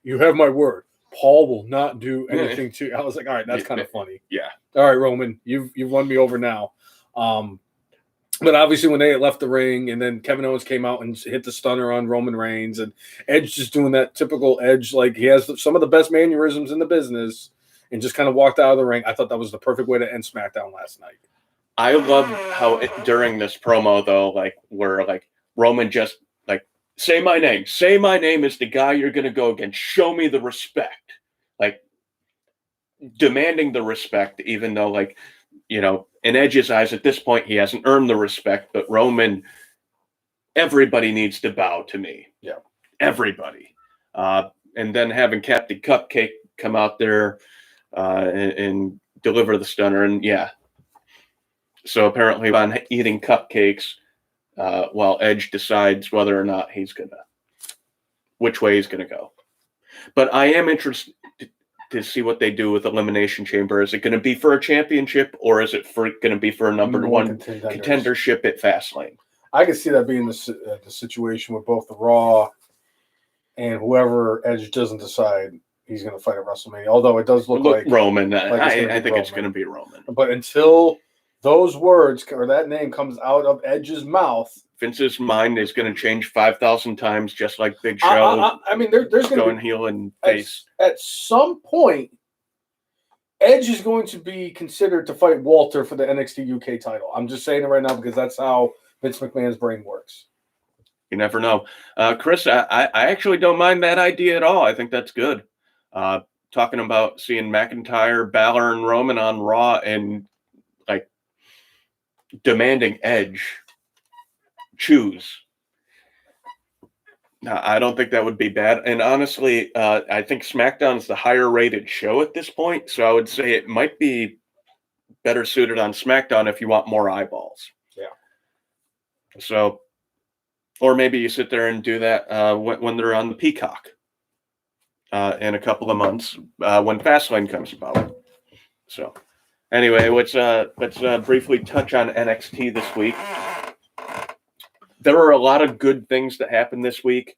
you have my word. Paul will not do anything to you. I was like, all right, that's kind of funny. Yeah. All right, Roman, you've won me over now. But obviously when they had left the ring and then Kevin Owens came out and hit the stunner on Roman Reigns, and Edge just doing that typical Edge, he has some of the best mannerisms in the business, and just kind of walked out of the ring. I thought that was the perfect way to end SmackDown last night. I love how during this promo, though, where Roman just say my name. Say my name is the guy you're going to go against. Show me the respect. Demanding the respect, even though, in Edge's eyes at this point, he hasn't earned the respect. But Roman, everybody needs to bow to me. Yeah. Everybody. And then having Captain Cupcake come out there and deliver the stunner. And, yeah. So apparently on eating cupcakes, while Edge decides whether or not which way he's gonna go. But I am interested to see what they do with Elimination Chamber. Is it going to be for a championship, or is it going to be for a number one contendership at Fastlane? I could see that being the situation with both the Raw and whoever Edge doesn't decide he's going to fight at WrestleMania. Although it does look like Roman. I think it's going to be Roman. But until those words or that name comes out of Edge's mouth, Vince's mind is going to change 5,000 times, just like Big Show. I mean, there's going to going be heel and face. At some point, Edge is going to be considered to fight Walter for the NXT UK title. I'm just saying it right now because that's how Vince McMahon's brain works. You never know. Chris, I actually don't mind that idea at all. I think that's good. Talking about seeing McIntyre, Balor, and Roman on Raw and like demanding Edge choose. Now, I don't think that would be bad. And honestly, I think SmackDown is the higher rated show at this point. So I would say it might be better suited on SmackDown if you want more eyeballs. Yeah. So, or maybe you sit there and do that when they're on the Peacock in a couple of months when Fastlane comes about. So anyway, let's briefly touch on NXT this week. There are a lot of good things that happened this week.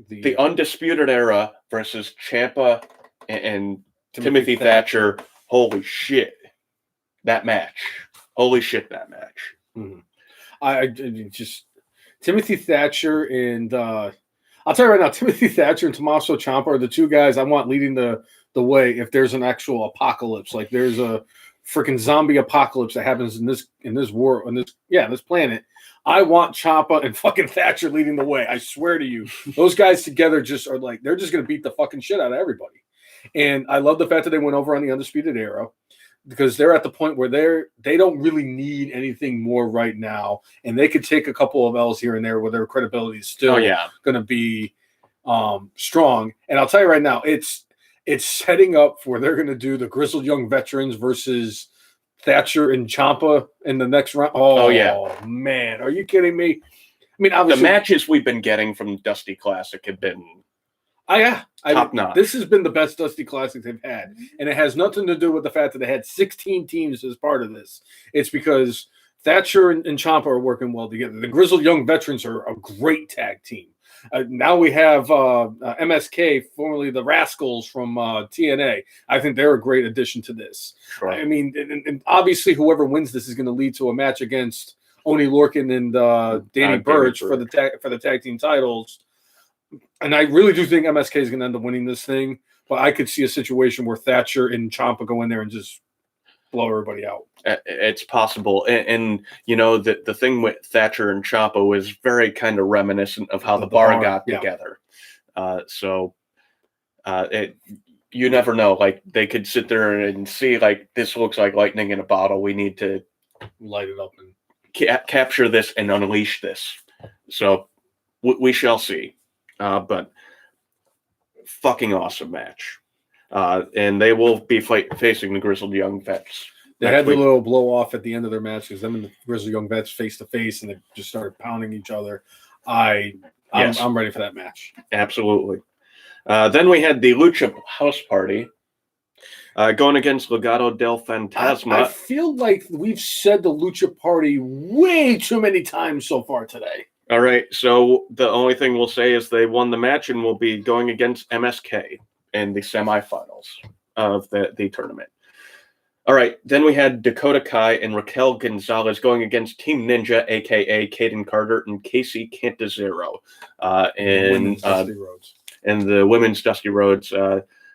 The Undisputed Era versus Ciampa and Timothy Thatcher. Holy shit, that match. Holy shit, that match. Mm-hmm. I just Timothy Thatcher and I'll tell you right now, Timothy Thatcher and Tommaso Ciampa are the two guys I want leading the way if there's an actual apocalypse. Like there's a freaking zombie apocalypse that happens in this world, this planet. I want Ciampa and fucking Thatcher leading the way. I swear to you, those guys together just are like they're just gonna beat the fucking shit out of everybody. And I love the fact that they went over on the Undisputed Era because they're at the point where they don't really need anything more right now, and they could take a couple of L's here and there where their credibility is still going to be strong. And I'll tell you right now, it's setting up for they're going to do the Grizzled Young Veterans versus Thatcher and Ciampa in the next round. Oh yeah, man, are you kidding me? I mean, obviously, the matches we've been getting from Dusty Classic have been top notch. This has been the best Dusty Classic they've had, and it has nothing to do with the fact that they had 16 teams as part of this. It's because Thatcher and Ciampa are working well together. The Grizzled Young Veterans are a great tag team. Now we have MSK, formerly the Rascals from TNA. I think they're a great addition to this. Sure. I mean, and obviously whoever wins this is going to lead to a match against Oney Lorcan and Danny Burch for the tag team titles. And I really do think MSK is going to end up winning this thing, but I could see a situation where Thatcher and Ciampa go in there and just blow everybody out. It's possible. And you know, the thing with Thatcher and Ciampa was very kind of reminiscent of how the bar got together. You never know. Like, they could sit there and see, like, this looks like lightning in a bottle. We need to light it up and capture this and unleash this. So we shall see. But fucking awesome match. And they will be facing the Grizzled Young Vets. They had the little blow off at the end of their match because them and the Grizzled Young Vets face to face, and they just started pounding each other. I'm ready for that match. Absolutely. Then we had the Lucha House Party going against Legado del Fantasma. I feel like we've said the Lucha Party way too many times so far today. All right, so the only thing we'll say is they won the match and will be going against MSK in the semifinals of the tournament. All right, then we had Dakota Kai and Raquel Gonzalez going against Team Ninja, a.k.a. Kaden Carter and Casey Cantazero in the Women's Dusty Rhodes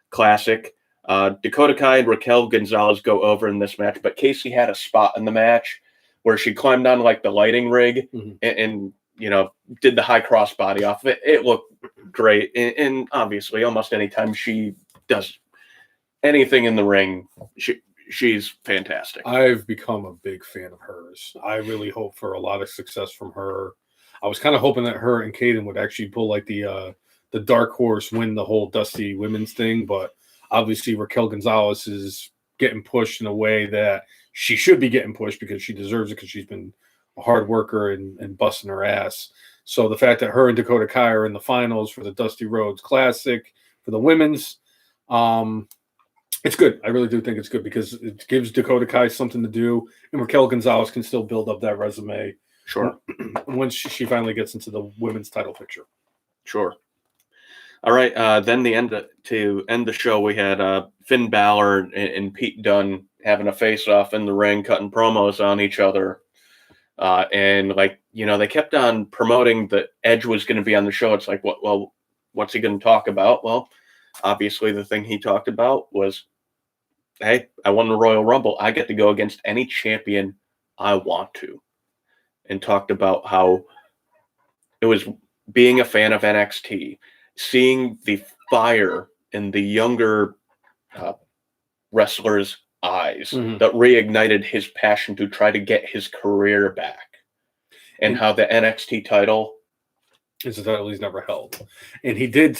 Classic. Dakota Kai and Raquel Gonzalez go over in this match, but Casey had a spot in the match where she climbed on like the lighting rig and you know, did the high crossbody off of it. It looked great. And obviously, almost anytime she does anything in the ring, she's fantastic. I've become a big fan of hers. I really hope for a lot of success from her. I was kind of hoping that her and Kaden would actually pull like the dark horse, win the whole Dusty women's thing. But obviously, Raquel Gonzalez is getting pushed in a way that she should be getting pushed because she deserves it because she's been a hard worker and busting her ass. So the fact that her and Dakota Kai are in the finals for the Dusty Rhodes Classic for the women's, it's good. I really do think it's good because it gives Dakota Kai something to do, and Raquel Gonzalez can still build up that resume Sure. Once she finally gets into the women's title picture. Sure. All right. Then to end the show, we had Finn Balor and Pete Dunne having a face-off in the ring, cutting promos on each other. And they kept on promoting that Edge was going to be on the show. It's like, what's he going to talk about? Well, obviously the thing he talked about was, hey, I won the Royal Rumble. I get to go against any champion I want to. And talked about how it was being a fan of NXT, seeing the fire in the younger wrestlers' eyes that reignited his passion to try to get his career back, and how the NXT title is a title he's never held. And he did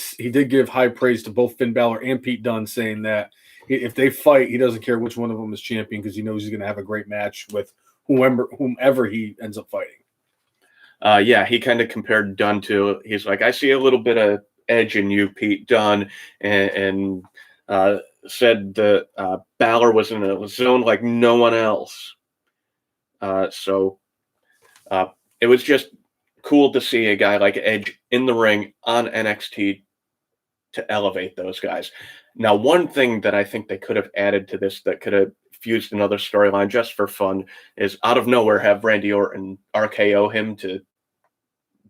give high praise to both Finn Balor and Pete Dunne, saying that if they fight, he doesn't care which one of them is champion because he knows he's going to have a great match with whomever he ends up fighting. He kind of compared Dunne to, he's like, I see a little bit of edge in you, Pete Dunne, and said that Balor was in a zone like no one else. So it was just cool to see a guy like Edge in the ring on NXT to elevate those guys. Now, one thing that I think they could have added to this that could have fused another storyline just for fun is out of nowhere have Randy Orton RKO him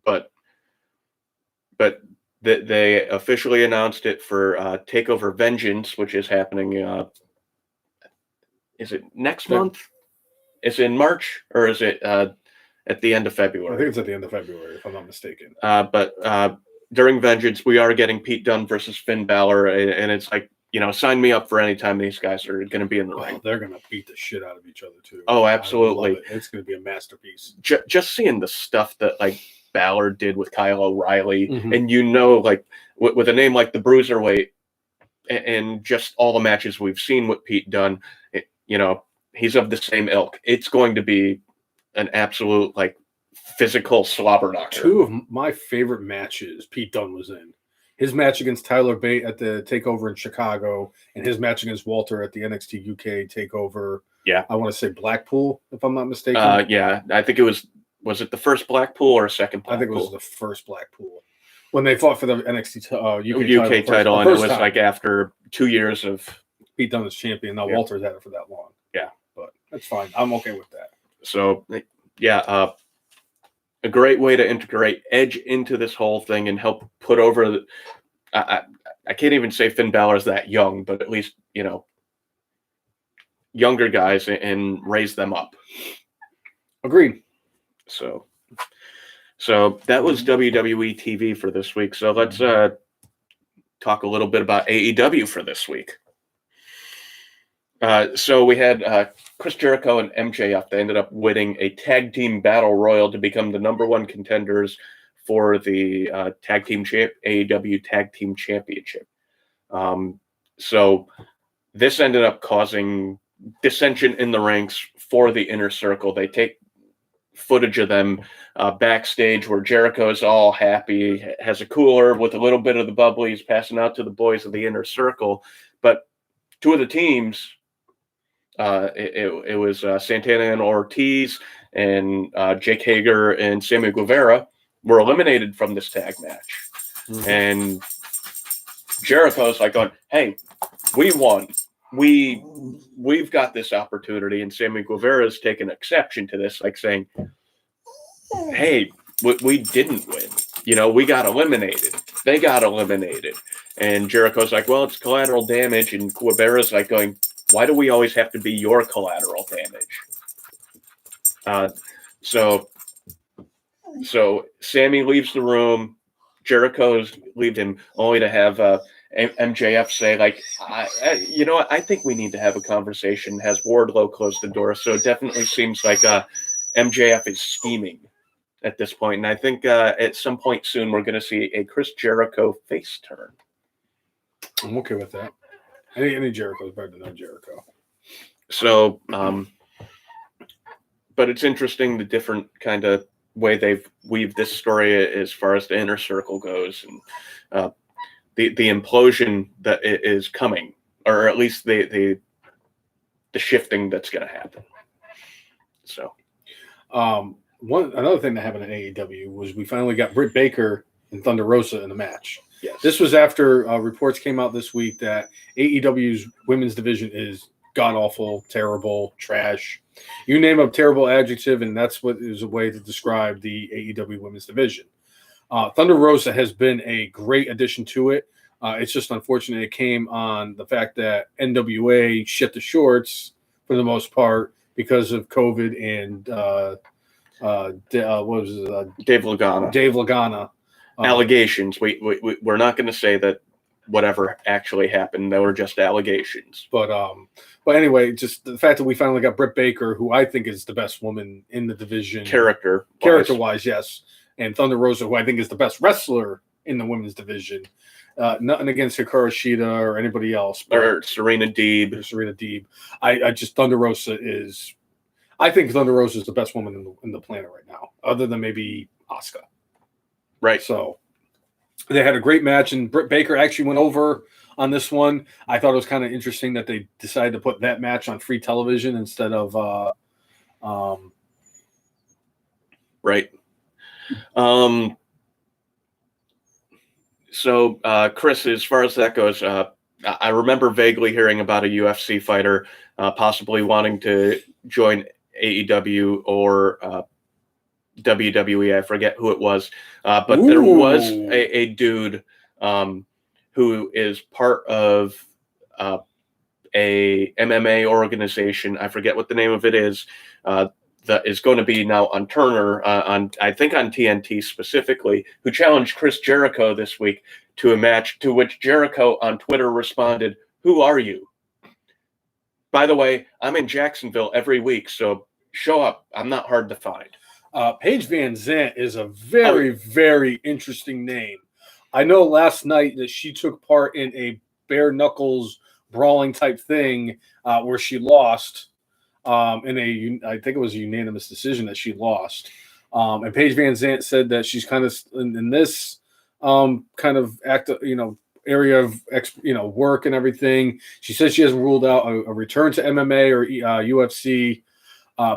but they officially announced it for TakeOver Vengeance, which is happening. Is it next month? Is it in March, or is it at the end of February? I think it's at the end of February, if I'm not mistaken. But during Vengeance, we are getting Pete Dunne versus Finn Balor, and it's like, sign me up for any time these guys are going to be in the ring. They're going to beat the shit out of each other too. Oh, absolutely! It's going to be a masterpiece. Just seeing the stuff that Balor did with Kyle O'Reilly, and with a name like the Bruiserweight, and just all the matches we've seen with Pete Dunne, he's of the same ilk. It's going to be an absolute physical slobber knocker. Two of my favorite matches Pete Dunne was in. His match against Tyler Bate at the TakeOver in Chicago, and his match against Walter at the NXT UK TakeOver. Yeah, I want to say Blackpool, if I'm not mistaken. I think it was. Was it the first Blackpool or second Blackpool? I think it was the first Blackpool when they fought for the NXT UK title, and it was after 2 years of Pete Dunne as champion. Now Walter's had it for that long. Yeah, but that's fine. I'm okay with that. So a great way to integrate Edge into this whole thing and help put over. I can't even say Finn Balor's that young, but at least younger guys and raise them up. Agreed. So that was WWE TV for this week. So let's talk a little bit about AEW for this week. So we had Chris Jericho and MJF. They ended up winning a tag team battle royal to become the number one contenders for the AEW Tag Team Championship. So this ended up causing dissension in the ranks for the Inner Circle. They take footage of them backstage where Jericho's all happy, has a cooler with a little bit of the bubbly he's passing out to the boys of the Inner Circle. But two of the teams, it was Santana and Ortiz and Jake Hager and Sammy Guevara were eliminated from this tag match. And Jericho's going, hey, we won. We've got this opportunity, and Sammy Guevara's taken exception to this, saying, hey, we didn't win. We got eliminated. They got eliminated. And Jericho's well, it's collateral damage, and Guevara's going, why do we always have to be your collateral damage? So Sammy leaves the room. Jericho's leaved him only to have MJF say, I think we need to have a conversation. Has Wardlow closed the door? So it definitely seems like MJF is scheming at this point. And I think at some point soon we're going to see a Chris Jericho face turn. I'm okay with that. Any Jericho is better than no Jericho. So, but it's interesting the different kind of way they've weaved this story as far as the Inner Circle goes, and the implosion that is coming, or at least the shifting that's going to happen. So, another thing that happened in AEW was we finally got Britt Baker and Thunder Rosa in the match. Yes. This was after reports came out this week that AEW's women's division is god-awful, terrible, trash. You name a terrible adjective, and that's what is a way to describe the AEW women's division. Thunder Rosa has been a great addition to it. It's just unfortunate it came on the fact that NWA shit the shorts for the most part because of COVID and what was it? Dave Lagana. Dave Lagana. Allegations. We're not going to say that whatever actually happened. They were just allegations. But anyway, just the fact that we finally got Britt Baker, who I think is the best woman in the division. Character-wise, yes. And Thunder Rosa, who I think is the best wrestler in the women's division. Nothing against Hikaru Shida or anybody else. Or Serena Deeb. I just Thunder Rosa is – I think Thunder Rosa is the best woman in the planet right now, other than maybe Asuka. Right. So they had a great match, and Britt Baker actually went over on this one. I thought it was kind of interesting that they decided to put that match on free television instead of right. So, Chris, as far as that goes, I remember vaguely hearing about a UFC fighter possibly wanting to join AEW or WWE. I forget who it was, but there was a dude who is part of a MMA organization. I forget what the name of it is. That is going to be now on Turner, I think on TNT specifically, who challenged Chris Jericho this week to a match, to which Jericho on Twitter responded, "Who are you? By the way, I'm in Jacksonville every week, so show up. I'm not hard to find." Paige Van Zant is a very, very interesting name. I know last night that she took part in a bare knuckles brawling type thing where she lost. I think it was a unanimous decision that she lost. And Paige Van Zant said that she's kind of in this kind of area of work and everything. She says she hasn't ruled out a return to MMA or UFC.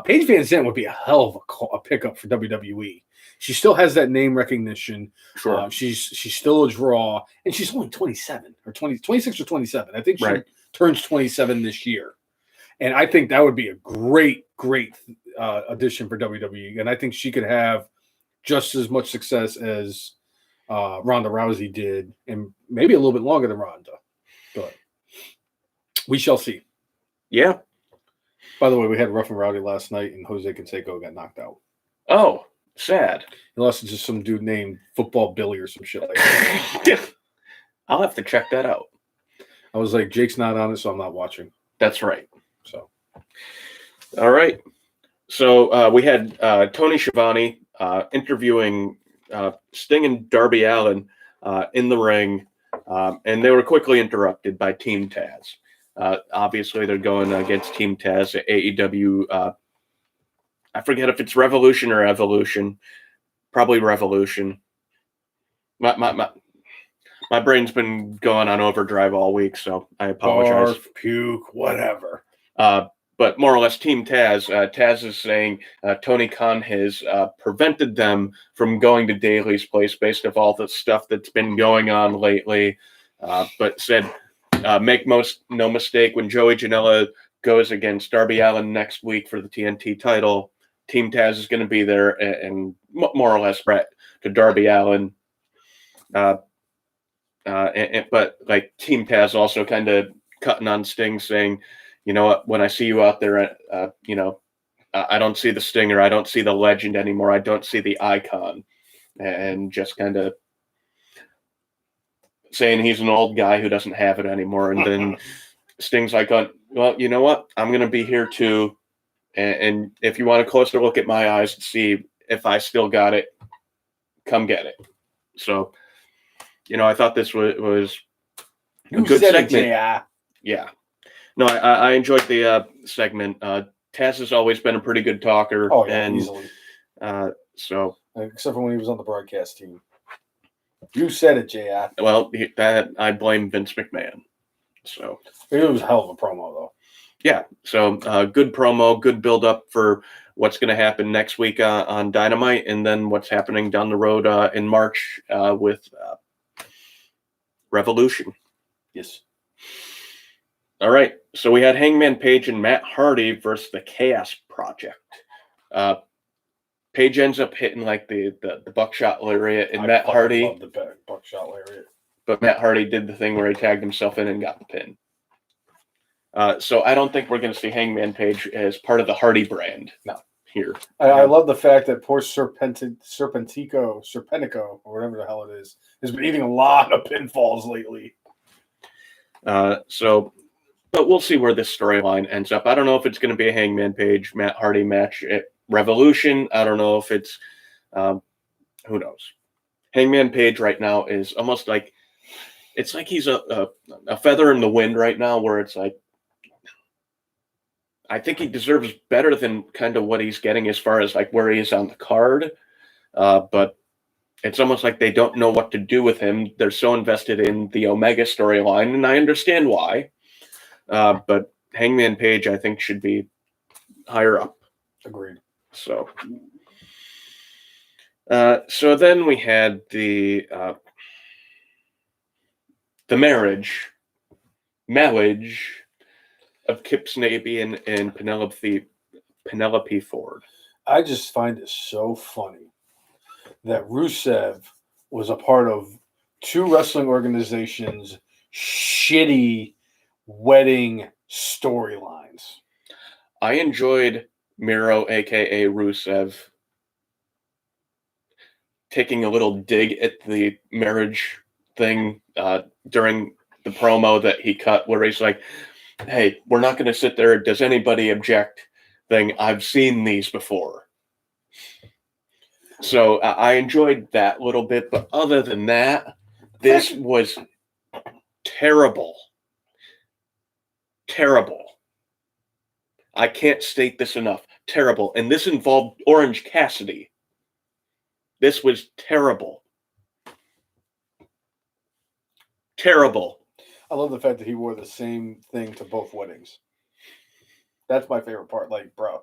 Paige Van Zant would be a hell of a pickup for WWE. She still has that name recognition. Sure. She's still a draw, and she's only 27 or 26 or 27. I think she turns 27 this year. And I think that would be a great addition for WWE. And I think she could have just as much success as Ronda Rousey did, and maybe a little bit longer than Ronda. But we shall see. Yeah. By the way, we had Rough and Rowdy last night, and Jose Canseco got knocked out. Oh, sad. He lost to just some dude named Football Billy or some shit like that. I'll have to check that out. I was like, Jake's not on it, so I'm not watching. That's right. So, all right. So we had Tony Schiavone interviewing Sting and Darby Allin in the ring, and they were quickly interrupted by Team Taz. Obviously, they're going against Team Taz at AEW. I forget if it's Revolution or Evolution. Probably Revolution. My brain's been going on overdrive all week, so I apologize. Barf, puke, whatever. But more or less, Team Taz. Taz is saying Tony Khan has prevented them from going to Daly's place based off all the stuff that's been going on lately. But said, make no mistake, when Joey Janela goes against Darby Allin next week for the TNT title, Team Taz is going to be there and more or less threat to Darby Allin. But like Team Taz also kind of cutting on Sting, saying, you know what, when I see you out there, I don't see the Stinger, I don't see the legend anymore, I don't see the icon, and just kind of saying he's an old guy who doesn't have it anymore. And then Sting's like, well, you know what, I'm going to be here too, and if you want a closer look at my eyes to see if I still got it, come get it. So, I thought this was a good segment. Yeah. No, I enjoyed the segment. Taz has always been a pretty good talker. Oh, yeah, easily. So, except for when he was on the broadcast team. You said it, J.I. Well, that I blame Vince McMahon. So it was a hell of a promo, though. Yeah. So good promo, good build up for what's going to happen next week on Dynamite, and then what's happening down the road in March with Revolution. Yes. All right. So we had Hangman Page and Matt Hardy versus the Chaos Project. Page ends up hitting like the buckshot lariat, and Matt Hardy loved the buckshot lariat. But Matt Hardy did the thing where he tagged himself in and got the pin. So I don't think we're going to see Hangman Page as part of the Hardy brand. No. Here. I love the fact that poor Serpentico, or whatever the hell it is, has been eating a lot of pinfalls lately. But we'll see where this storyline ends up. I don't know if it's going to be a Hangman Page, Matt Hardy match at Revolution. I don't know if it's, who knows. Hangman Page right now is almost like, it's like he's a feather in the wind right now, where it's like, I think he deserves better than kind of what he's getting as far as like where he is on the card. But it's almost like they don't know what to do with him. They're so invested in the Omega storyline, and I understand why. But Hangman Page, I think, should be higher up. Agreed. So then we had the marriage of Kip Snabian and Penelope Ford. I just find it so funny that Rusev was a part of two wrestling organizations' shitty wedding storylines. I enjoyed Miro, a.k.a. Rusev, taking a little dig at the marriage thing during the promo that he cut, where he's like, hey, we're not going to sit there, does anybody object thing. I've seen these before. So I enjoyed that little bit, but other than that, this was terrible. Terrible. I can't state this enough. Terrible. And this involved Orange Cassidy. This was terrible. Terrible. I love the fact that he wore the same thing to both weddings. That's my favorite part. Like, bro,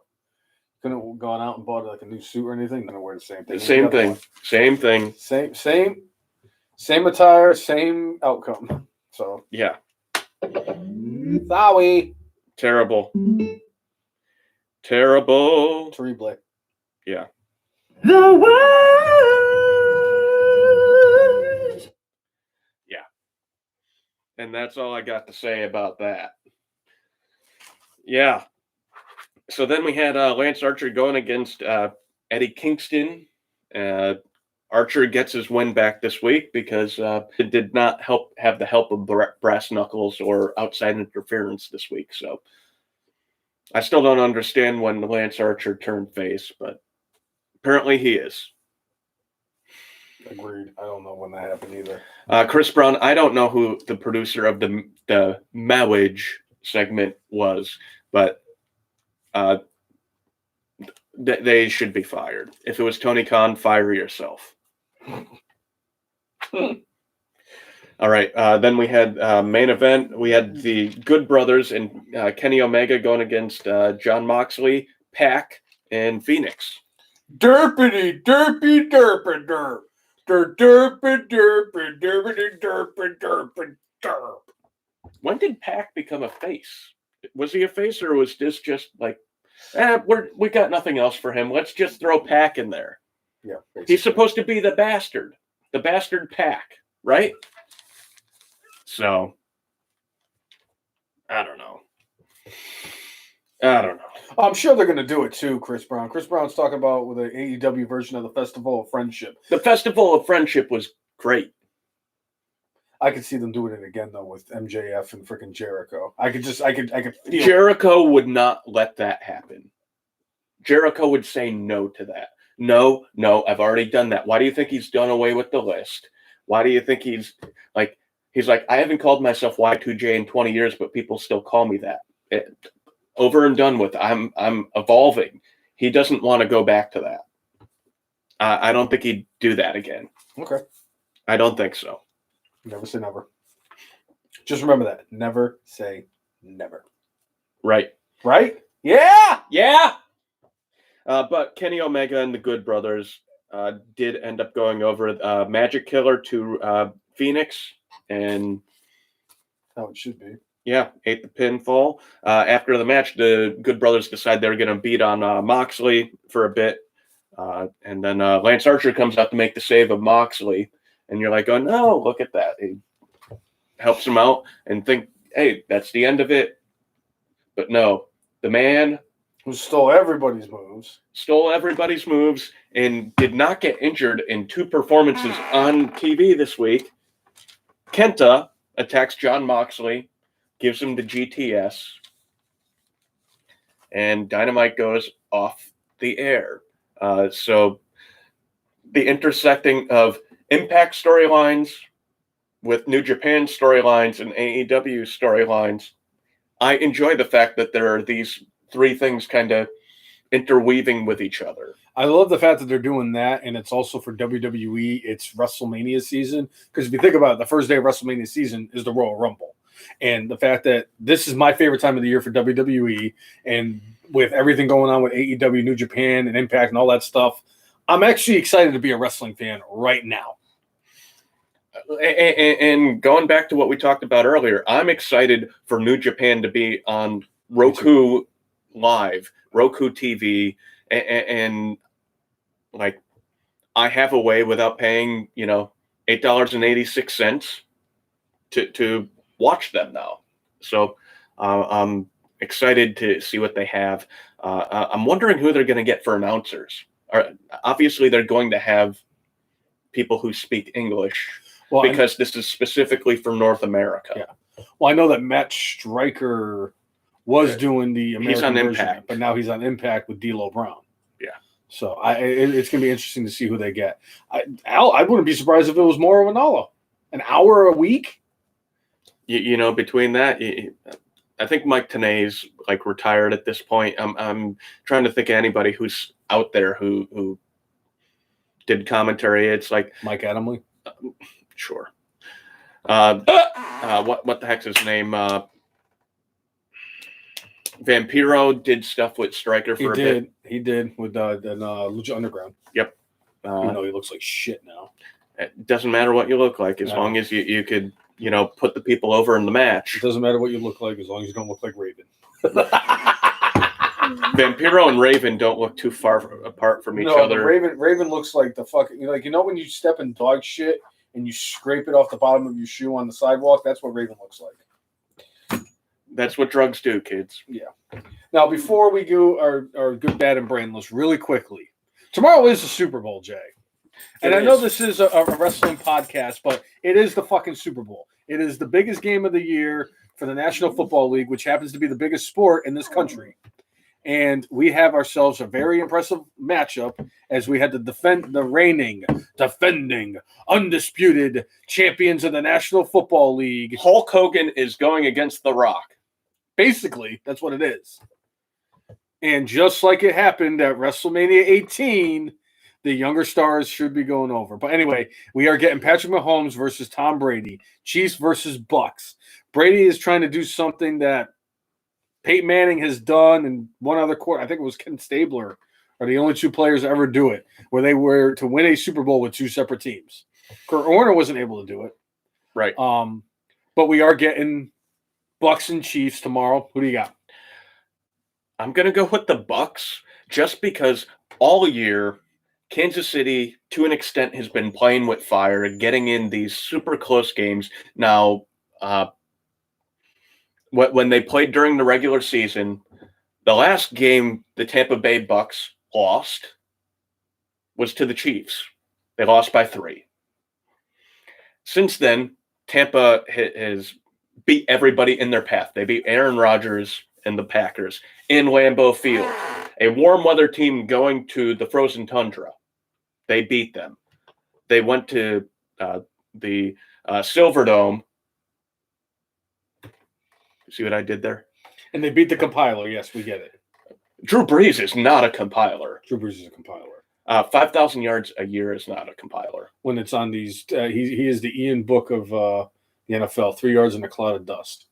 couldn't have gone out and bought like a new suit or anything. Gonna wear the same thing. Same thing. Same thing. Same attire, same outcome. So yeah. Sorry. Terrible. Terrible. Terrible. Yeah. The world. Yeah. And that's all I got to say about that. Yeah. So then we had Lance Archer going against Eddie Kingston. Archer gets his win back this week because it did not have the help of brass knuckles or outside interference this week. So I still don't understand when Lance Archer turned face, but apparently he is. Agreed. I don't know when that happened either. Chris Brown, I don't know who the producer of the marriage segment was, but they should be fired. If it was Tony Khan, fire yourself. All right. Then we had main event. We had the Good Brothers and Kenny Omega going against Jon Moxley, Pac, and Phoenix. Derpity, derpy, derpy, derp. Derpy, derpy, derpy, derpy, derpy, derp. When did Pac become a face? Was he a face, or was this just like, we got nothing else for him, let's just throw Pac in there? Yeah, basically. He's supposed to be the bastard Pac, right? So, I don't know. I'm sure they're going to do it too, Chris Brown. Chris Brown's talking about with an AEW version of the Festival of Friendship. The Festival of Friendship was great. I could see them doing it again though with MJF and freaking Jericho. I could feel Jericho would not let that happen. Jericho would say no to that. No, I've already done that. Why do you think he's done away with the list? Why do you think he's like, I haven't called myself Y2J in 20 years, but people still call me that. Over and done with. I'm evolving. He doesn't want to go back to that. I don't think he'd do that again. Okay. I don't think so. Never say never. Just remember that. Never say never. Right. Right? Yeah. Yeah. But Kenny Omega and the Good Brothers did end up going over Magic Killer to Phoenix, and how it should be. Yeah, ate the pinfall. After the match, the Good Brothers decide they're going to beat on Moxley for a bit. And then Lance Archer comes out to make the save of Moxley. And you're like, oh, no, look at that. He helps him out and think, hey, that's the end of it. But no, the man who stole everybody's moves and did not get injured in 2 performances on TV this week. Kenta attacks Jon Moxley, gives him the GTS, and Dynamite goes off the air. So the intersecting of Impact storylines with New Japan storylines and AEW storylines, I enjoy the fact that there are these 3 things kind of interweaving with each other. I love the fact that they're doing that, and it's also for WWE. It's WrestleMania season, because if you think about it, the first day of WrestleMania season is the Royal Rumble. And the fact that this is my favorite time of the year for WWE, and with everything going on with AEW, New Japan, and Impact, and all that stuff, I'm actually excited to be a wrestling fan right now. And going back to what we talked about earlier, I'm excited for New Japan to be on Roku Live, Roku TV, and like I have a way without paying, $8.86 to watch them now. So I'm excited to see what they have. I'm wondering who they're going to get for announcers. Obviously, they're going to have people who speak English, because this is specifically for North America. Yeah. Well, I know that Matt Stryker was doing the American he's on version, Impact, but now he's on Impact with D'Lo Brown. Yeah. So it's going to be interesting to see who they get. I wouldn't be surprised if it was Mauro Ranallo. An hour a week. Between that, I think Mike Tenay's like retired at this point. I'm trying to think of anybody who's out there who did commentary. It's like Mike Adamle. Sure. What the heck's his name? Vampiro did stuff with Stryker for a bit. He did with Lucha Underground. Yep. Even though he looks like shit now. It doesn't matter what you look like, as long as you could, put the people over in the match. It doesn't matter what you look like, as long as you don't look like Raven. Vampiro and Raven don't look too far apart from each other. Raven looks like the fucking, when you step in dog shit and you scrape it off the bottom of your shoe on the sidewalk, that's what Raven looks like. That's what drugs do, kids. Yeah. Now, before we do our good, bad, and brainless, really quickly, tomorrow is the Super Bowl, Jay. And I know this is a wrestling podcast, but it is the fucking Super Bowl. It is the biggest game of the year for the National Football League, which happens to be the biggest sport in this country. And we have ourselves a very impressive matchup as we had to defend the defending, undisputed champions of the National Football League. Hulk Hogan is going against The Rock. Basically, that's what it is. And just like it happened at WrestleMania 18, the younger stars should be going over. But anyway, we are getting Patrick Mahomes versus Tom Brady. Chiefs versus Bucks. Brady is trying to do something that Peyton Manning has done, and one other I think it was Ken Stabler, are the only 2 players to ever do it, where they were to win a Super Bowl with 2 separate teams. Kurt Warner wasn't able to do it. Right. But we are getting Bucks and Chiefs tomorrow. Who do you got? I'm going to go with the Bucks, just because all year Kansas City, to an extent, has been playing with fire and getting in these super close games. Now, when they played during the regular season, the last game the Tampa Bay Bucks lost was to the Chiefs. They lost by 3. Since then, Tampa has beat everybody in their path. They beat Aaron Rodgers and the Packers in Lambeau Field, a warm weather team going to the frozen tundra. They beat them. They went to the Silverdome. See what I did there? And they beat the compiler. Yes, we get it. Drew Brees is not a compiler. Drew Brees is a compiler. 5,000 yards a year is not a compiler. When it's on these, he is the Ian Book of the NFL, 3 yards in a cloud of dust.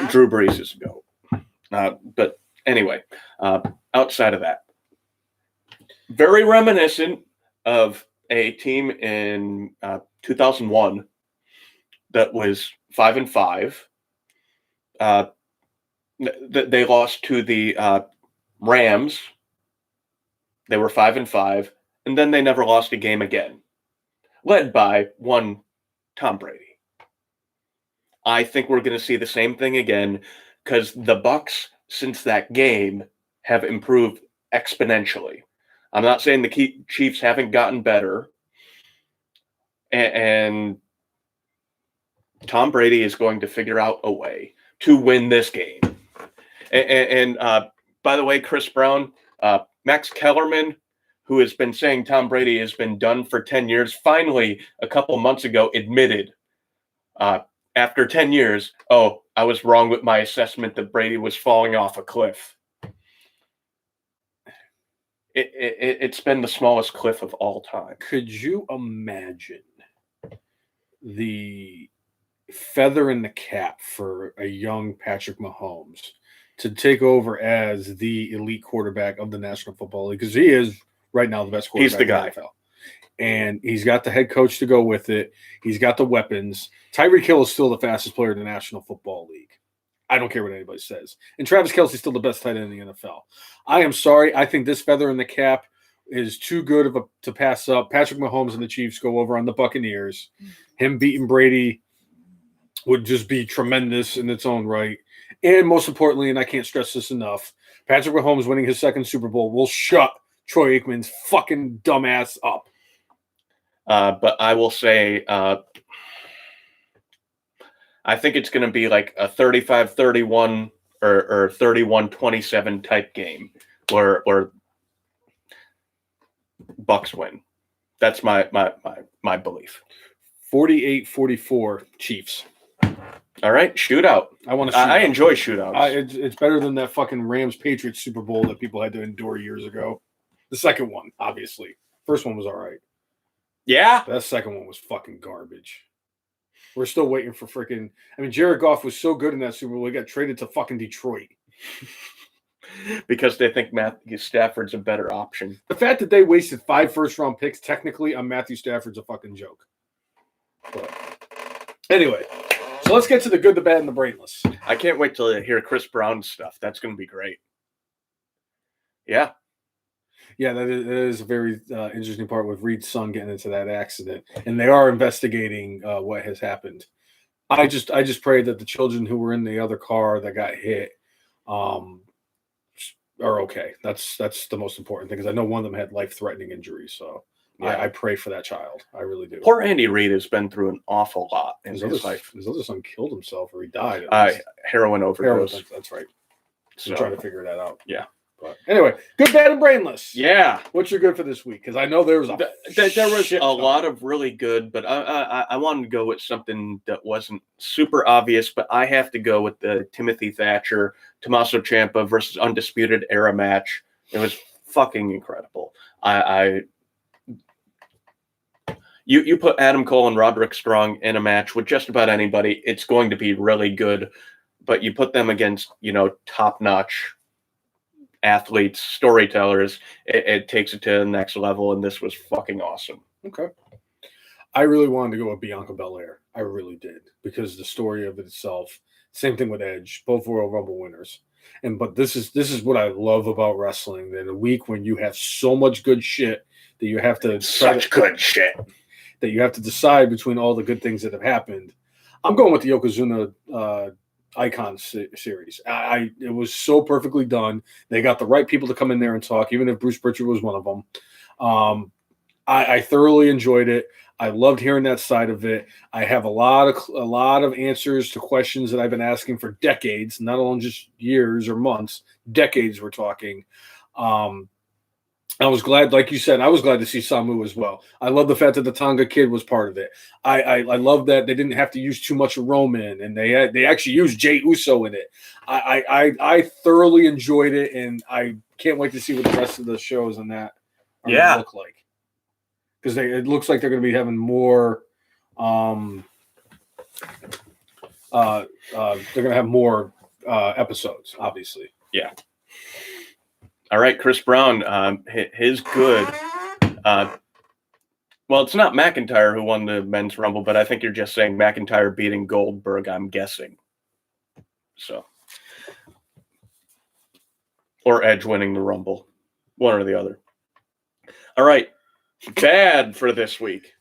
Drew Brees is a GOAT. But Anyway, outside of that, very reminiscent of a team in 2001 that was 5-5. They lost to the Rams. They were 5-5, and then they never lost a game again, led by one Tom Brady. I think we're going to see the same thing again because the Bucs, since that game, have improved exponentially. I'm not saying the Chiefs haven't gotten better, and Tom Brady is going to figure out a way to win this game. And by the way, Chris Brown, Max Kellerman, who has been saying Tom Brady has been done for 10 years, finally, a couple months ago, admitted after 10 years, oh, I was wrong with my assessment that Brady was falling off a cliff. It's been the smallest cliff of all time. Could you imagine the feather in the cap for a young Patrick Mahomes to take over as the elite quarterback of the National Football League? Because he is right now the best quarterback He's the guy. in the NFL. And he's got the head coach to go with it. He's got the weapons. Tyreek Hill is still the fastest player in the National Football League. I don't care what anybody says. And Travis Kelce's still the best tight end in the NFL. I am sorry. I think this feather in the cap is too good to pass up. Patrick Mahomes and the Chiefs go over on the Buccaneers. Him beating Brady would just be tremendous in its own right. And most importantly, and I can't stress this enough, Patrick Mahomes winning his second Super Bowl will shut Troy Aikman's fucking dumbass up. But I will say, I think it's going to be like a 35-31 or 31-27 type game where Bucs win. That's my belief. 48-44 Chiefs. All right, shootout. I enjoy shootouts. It's better than that fucking Rams-Patriots Super Bowl that people had to endure years ago. The second one, obviously. First one was all right. Yeah. That second one was fucking garbage. We're still waiting for freaking... I mean, Jared Goff was so good in that Super Bowl, he got traded to fucking Detroit. Because they think Matthew Stafford's a better option. The fact that they wasted 5 first-round picks, technically, on Matthew Stafford's a fucking joke. But anyway, so let's get to the good, the bad, and the brainless. I can't wait till I hear Chris Brown's stuff. That's going to be great. Yeah. Yeah, that is a very interesting part with Reed's son getting into that accident, and they are investigating what has happened. I just pray that the children who were in the other car that got hit are okay. That's the most important thing because I know one of them had life-threatening injuries. So yeah. I pray for that child. I really do. Poor Andy Reid has been through an awful lot in his life. His other son killed himself, or he died. Heroin overdose. That's right. So I'm trying to figure that out. Yeah. But anyway, good, bad, and brainless. Yeah. What's your good for this week? Because I know there was a lot of really good, but I wanted to go with something that wasn't super obvious, but I have to go with the Timothy Thatcher, Tommaso Ciampa versus Undisputed Era match. It was fucking incredible. You put Adam Cole and Roderick Strong in a match with just about anybody, it's going to be really good. But you put them against, top-notch athletes, storytellers, it takes it to the next level, and this was fucking awesome. Okay. I really wanted to go with Bianca Belair. I really did, because the story of it itself, same thing with Edge, both Royal Rumble winners. But this is what I love about wrestling, that a week when you have so much good shit that you have to good shit that you have to decide between all the good things that have happened. I'm going with the Yokozuna Icon series. It was so perfectly done. They got the right people to come in there and talk, even if Bruce Pritchard was one of them. I thoroughly enjoyed it. I loved hearing that side of it. I have a lot of answers to questions that I've been asking for decades, not only just years or months, decades we're talking. I was glad, like you said, I was glad to see Samu as well. I love the fact that the Tonga Kid was part of it. I love that they didn't have to use too much of Roman, and they actually used Jey Uso in it. I thoroughly enjoyed it, and I can't wait to see what the rest of the shows on that are going to look like. Because it looks like they're going to be having more. They're going to have more episodes, obviously. Yeah. All right, Chris Brown, his good. Well, it's not McIntyre who won the men's Rumble, but I think you're just saying McIntyre beating Goldberg, I'm guessing. So, or Edge winning the Rumble. One or the other. All right. Bad for this week.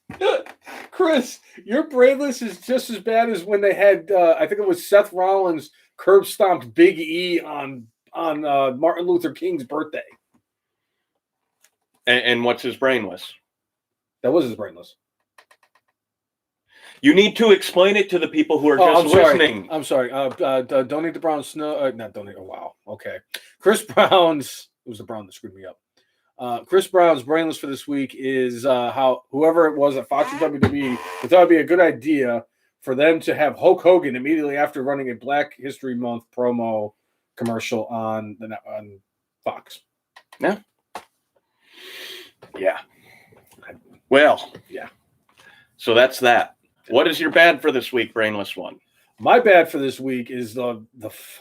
Chris, your brainless is just as bad as when they had, I think it was Seth Rollins curb stomped Big E on Martin Luther King's birthday. And what's his brainless? That was his brainless. You need to explain it to the people who are just listening. I'm sorry. Donate the Brown Snow. Not donate. Oh, wow. Okay. Chris Brown's. It was the Brown that screwed me up. Chris Brown's brainless for this week is how whoever it was at Fox or WWE, we thought it'd be a good idea for them to have Hulk Hogan immediately after running a Black History Month promo commercial on Fox. Yeah. Yeah. Well, yeah. So that's that. What is your bad for this week, brainless one? My bad for this week is the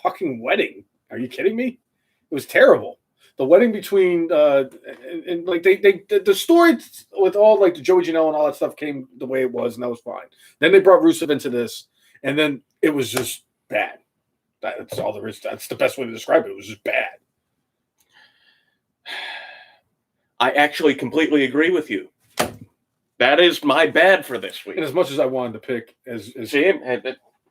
fucking wedding. Are you kidding me? It was terrible. The wedding between and like the story with all like the Joey Janela and all that stuff came the way it was, and that was fine. Then they brought Rusev into this, and then it was just bad. That's all there is. That's the best way to describe it. It was just bad. I actually completely agree with you. That is my bad for this week. And as much as I wanted to pick, as see,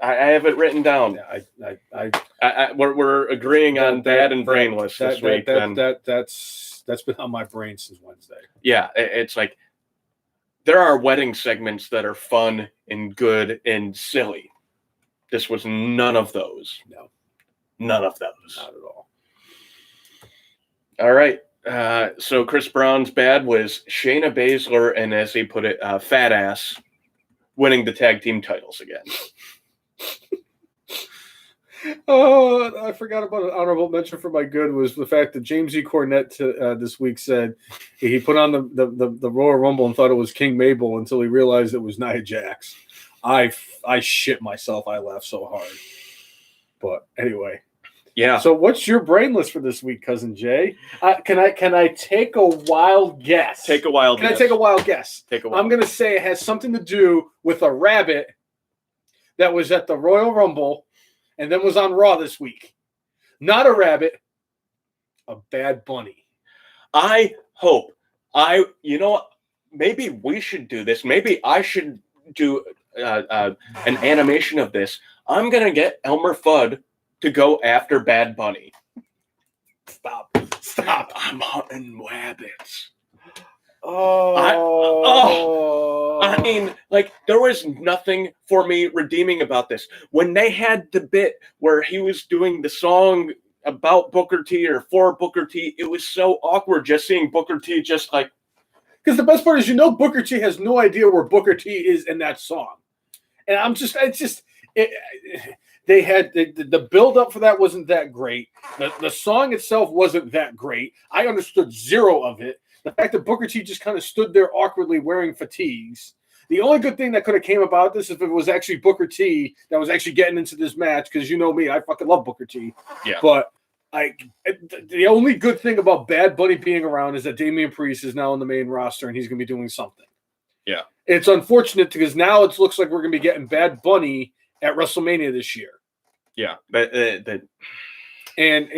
I have it written down. Yeah, we're agreeing on bad and brainless this week. That's been on my brain since Wednesday. Yeah, it's like there are wedding segments that are fun and good and silly. This was none of those. No, none of those. Not at all. All right. So Chris Brown's bad was Shayna Baszler and, as he put it, fat ass winning the tag team titles again. Oh, I forgot about an honorable mention for my good was the fact that James E. Cornette this week said he put on the Royal Rumble and thought it was King Mabel until he realized it was Nia Jax. I shit myself. I laughed so hard. But anyway. Yeah. So what's your brainless for this week, Cousin Jay? Can I take a wild guess? Take a wild guess. Can I take a wild guess? Take a wild I'm going to say it has something to do with a rabbit that was at the Royal Rumble and then was on Raw this week. Not a rabbit, a bad bunny. I hope. You know what? Maybe we should do this. Maybe I should do an animation of this. I'm going to get Elmer Fudd to go after Bad Bunny. Stop. I'm hunting rabbits. I mean, like, there was nothing for me redeeming about this. When they had the bit where he was doing the song about Booker T or for Booker T, it was so awkward just seeing Booker T just like... Because the best part is, Booker T has no idea where Booker T is in that song. And they had the build up for that wasn't that great. The song itself wasn't that great. I understood zero of it. The fact that Booker T just kind of stood there awkwardly wearing fatigues. The only good thing that could have came about this if it was actually Booker T that was actually getting into this match, because you know me, I fucking love Booker T. Yeah. But the only good thing about Bad Bunny being around is that Damian Priest is now on the main roster and he's going to be doing something. Yeah. It's unfortunate because now it looks like we're going to be getting Bad Bunny at WrestleMania this year. Yeah. And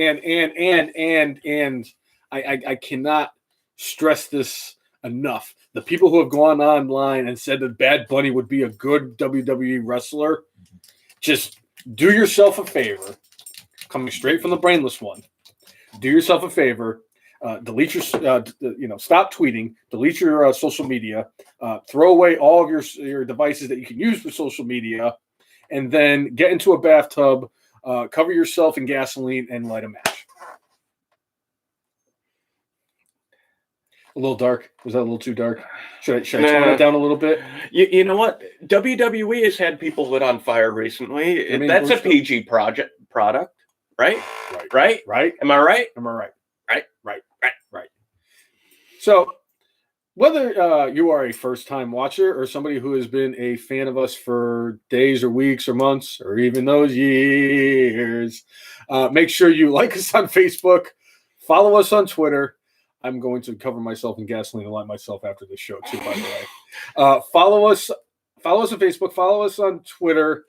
I cannot stress this enough. The people who have gone online and said that Bad Bunny would be a good WWE wrestler, just do yourself a favor. Coming straight from the brainless one. Do yourself a favor. Delete your, stop tweeting. Delete your social media. Throw away all of your devices that you can use for social media, and then get into a bathtub, cover yourself in gasoline, and light a match. A little dark. Was that a little too dark? Should I tone it down a little bit? You know what? WWE has had people lit on fire recently. That's a PG product, right? Right. Am I right? Am I right? Right. So Whether you are a first-time watcher or somebody who has been a fan of us for days or weeks or months or even those years, make sure you like us on Facebook, follow us on Twitter. I'm going to cover myself in gasoline and light myself after this show too, by the way. Follow us on Facebook, follow us on Twitter,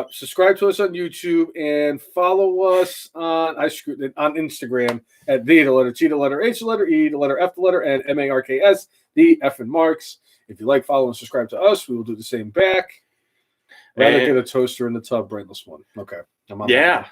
subscribe to us on YouTube, and follow us on Instagram at the letter T, the letter H, the letter E, the letter F, the letter N, MARKS, the F and Marks. If you like, follow and subscribe to us, we will do the same back. Rather get a toaster in the tub, brainless one. Okay. Yeah.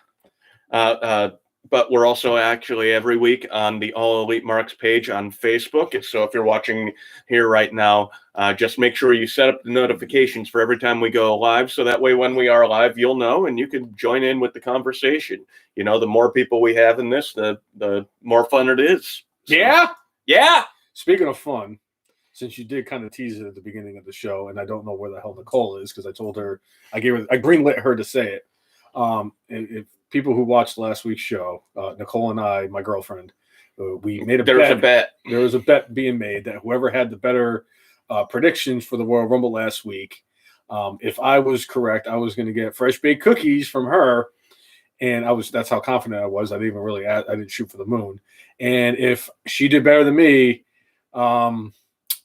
But we're also actually every week on the All Elite Marks page on Facebook. So if you're watching here right now, just make sure you set up the notifications for every time we go live. So that way, when we are live, you'll know and you can join in with the conversation. You know, the more people we have in this, the more fun it is. So, yeah. Speaking of fun, since you did kind of tease it at the beginning of the show, and I don't know where the hell Nicole is because I told her, I greenlit her to say it. If people who watched last week's show, Nicole and I, my girlfriend, we made a bet. There was a bet being made that whoever had the better predictions for the Royal Rumble last week, if I was correct, I was going to get fresh baked cookies from her, and that's how confident I was. I didn't shoot for the moon. And if she did better than me, I'm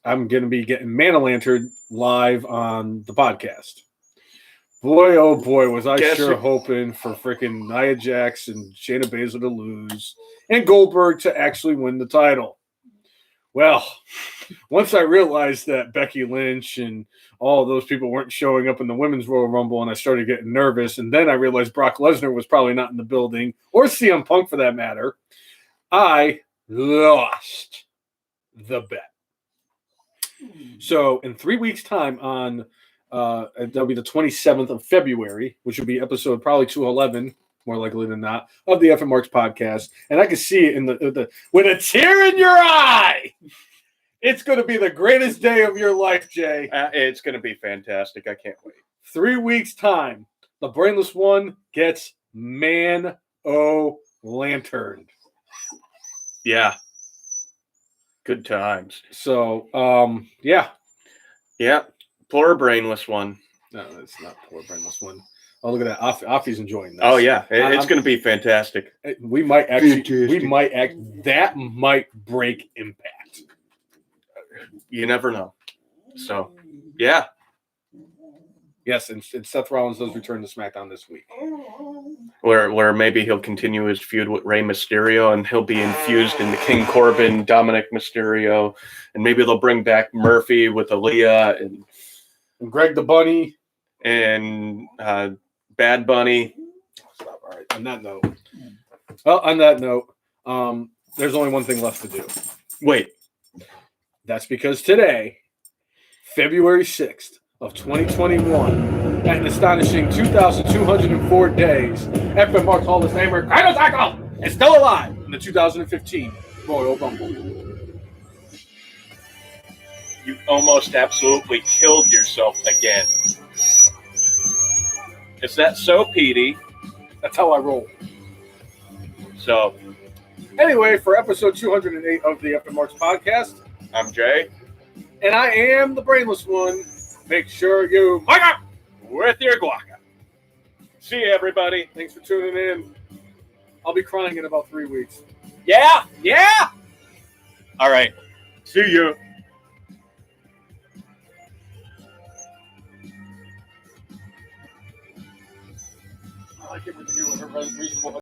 going to be getting Man-O-Lantern live on the podcast. Boy, oh boy, was I hoping for freaking Nia Jax and Shayna Baszler to lose and Goldberg to actually win the title. Well, once I realized that Becky Lynch and all of those people weren't showing up in the Women's Royal Rumble, and I started getting nervous, and then I realized Brock Lesnar was probably not in the building, or CM Punk for that matter, I lost the bet. So in 3 weeks' time on that'll be the 27th of February, which will be episode probably 211, more likely than not, of the F and Marks podcast. And I can see it in the with a tear in your eye. It's going to be the greatest day of your life, Jay. It's going to be fantastic. I can't wait. 3 weeks' time, the brainless one gets Man-O-Lantern. Yeah. Good times. So, yeah. Yeah. Poor brainless one. No, it's not poor brainless one. Oh, look at that. Offie's enjoying this. Oh, yeah. It's going to be fantastic. That might break Impact. You never know. So, yeah. Yes, and Seth Rollins does return to SmackDown this week. Where maybe he'll continue his feud with Rey Mysterio, and he'll be infused into King Corbin, Dominic Mysterio, and maybe they'll bring back Murphy with Aaliyah and Greg the Bunny and Bad Bunny. Stop. All right. On that note, there's only one thing left to do. Wait. That's because today, February 6th of 2021, at an astonishing 2,204 days, FM Marks Hall of Famer Kaido Taco is still alive in the 2015 Royal Rumble. You almost absolutely killed yourself again. Is that so, Petey? That's how I roll. So, anyway, for episode 208 of the FM Marks podcast, I'm Jay. And I am the brainless one. Make sure you mic up with your guaca. See you, everybody. Thanks for tuning in. I'll be crying in about 3 weeks. Yeah. All right. See you. I like it when you do whatever reasonable.